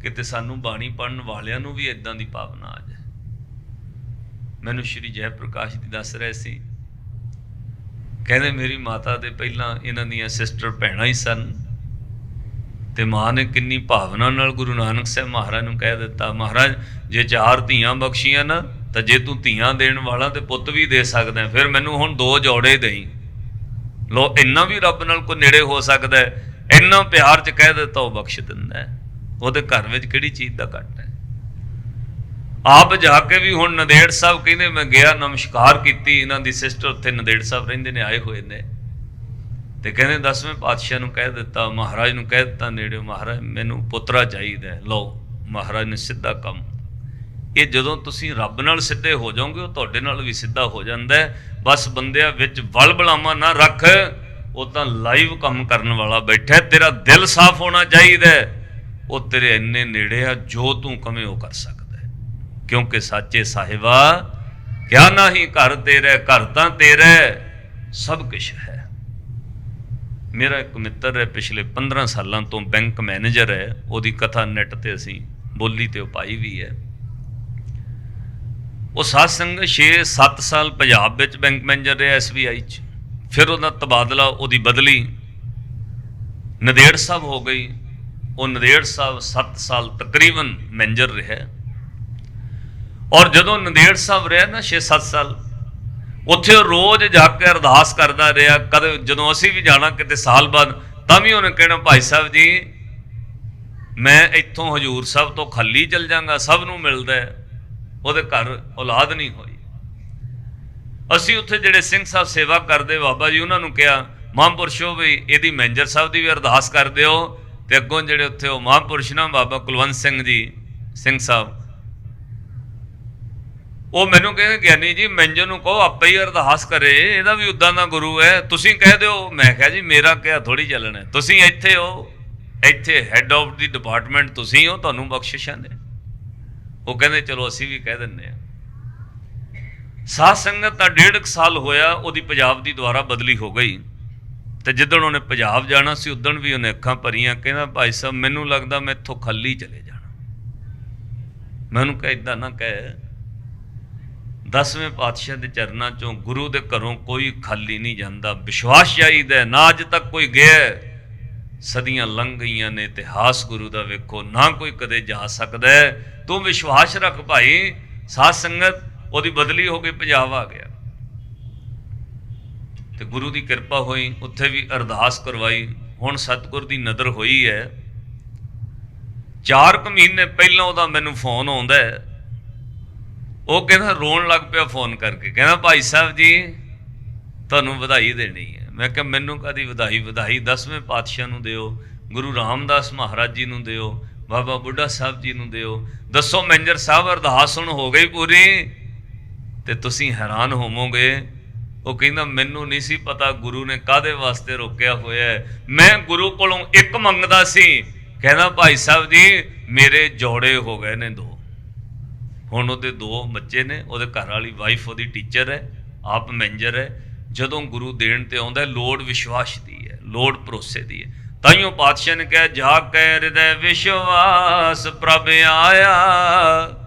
ਕਿਤੇ ਸਾਨੂੰ ਬਾਣੀ ਪੜ੍ਹਨ ਵਾਲਿਆਂ ਨੂੰ ਵੀ ਇਦਾਂ ਦੀ ਭਾਵਨਾ ਆ ਜਾਏ। ਮੈਨੂੰ ਸ਼੍ਰੀ ਜੈ ਪ੍ਰਕਾਸ਼ ਜੀ ਦੱਸ ਰਹੇ ਸੀ, ਕਹਿੰਦੇ ਮੇਰੀ ਮਾਤਾ ਦੇ ਪਹਿਲਾਂ ਇਹਨਾਂ ਦੀਆਂ ਸਿਸਟਰ ਭੈਣਾਂ ਹੀ ਸਨ ਤੇ ਮਾਂ ਨੇ ਕਿੰਨੀ ਭਾਵਨਾ ਨਾਲ ਗੁਰੂ ਨਾਨਕ ਸਾਹਿਬ ਮਹਾਰਾਜ ਨੂੰ ਕਹਿ ਦਿੱਤਾ, ਮਹਾਰਾਜ ਜੇ 4 ਧੀਆਂ ਬਖਸ਼ੀਆਂ ਨਾ ਤਾਂ ਜੇ ਤੂੰ ਧੀਆਂ ਦੇਣ ਵਾਲਾ ਤੇ ਪੁੱਤ ਵੀ ਦੇ ਸਕਦਾ, ਫਿਰ ਮੈਨੂੰ ਹੁਣ 2 ਜੋੜੇ ਦੇਈ। ਲੋ ਇੰਨਾ ਵੀ ਰੱਬ ਨਾਲ ਕੋਈ ਨੇੜੇ ਹੋ ਸਕਦਾ ਹੈ, ਇੰਨਾ ਪਿਆਰ 'ਚ ਕਹਿ ਦਿੱਤਾ, ਉਹ ਬਖਸ਼ ਦਿੰਦਾ ਹੈ। ਉਹਦੇ ਘਰ ਵਿੱਚ ਕਿਹੜੀ ਚੀਜ਼ ਦਾ ਘੱਟ ਹੈ। ਆਪ ਜਾ ਕੇ ਵੀ ਹੁਣ ਨੰਦੇੜ ਸਾਹਿਬ ਕਹਿੰਦੇ ਮੈਂ ਗਿਆ, ਨਮਸਕਾਰ ਕੀਤੀ, ਇਹਨਾਂ ਦੀ ਸਿਸਟਰ ਉੱਥੇ ਨੰਦੇੜ ਸਾਹਿਬ ਰਹਿੰਦੇ ਨੇ, ਆਏ ਹੋਏ ਨੇ, ਤੇ ਕਹਿੰਦੇ 10ਵੇਂ ਪਾਤਸ਼ਾਹ ਨੂੰ ਕਹਿ ਦਿੱਤਾ, ਮਹਾਰਾਜ ਨੂੰ ਕਹਿ ਦਿੱਤਾ ਨੇੜੇ, ਮਹਾਰਾਜ ਮੈਨੂੰ ਪੁੱਤਰਾ ਚਾਹੀਦਾ। ਲਓ ਮਹਾਰਾਜ ਨੇ ਸਿੱਧਾ ਕੰਮ। ਇਹ ਜਦੋਂ ਤੁਸੀਂ ਰੱਬ ਨਾਲ ਸਿੱਧੇ ਹੋ ਜਾਓਗੇ ਉਹ ਤੁਹਾਡੇ ਨਾਲ ਵੀ ਸਿੱਧਾ ਹੋ ਜਾਂਦਾ ਹੈ। ਬਸ ਬੰਦਿਆਂ ਵਿੱਚ ਵਲ ਬਲਾਮਾ ਨਾ ਰੱਖ, ਉਹ ਤਾਂ ਲਾਈਵ ਕੰਮ ਕਰਨ ਵਾਲਾ ਬੈਠਾ। ਤੇਰਾ ਦਿਲ ਸਾਫ਼ ਹੋਣਾ ਚਾਹੀਦਾ, ਉਹ ਤੇਰੇ ਇੰਨੇ ਨੇੜੇ ਆ, ਜੋ ਤੂੰ ਕਵੇਂ ਉਹ ਕਰ ਸਕਦਾ ਹੈ। ਕਿਉਂਕਿ ਸਾਚੇ ਸਾਹਿਬਾ ਕਿਆ ਨਹੀਂ ਘਰ ਤੇਰੇ, ਘਰ ਤਾਂ ਤੇਰੇ ਸਭ ਕੁਛ ਹੈ। ਮੇਰਾ ਇੱਕ ਮਿੱਤਰ ਹੈ, ਪਿਛਲੇ 15 ਸਾਲਾਂ ਤੋਂ ਬੈਂਕ ਮੈਨੇਜਰ ਹੈ, ਉਹਦੀ ਕਥਾ ਨੈੱਟ ਤੇ ਅਸੀਂ ਬੋਲੀ ਤੇ ਉਹ ਪਾਈ ਵੀ ਹੈ। ਉਹ ਸਾਧ ਸੰਗਤ 6-7 ਸਾਲ ਪੰਜਾਬ ਵਿੱਚ ਬੈਂਕ ਮੈਨੇਜਰ ਰਿਹਾ SBI 'ਚ, ਫਿਰ ਉਹਦਾ ਤਬਾਦਲਾ, ਉਹਦੀ ਬਦਲੀ ਨੰਦੇੜ ਸਾਹਿਬ ਹੋ ਗਈ। ਉਹ ਨੰਦੇੜ ਸਾਹਿਬ 7 ਸਾਲ ਤਕਰੀਬਨ ਮੈਨੇਜਰ ਰਿਹਾ, ਔਰ ਜਦੋਂ ਨੰਦੇੜ ਸਾਹਿਬ ਰਿਹਾ ਨਾ 6-7 ਸਾਲ, ਉੱਥੇ ਉਹ ਰੋਜ਼ ਜਾ ਕੇ ਅਰਦਾਸ ਕਰਦਾ ਰਿਹਾ। ਕਦੇ ਜਦੋਂ ਅਸੀਂ ਵੀ ਜਾਣਾ ਕਿਤੇ ਸਾਲ ਬਾਅਦ, ਤਾਂ ਵੀ ਉਹਨੇ ਕਹਿਣਾ ਭਾਈ ਸਾਹਿਬ ਜੀ ਮੈਂ ਇੱਥੋਂ ਹਜੂਰ ਸਾਹਿਬ ਤੋਂ ਖਾਲੀ ਚਲ ਜਾਂਗਾ, ਸਭ ਨੂੰ ਮਿਲਦਾ। ਉਹਦੇ ਘਰ ਔਲਾਦ ਨਹੀਂ ਹੋਈ। ਅਸੀਂ ਉੱਥੇ ਜਿਹੜੇ ਸਿੰਘ ਸਾਹਿਬ ਸੇਵਾ ਕਰਦੇ ਬਾਬਾ ਜੀ, ਉਹਨਾਂ ਨੂੰ ਕਿਹਾ ਮਹਾਂਪੁਰਸ਼ੋ ਵੀ ਇਹਦੀ ਮੈਨੇਜਰ ਸਾਹਿਬ ਦੀ ਵੀ ਅਰਦਾਸ ਕਰ ਦਿਓ, ਤੇ ਅੱਗੋਂ ਜਿਹੜੇ ਉੱਥੇ ਉਹ ਮਹਾਂਪੁਰਸ਼ ਨਾ ਬਾਬਾ ਕੁਲਵੰਤ ਸਿੰਘ ਜੀ ਸਿੰਘ ਸਾਹਿਬ, ਉਹ ਮੈਨੂੰ ਕਹਿੰਦੇ ਗਿਆਨੀ ਜੀ ਮੈਨੇਜਰ ਨੂੰ ਕਹੋ ਆਪੇ ਹੀ ਅਰਦਾਸ ਕਰੇ, ਇਹਦਾ ਵੀ ਉੱਦਾਂ ਦਾ ਗੁਰੂ ਹੈ, ਤੁਸੀਂ ਕਹਿ ਦਿਓ। ਮੈਂ ਕਿਹਾ ਜੀ ਮੇਰਾ ਕਿਹਾ ਥੋੜ੍ਹੀ ਚੱਲਣਾ, ਤੁਸੀਂ ਇੱਥੇ ਹੋ, ਇੱਥੇ ਹੈੱਡ ਆਫ ਦੀ ਡਿਪਾਰਟਮੈਂਟ ਤੁਸੀਂ ਹੋ, ਤੁਹਾਨੂੰ ਬਖਸ਼ਿਸ਼ਾਂ ਨੇ। ਉਹ ਕਹਿੰਦੇ ਚਲੋ ਅਸੀਂ ਵੀ ਕਹਿ ਦਿੰਦੇ ਹਾਂ। ਸਾਧ ਸੰਗਤ ਦਾ 1.5 ਸਾਲ ਹੋਇਆ, ਉਹਦੀ ਪੰਜਾਬ ਦੀ ਦੁਆਰਾ ਬਦਲੀ ਹੋ ਗਈ, ਤੇ ਜਿੱਦਣ ਉਹਨੇ ਪੰਜਾਬ ਜਾਣਾ ਸੀ ਉਦਣ ਵੀ ਉਹਨੇ ਅੱਖਾਂ ਭਰੀਆਂ, ਕਹਿੰਦਾ ਭਾਈ ਸਾਹਿਬ ਮੈਨੂੰ ਲੱਗਦਾ ਮੈਂ ਇੱਥੋਂ ਖਾਲੀ ਚਲੇ ਜਾਣਾ। ਮੈਂ ਉਹਨੂੰ ਕਿਹਾ ਇੱਦਾਂ ਨਾ ਕਹਿ, 10ਵੇਂ ਪਾਤਸ਼ਾਹ ਦੇ ਚਰਨਾਂ ਚੋਂ ਗੁਰੂ ਦੇ ਘਰੋਂ ਕੋਈ ਖਾਲੀ ਨਹੀਂ ਜਾਂਦਾ। ਵਿਸ਼ਵਾਸ ਚਾਹੀਦਾ, ਨਾ ਅੱਜ ਤੱਕ ਕੋਈ ਗਿਆ, ਸਦੀਆਂ ਲੰਘ ਗਈਆਂ ਨੇ, ਇਤਿਹਾਸ ਗੁਰੂ ਦਾ ਵੇਖੋ, ਨਾ ਕੋਈ ਕਦੇ ਜਾ ਸਕਦਾ। ਤੂੰ ਵਿਸ਼ਵਾਸ ਰੱਖ ਭਾਈ। ਸਾਧ ਸੰਗਤ ਉਹਦੀ ਬਦਲੀ ਹੋ ਗਈ, ਪੰਜਾਬ ਆ ਗਿਆ, ਤੇ ਗੁਰੂ ਦੀ ਕਿਰਪਾ ਹੋਈ, ਉੱਥੇ ਵੀ ਅਰਦਾਸ ਕਰਵਾਈ। ਹੁਣ ਸਤਿਗੁਰ ਦੀ ਨਜ਼ਰ ਹੋਈ ਹੈ। 4 ਮਹੀਨੇ ਪਹਿਲਾਂ ਉਹਦਾ ਮੈਨੂੰ ਫੋਨ ਆਉਂਦਾ ਹੈ, ਉਹ ਕਹਿੰਦਾ ਰੋਣ ਲੱਗ ਪਿਆ ਫੋਨ ਕਰਕੇ, ਕਹਿੰਦਾ ਭਾਈ ਸਾਹਿਬ ਜੀ ਤੁਹਾਨੂੰ ਵਧਾਈ ਦੇਣੀ ਹੈ। ਮੈਂ ਕਿਹਾ ਮੈਨੂੰ ਕਾਹਦੀ ਵਧਾਈ? ਵਧਾਈ 10ਵੇਂ ਪਾਤਸ਼ਾਹ ਨੂੰ ਦਿਓ, ਗੁਰੂ ਰਾਮਦਾਸ ਮਹਾਰਾਜ ਜੀ ਨੂੰ ਦਿਓ, ਬਾਬਾ ਬੁੱਢਾ ਸਾਹਿਬ ਜੀ ਨੂੰ ਦਿਓ। ਦੱਸੋ ਮੈਨੇਜਰ ਸਾਹਿਬ ਅਰਦਾਸ ਹੁਣ ਹੋ ਗਈ ਪੂਰੀ, ਤੇ ਤੁਸੀਂ ਹੈਰਾਨ ਹੋਵੋਗੇ। ਉਹ ਕਹਿੰਦਾ ਮੈਨੂੰ ਨਹੀਂ ਸੀ ਪਤਾ ਗੁਰੂ ਨੇ ਕਾਹਦੇ ਵਾਸਤੇ ਰੋਕਿਆ ਹੋਇਆ। ਮੈਂ ਗੁਰੂ ਕੋਲੋਂ ਇੱਕ ਮੰਗਦਾ ਸੀ, ਕਹਿੰਦਾ ਭਾਈ ਸਾਹਿਬ ਜੀ ਮੇਰੇ ਜੋੜੇ ਹੋ ਗਏ ਨੇ 2। ਹੁਣ ਉਹਦੇ 2 ਬੱਚੇ ਨੇ, ਉਹਦੇ ਘਰ ਵਾਲੀ ਵਾਈਫ ਉਹਦੀ ਟੀਚਰ ਹੈ, ਆਪ ਮੈਨੇਜਰ ਹੈ। ਜਦੋਂ ਗੁਰੂ ਦੇਣ ਤੇ ਆਉਂਦਾ, ਲੋੜ ਵਿਸ਼ਵਾਸ ਦੀ ਹੈ, ਲੋੜ ਭਰੋਸੇ ਦੀ ਹੈ। ਤਾਈਓ ਪਾਤਸ਼ਾਹ ਨੇ ਕਿਹਾ ਜਾ ਕੇ ਹਿਰਦੈ ਵਿਸ਼ਵਾਸ ਪ੍ਰਭ ਆਇਆ,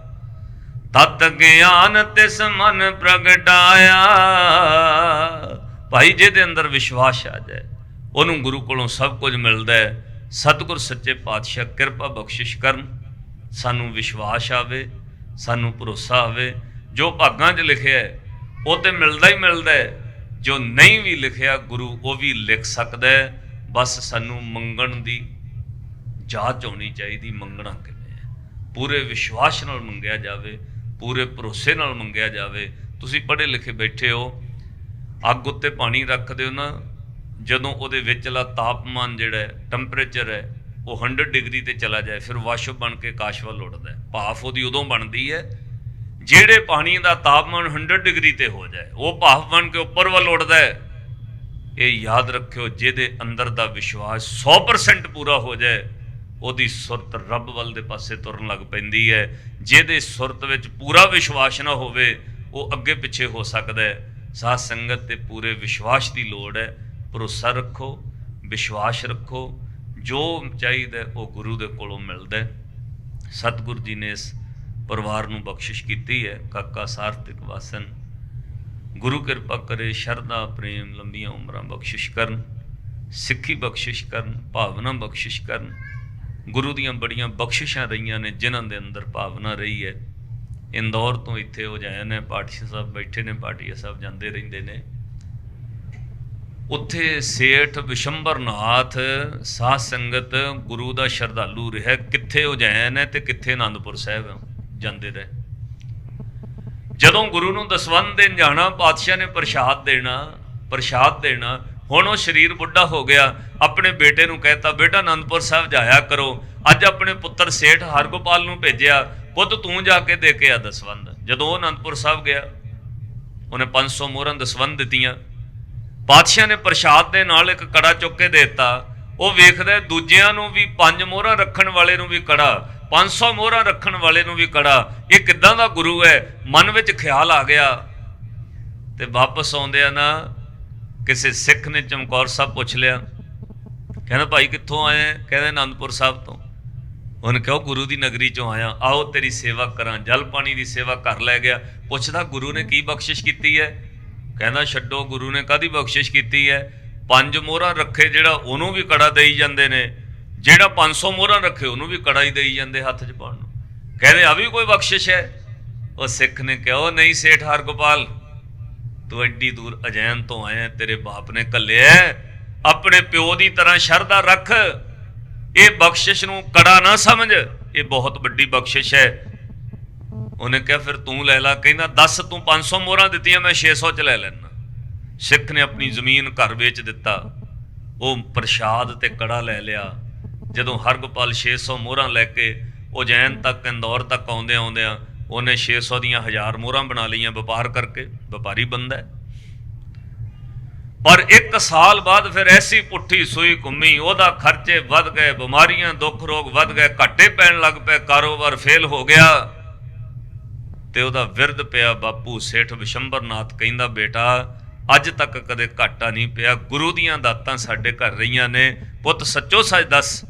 ਤਤ ਗਿਆਨ ਤਿਸ ਮਨ ਪ੍ਰਗਟਾਇਆ। ਭਾਈ ਜਿਹਦੇ ਅੰਦਰ ਵਿਸ਼ਵਾਸ ਆ ਜਾਏ, ਉਹਨੂੰ ਗੁਰੂ ਕੋਲੋਂ ਸਭ ਕੁਝ ਮਿਲਦਾ ਹੈ। ਸਤਿਗੁਰ ਸੱਚੇ ਪਾਤਸ਼ਾਹ ਕਿਰਪਾ ਬਖਸ਼ਿਸ਼ ਕਰਨ, ਸਾਨੂੰ ਵਿਸ਼ਵਾਸ ਆਵੇ, ਸਾਨੂੰ ਭਰੋਸਾ ਆਵੇ। ਜੋ ਭਾਗਾਂ 'ਚ ਲਿਖਿਆ ਉਹ ਤੇ ਮਿਲਦਾ ਹੀ ਮਿਲਦਾ ਹੈ, ਜੋ ਨਹੀਂ ਵੀ ਲਿਖਿਆ ਗੁਰੂ ਉਹ ਵੀ ਲਿਖ ਸਕਦਾ ਹੈ। ਬਸ ਸਾਨੂੰ ਮੰਗਣ ਦੀ ਜਾਚ ਹੋਣੀ ਚਾਹੀਦੀ, ਮੰਗਣਾ ਕਿਵੇਂ ਹੈ। ਪੂਰੇ ਵਿਸ਼ਵਾਸ ਨਾਲ ਮੰਗਿਆ ਜਾਵੇ, ਪੂਰੇ ਭਰੋਸੇ ਨਾਲ ਮੰਗਿਆ ਜਾਵੇ। ਤੁਸੀਂ ਪੜ੍ਹੇ ਲਿਖੇ ਬੈਠੇ ਹੋ, ਅੱਗ ਉੱਤੇ ਪਾਣੀ ਰੱਖ ਦਿਓ ਨਾ, ਜਦੋਂ ਉਹਦੇ ਵਿਚਲਾ ਤਾਪਮਾਨ ਜਿਹੜਾ ਹੈ, ਟੈਂਪਰੇਚਰ ਹੈ, ਉਹ 100 ਡਿਗਰੀ ਤੇ ਚਲਾ ਜਾਏ, ਫਿਰ ਵਾਸ਼ਪ ਬਣ ਕੇ ਆਕਾਸ਼ ਵੱਲ ਉੱਡਦਾ ਹੈ। ਭਾਫ ਉਹਦੀ ਉਦੋਂ ਬਣਦੀ ਹੈ ਜਿਹੜੇ ਪਾਣੀ ਦਾ ਤਾਪਮਾਨ 100 ਡਿਗਰੀ ਤੇ ਹੋ ਜਾਏ ਉਹ ਭਾਫ ਬਣ ਕੇ ਉੱਪਰ ਵੱਲ ਉੱਡਦਾ ਹੈ। ਇਹ ਯਾਦ ਰੱਖਿਓ, ਜਿਹਦੇ ਅੰਦਰ ਦਾ ਵਿਸ਼ਵਾਸ 100% ਪੂਰਾ ਹੋ ਜਾਏ ਉਹਦੀ ਸੁਰਤ ਰੱਬ ਵੱਲ ਦੇ ਪਾਸੇ ਤੁਰਨ ਲੱਗ ਪੈਂਦੀ ਹੈ। ਜਿਹਦੇ ਸੁਰਤ ਵਿੱਚ ਪੂਰਾ ਵਿਸ਼ਵਾਸ ਨਾ ਹੋਵੇ ਉਹ ਅੱਗੇ ਪਿੱਛੇ ਹੋ ਸਕਦਾ ਹੈ। ਸਾਧ ਸੰਗਤ ਤੇ ਪੂਰੇ ਵਿਸ਼ਵਾਸ ਦੀ ਲੋੜ ਹੈ। ਭਰੋਸਾ ਰੱਖੋ, ਵਿਸ਼ਵਾਸ ਰੱਖੋ, ਜੋ ਚਾਹੀਦਾ ਉਹ ਗੁਰੂ ਦੇ ਕੋਲੋਂ ਮਿਲਦਾ। ਸਤਿਗੁਰੂ ਜੀ ਨੇ ਇਸ ਪਰਿਵਾਰ ਨੂੰ ਬਖਸ਼ਿਸ਼ ਕੀਤੀ ਹੈ। ਕਾਕਾ ਸਾਰਥਿਕ ਵਾਸਨ ਗੁਰੂ ਕਿਰਪਾ ਕਰੇ, ਸ਼ਰਧਾ ਪ੍ਰੇਮ ਲੰਬੀਆਂ ਉਮਰਾਂ ਬਖਸ਼ਿਸ਼ ਕਰਨ, ਸਿੱਖੀ ਬਖਸ਼ਿਸ਼ ਕਰਨ, ਭਾਵਨਾ ਬਖਸ਼ਿਸ਼ ਕਰਨ। ਗੁਰੂ ਦੀਆਂ ਬੜੀਆਂ ਬਖਸ਼ਿਸ਼ਾਂ ਰਹੀਆਂ ਨੇ ਜਿਨ੍ਹਾਂ ਦੇ ਅੰਦਰ ਭਾਵਨਾ ਰਹੀ ਹੈ। ਇੰਦੌਰ ਤੋਂ ਇੱਥੇ ਹੋ ਜਾਏ ਨੇ, ਪਾਟੀਆ ਸਾਹਿਬ ਬੈਠੇ ਨੇ, ਪਾਟੀਆ ਸਾਹਿਬ ਜਾਂਦੇ ਰਹਿੰਦੇ ਨੇ। ਉੱਥੇ ਸੇਠ ਵਿਸ਼ੰਬਰਨਾਥ ਸਾਧ ਸੰਗਤ ਗੁਰੂ ਦਾ ਸ਼ਰਧਾਲੂ ਰਿਹਾ। ਕਿੱਥੇ ਉਜੈਨ ਹੈ ਤੇ ਕਿੱਥੇ ਆਨੰਦਪੁਰ ਸਾਹਿਬ ਜਾਂਦੇ ਰਹੇ। ਜਦੋਂ ਗੁਰੂ ਨੂੰ ਦਸਵੰਧ ਦੇਣ ਜਾਣਾ, ਪਾਤਸ਼ਾਹ ਨੇ ਪ੍ਰਸ਼ਾਦ ਦੇਣਾ। ਹੁਣ ਉਹ ਸਰੀਰ ਬੁੱਢਾ ਹੋ ਗਿਆ। ਆਪਣੇ ਬੇਟੇ ਨੂੰ ਕਹਿਤਾ, ਬੇਟਾ ਆਨੰਦਪੁਰ ਸਾਹਿਬ ਜਾਇਆ ਕਰੋ। ਅੱਜ ਆਪਣੇ ਪੁੱਤਰ ਸੇਠ ਹਰਗੋਪਾਲ ਨੂੰ ਭੇਜਿਆ, ਪੁੱਤ ਤੂੰ ਜਾ ਕੇ ਦੇ ਕੇ ਆ ਦਸਵੰਧ। ਜਦੋਂ ਉਹ ਆਨੰਦਪੁਰ ਸਾਹਿਬ ਗਿਆ, ਉਹਨੇ 500 ਮੋਹਰਾਂ ਦਸਵੰਧ ਦਿੱਤੀਆਂ। ਪਾਤਸ਼ਾਹ ਨੇ ਪ੍ਰਸ਼ਾਦ ਦੇ ਨਾਲ ਇੱਕ ਕੜਾ ਚੁੱਕ ਕੇ ਦੇ ਦਿੱਤਾ। ਉਹ ਵੇਖਦਾ ਦੂਜਿਆਂ ਨੂੰ ਵੀ 5 ਮੋਹਰਾਂ ਰੱਖਣ ਵਾਲੇ ਨੂੰ ਵੀ ਕੜਾ, 500 ਮੋਹਰਾਂ ਰੱਖਣ ਵਾਲੇ ਨੂੰ ਵੀ ਕੜਾ। ਇਹ ਕਿੱਦਾਂ ਦਾ ਗੁਰੂ ਹੈ? ਮਨ ਵਿੱਚ ਖਿਆਲ ਆ ਗਿਆ। ਤੇ ਵਾਪਸ ਆਉਂਦਿਆਂ ਨਾ ਕਿਸੇ ਸਿੱਖ ਨੇ ਚਮਕੌਰ ਸਾਹਿਬ ਪੁੱਛ ਲਿਆ, ਕਹਿੰਦਾ ਭਾਈ ਕਿੱਥੋਂ ਆਏ? ਕਹਿੰਦੇ ਆਨੰਦਪੁਰ ਸਾਹਿਬ ਤੋਂ। ਉਹਨੇ ਕਿਹਾ ਗੁਰੂ ਦੀ ਨਗਰੀ ਚੋਂ ਆਇਆ, ਆਓ ਤੇਰੀ ਸੇਵਾ ਕਰਾਂ। ਜਲ ਪਾਣੀ ਦੀ ਸੇਵਾ ਕਰ ਲੈ ਗਿਆ। ਪੁੱਛਦਾ ਗੁਰੂ ਨੇ ਕੀ ਬਖਸ਼ਿਸ਼ ਕੀਤੀ ਹੈ? ਕਹਿੰਦਾ ਛੱਡੋ, ਗੁਰੂ ਨੇ ਕਾਹਦੀ ਬਖਸ਼ਿਸ਼ ਕੀਤੀ ਹੈ? 5 ਮੋਹਰਾਂ ਰੱਖੇ ਜਿਹੜਾ ਉਹਨੂੰ ਵੀ ਕੜਾ ਦੇਈ ਜਾਂਦੇ ਨੇ, ਜਿਹੜਾ 500 ਮੋਹਰਾਂ ਰੱਖੇ ਉਹਨੂੰ ਵੀ ਕੜਾ ਹੀ ਦੇਈ ਜਾਂਦੇ ਹੱਥ 'ਚ ਪਾਉਣ ਨੂੰ। ਕਹਿੰਦੇ ਆ ਵੀ ਕੋਈ ਬਖਸ਼ਿਸ਼ ਹੈ? ਉਹ ਸਿੱਖ ਨੇ ਕਿਹਾ, ਉਹ ਨਹੀਂ ਸੇਠ ਹਰਗੋਪਾਲ, ਤੂੰ ਐਡੀ ਦੂਰ ਅਜੈਨ ਤੋਂ ਆਇਆ, ਤੇਰੇ ਬਾਪ ਨੇ ਘੱਲਿਆ, ਆਪਣੇ ਪਿਓ ਦੀ ਤਰ੍ਹਾਂ ਸ਼ਰਧਾ ਰੱਖ। ਇਹ ਬਖਸ਼ਿਸ਼ ਨੂੰ ਕੜਾ ਨਾ ਸਮਝ, ਇਹ ਬਹੁਤ ਵੱਡੀ ਬਖਸ਼ਿਸ਼ ਹੈ। ਉਹਨੇ ਕਿਹਾ ਫਿਰ ਤੂੰ ਲੈ ਲਾ। ਕਹਿੰਦਾ ਦੱਸ, ਤੂੰ 500 ਮੋਹਰਾਂ ਦਿੱਤੀਆਂ, ਮੈਂ 600 ਚ ਲੈ ਲੈਣਾ। ਸਿੱਖ ਨੇ ਆਪਣੀ ਜ਼ਮੀਨ ਘਰ ਵੇਚ ਦਿੱਤਾ, ਉਹ ਪ੍ਰਸ਼ਾਦ ਤੇ ਕੜਾ ਲੈ ਲਿਆ। ਜਦੋਂ ਹਰਗੋਪਾਲ 600 ਮੋਹਰਾਂ ਲੈ ਕੇ ਉਜੈਨ ਤੱਕ, ਇੰਦੌਰ ਤੱਕ ਆਉਂਦਿਆਂ ਉਹਨੇ 600 ਦੀਆਂ 1000 ਮੋਹਰਾਂ ਬਣਾ ਲਈਆਂ ਵਪਾਰ ਕਰਕੇ। ਵਪਾਰੀ ਬੰਦਾ ਹੈ। ਪਰ 1 ਸਾਲ ਬਾਅਦ ਫਿਰ ਐਸੀ ਪੁੱਠੀ ਸੂਈ ਘੁੰਮੀ, ਉਹਦਾ ਖਰਚੇ ਵੱਧ ਗਏ, ਬਿਮਾਰੀਆਂ ਦੁੱਖ ਰੋਗ ਵੱਧ ਗਏ, ਘਾਟੇ ਪੈਣ ਲੱਗ ਪਏ, ਕਾਰੋਬਾਰ ਫੇਲ ਹੋ ਗਿਆ। ਤੇ ਉਹਦਾ ਵਿਰਦ ਪਿਆ ਬਾਪੂ ਸੇਠ ਵਿਸ਼ੰਬਰਨਾਥ। ਕਹਿੰਦਾ ਬੇਟਾ ਅੱਜ ਤੱਕ ਕਦੇ ਘਾਟਾ ਨਹੀਂ ਪਿਆ, ਗੁਰੂ ਦੀਆਂ ਦਾਤਾਂ ਸਾਡੇ ਘਰ ਰਹੀਆਂ ਨੇ। ਪੁੱਤ ਸੱਚੋ ਸੱਚ ਦੱਸ,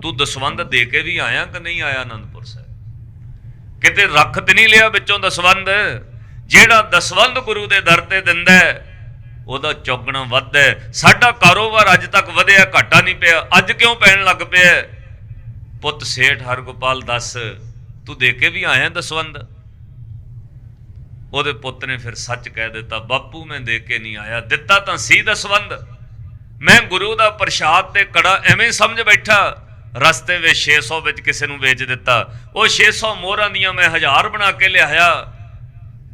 ਤੂੰ ਦਸਵੰਧ ਦੇ ਕੇ ਵੀ ਆਇਆ ਕਿ ਨਹੀਂ ਆਇਆ ਆਨੰਦਪੁਰ ਸਾਹਿਬ? ਕਿਤੇ ਰੱਖ ਤੇ ਨਹੀਂ ਲਿਆ ਵਿੱਚੋਂ ਦਸਵੰਧ? ਜਿਹੜਾ ਦਸਵੰਧ ਗੁਰੂ ਦੇ ਦਰ ਤੇ ਦਿੰਦਾ ਉਹਦਾ ਚੌਗਣਾ ਵੱਧਦਾ। ਸਾਡਾ ਕਾਰੋਬਾਰ ਅੱਜ ਤੱਕ ਵਧਿਆ, ਘਾਟਾ ਨਹੀਂ ਪਿਆ, ਅੱਜ ਕਿਉਂ ਪੈਣ ਲੱਗ ਪਿਆ? ਪੁੱਤ ਸੇਠ ਹਰਗੋਪਾਲ ਦੱਸ, ਤੂੰ ਦੇ ਕੇ ਵੀ ਆਇਆ ਦਸਵੰਧ? ਉਹਦੇ ਪੁੱਤ ਨੇ ਫਿਰ ਸੱਚ ਕਹਿ ਦਿੱਤਾ, ਬਾਪੂ ਮੈਂ ਦੇ ਕੇ ਨਹੀਂ ਆਇਆ, ਦਿੱਤਾ ਤਾਂ ਸੀ ਦਸਵੰਧ। ਮੈਂ ਗੁਰੂ ਦਾ ਪ੍ਰਸ਼ਾਦ ਤੇ ਕੜਾ ਐਵੇਂ ਸਮਝ ਬੈਠਾ, ਰਸਤੇ ਵਿੱਚ 600 ਵਿੱਚ ਕਿਸੇ ਨੂੰ ਵੇਚ ਦਿੱਤਾ। ਉਹ 600 ਮੋਹਰਾਂ ਦੀਆਂ ਮੈਂ 1000 ਬਣਾ ਕੇ ਲਿਆਇਆ।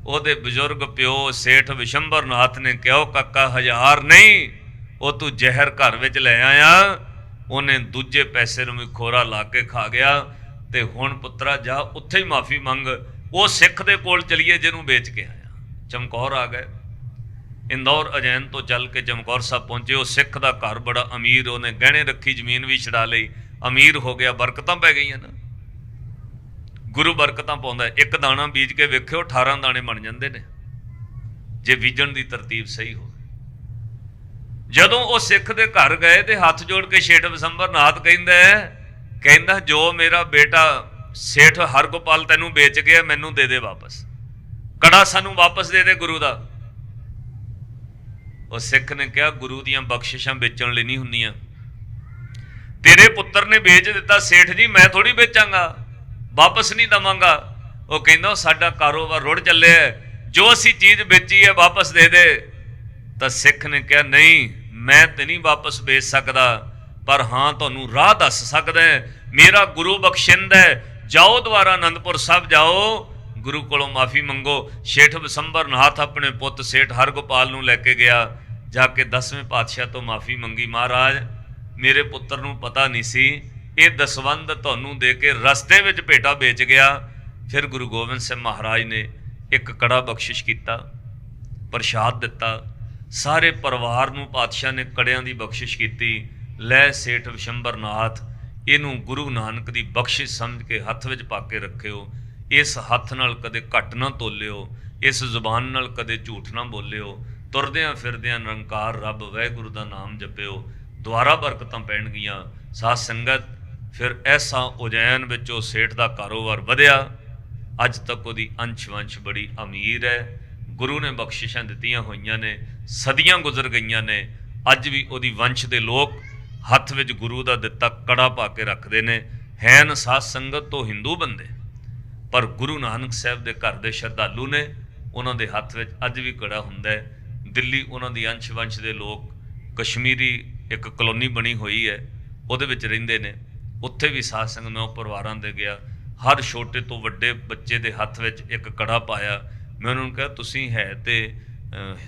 ਉਹਦੇ ਬਜ਼ੁਰਗ ਪਿਓ ਸੇਠ ਵਿਸ਼ੰਬਰਨਾਥ ਨੇ ਕਿਹਾ, ਕਾਕਾ 1000 ਨਹੀਂ, ਉਹ ਤੂੰ ਜ਼ਹਿਰ ਘਰ ਵਿੱਚ ਲੈ ਆਇਆ। ਉਹਨੇ ਦੂਜੇ ਪੈਸੇ ਨੂੰ ਵੀ ਖੋਰਾ ਲਾ ਕੇ ਖਾ ਗਿਆ। ਤੇ ਹੁਣ ਪੁੱਤਰਾ ਜਾ ਉੱਥੇ ਹੀ ਮਾਫੀ ਮੰਗ, ਉਹ ਸਿੱਖ ਦੇ ਕੋਲ ਚਲੀਏ ਜਿਹਨੂੰ ਵੇਚ ਕੇ ਆਇਆ। ਚਮਕੌਰ ਆ ਗਏ। ਇੰਦੌਰ ਅਜੈਨ ਤੋਂ ਚੱਲ ਕੇ ਚਮਕੌਰ ਸਾਹਿਬ ਪਹੁੰਚੇ। ਉਹ ਸਿੱਖ ਦਾ ਘਰ ਬੜਾ ਅਮੀਰ, ਉਹਨੇ ਗਹਿਣੇ ਰੱਖੀ, ਜ਼ਮੀਨ ਵੀ ਛਡਾ ਲਈ, ਅਮੀਰ ਹੋ ਗਿਆ। ਬਰਕਤਾਂ ਪੈ ਗਈਆਂ ਨਾ, ਗੁਰੂ ਬਰਕਤਾਂ ਪਾਉਂਦਾ। 1 ਦਾਣਾ ਬੀਜ ਕੇ ਵੇਖਿਓ 18 ਦਾਣੇ ਬਣ ਜਾਂਦੇ ਨੇ, ਜੇ ਬੀਜਣ ਦੀ ਤਰਤੀਬ ਸਹੀ ਹੋਵੇ। ਜਦੋਂ ਉਹ ਸਿੱਖ ਦੇ ਘਰ ਗਏ ਤੇ ਹੱਥ ਜੋੜ ਕੇ ਸੇਠ ਵਿਸ਼ੰਬਰਨਾਥ ਕਹਿੰਦਾ ਜੋ ਮੇਰਾ ਬੇਟਾ ਸੇਠ ਹਰਗੋਪਾਲ ਤੈਨੂੰ ਵੇਚ ਗਿਆ, ਮੈਨੂੰ ਦੇ ਦੇ ਵਾਪਸ, ਕੜਾ ਸਾਨੂੰ ਵਾਪਸ ਦੇ ਦੇ ਗੁਰੂ ਦਾ। ਉਹ ਸਿੱਖ ਨੇ ਕਿਹਾ ਗੁਰੂ ਦੀਆਂ ਬਖਸ਼ਿਸ਼ਾਂ ਵੇਚਣ ਲਈ ਨਹੀਂ ਹੁੰਦੀਆਂ। ਤੇਰੇ ਪੁੱਤਰ ਨੇ ਵੇਚ ਦਿੱਤਾ ਸੇਠ ਜੀ, ਮੈਂ ਥੋੜੀ ਵੇਚਾਂਗਾ, ਵਾਪਸ ਨਹੀਂ ਦਵਾਂਗਾ। ਉਹ ਕਹਿੰਦਾ ਸਾਡਾ ਕਾਰੋਬਾਰ ਰੁੜ ਚੱਲਿਆ, ਜੋ ਅਸੀਂ ਚੀਜ਼ ਵੇਚੀ ਹੈ ਵਾਪਸ ਦੇ ਦੇ। ਤਾਂ ਸਿੱਖ ਨੇ ਕਿਹਾ ਨਹੀਂ, ਮੈਂ ਤੇ ਨਹੀਂ ਵਾਪਸ ਵੇਚ ਸਕਦਾ, ਪਰ ਹਾਂ ਤੁਹਾਨੂੰ ਰਾਹ ਦੱਸ ਸਕਦਾ। ਮੇਰਾ ਗੁਰੂ ਬਖਸ਼ਿੰਦ ਹੈ, ਜਾਓ ਦੁਬਾਰਾ ਆਨੰਦਪੁਰ ਸਾਹਿਬ ਜਾਓ, ਗੁਰੂ ਕੋਲੋਂ ਮਾਫੀ ਮੰਗੋ। ਸੇਠ ਵਿਸ਼ੰਬਰਨਾਥ ਆਪਣੇ ਪੁੱਤ ਸੇਠ ਹਰਗੋਪਾਲ ਨੂੰ ਲੈ ਕੇ ਗਿਆ। ਜਾ ਕੇ 10ਵੇਂ ਪਾਤਸ਼ਾਹ ਤੋਂ ਮਾਫੀ ਮੰਗੀ, ਮਹਾਰਾਜ ਮੇਰੇ ਪੁੱਤਰ ਨੂੰ ਪਤਾ ਨਹੀਂ ਸੀ, ਇਹ ਦਸਵੰਧ ਤੁਹਾਨੂੰ ਦੇ ਕੇ ਰਸਤੇ ਵਿੱਚ ਭੇਟਾ ਵੇਚ ਗਿਆ। ਫਿਰ ਗੁਰੂ ਗੋਬਿੰਦ ਸਿੰਘ ਮਹਾਰਾਜ ਨੇ ਇੱਕ ਕੜਾ ਬਖਸ਼ਿਸ਼ ਕੀਤਾ, ਪ੍ਰਸ਼ਾਦ ਦਿੱਤਾ। ਸਾਰੇ ਪਰਿਵਾਰ ਨੂੰ ਪਾਤਸ਼ਾਹ ਨੇ ਕੜਿਆਂ ਦੀ ਬਖਸ਼ਿਸ਼ ਕੀਤੀ। ਲੈ ਸੇਠ ਵਿਸ਼ੰਬਰਨਾਥ, ਇਹਨੂੰ ਗੁਰੂ ਨਾਨਕ ਦੀ ਬਖਸ਼ਿਸ਼ ਸਮਝ ਕੇ ਹੱਥ ਵਿੱਚ ਪਾ ਕੇ ਰੱਖਿਓ। ਇਸ ਹੱਥ ਨਾਲ ਕਦੇ ਘੱਟ ਨਾ ਤੋਲਿਓ, ਇਸ ਜ਼ੁਬਾਨ ਨਾਲ ਕਦੇ ਝੂਠ ਨਾ ਬੋਲਿਓ। ਤੁਰਦਿਆਂ ਫਿਰਦਿਆਂ ਨਿਰੰਕਾਰ ਰੱਬ ਵਾਹਿਗੁਰੂ ਦਾ ਨਾਮ ਜਪਿਓ, ਦੁਆਰਾ ਬਰਕਤਾਂ ਪੈਣਗੀਆਂ। ਸਾਧ ਸੰਗਤ, ਫਿਰ ਐਸਾ ਉਜੈਨ ਵਿੱਚ ਉਹ ਸੇਠ ਦਾ ਕਾਰੋਬਾਰ ਵਧਿਆ। ਅੱਜ ਤੱਕ ਉਹਦੀ ਅੰਸ਼ ਵੰਸ਼ ਬੜੀ ਅਮੀਰ ਹੈ। ਗੁਰੂ ਨੇ ਬਖਸ਼ਿਸ਼ਾਂ ਦਿੱਤੀਆਂ ਹੋਈਆਂ ਨੇ, ਸਦੀਆਂ ਗੁਜ਼ਰ ਗਈਆਂ ਨੇ। ਅੱਜ ਵੀ ਉਹਦੀ ਵੰਸ਼ ਦੇ ਲੋਕ ਹੱਥ ਵਿੱਚ ਗੁਰੂ ਦਾ ਦਿੱਤਾ ਕੜਾ ਪਾ ਕੇ ਰੱਖਦੇ ਨੇ। ਹੈਨ ਸਾਧ ਸੰਗਤ ਤੋਂ ਹਿੰਦੂ ਬੰਦੇ, ਪਰ ਗੁਰੂ ਨਾਨਕ ਸਾਹਿਬ ਦੇ ਘਰ ਦੇ ਸ਼ਰਧਾਲੂ ਨੇ। ਉਹਨਾਂ ਦੇ ਹੱਥ ਵਿੱਚ ਅੱਜ ਵੀ ਕੜਾ ਹੁੰਦਾ ਹੈ। ਦਿੱਲੀ ਉਹਨਾਂ ਦੀ ਅੰਸ਼ ਵੰਸ਼ ਦੇ ਲੋਕ, ਕਸ਼ਮੀਰੀ ਇੱਕ ਕਲੋਨੀ ਬਣੀ ਹੋਈ ਹੈ, ਉਹਦੇ ਵਿੱਚ ਰਹਿੰਦੇ ਨੇ। ਉੱਥੇ ਵੀ ਸਾਧ ਸੰਗਤ, ਮੈਂ ਉਹ ਪਰਿਵਾਰਾਂ ਦੇ ਗਿਆ, ਹਰ ਛੋਟੇ ਤੋਂ ਵੱਡੇ ਬੱਚੇ ਦੇ ਹੱਥ ਵਿੱਚ ਇੱਕ ਕੜਾ ਪਾਇਆ। ਮੈਂ ਉਹਨਾਂ ਨੂੰ ਕਿਹਾ ਤੁਸੀਂ ਹੈ ਤੇ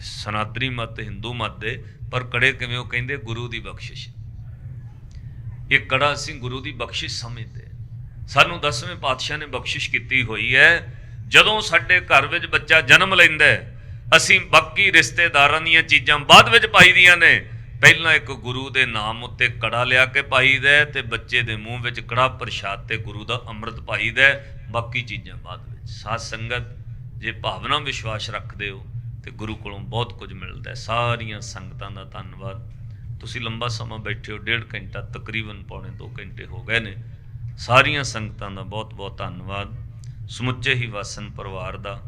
ਸਨਾਤਨੀ ਮਤ, ਹਿੰਦੂ ਮਤ ਦੇ, ਪਰ ਕੜੇ ਕਿਵੇਂ? ਉਹ ਕਹਿੰਦੇ ਗੁਰੂ ਦੀ ਬਖਸ਼ਿਸ਼। ਇਹ ਕੜਾ ਅਸੀਂ ਗੁਰੂ ਦੀ ਬਖਸ਼ਿਸ਼ ਸਮਝਦੇ। ਸਾਨੂੰ 10ਵੇਂ ਪਾਤਸ਼ਾਹ ਨੇ ਬਖਸ਼ਿਸ਼ ਕੀਤੀ ਹੋਈ ਹੈ। ਜਦੋਂ ਸਾਡੇ ਘਰ ਵਿੱਚ ਬੱਚਾ ਜਨਮ ਲੈਂਦਾ, ਅਸੀਂ ਬਾਕੀ ਰਿਸ਼ਤੇਦਾਰਾਂ ਦੀਆਂ ਚੀਜ਼ਾਂ ਬਾਅਦ ਵਿੱਚ ਪਾਈ ਦੀਆਂ ਨੇ। ਪਹਿਲਾਂ ਇੱਕ ਗੁਰੂ ਦੇ ਨਾਮ ਉੱਤੇ ਕੜਾ ਲਿਆ ਕੇ ਪਾਈਦਾ ਤੇ ਬੱਚੇ ਦੇ ਮੂੰਹ ਵਿੱਚ ਕੜਾ ਪ੍ਰਸ਼ਾਦ ਤੇ ਗੁਰੂ ਦਾ ਅੰਮ੍ਰਿਤ ਪਾਈਦਾ, ਬਾਕੀ ਚੀਜ਼ਾਂ ਬਾਅਦ ਵਿੱਚ। ਸਾਧ ਸੰਗਤ, ਜੇ ਭਾਵਨਾ ਵਿਸ਼ਵਾਸ ਰੱਖਦੇ ਹੋ ਤੇ ਗੁਰੂ ਕੋਲੋਂ ਬਹੁਤ ਕੁਝ ਮਿਲਦਾ ਹੈ। ਸਾਰੀਆਂ ਸੰਗਤਾਂ ਦਾ ਧੰਨਵਾਦ। ਤੁਸੀਂ ਲੰਬਾ ਸਮਾਂ ਬੈਠੇ ਹੋ, 1.5 ਘੰਟਾ, ਤਕਰੀਬਨ ਪੌਣੇ 2 ਘੰਟੇ ਹੋ ਗਏ ਨੇ। ਸਾਰੀਆਂ ਸੰਗਤਾਂ ਦਾ ਬਹੁਤ ਬਹੁਤ ਧੰਨਵਾਦ। ਸਮੁੱਚੇ ਹੀ ਵਾਸਨ ਪਰਿਵਾਰ ਦਾ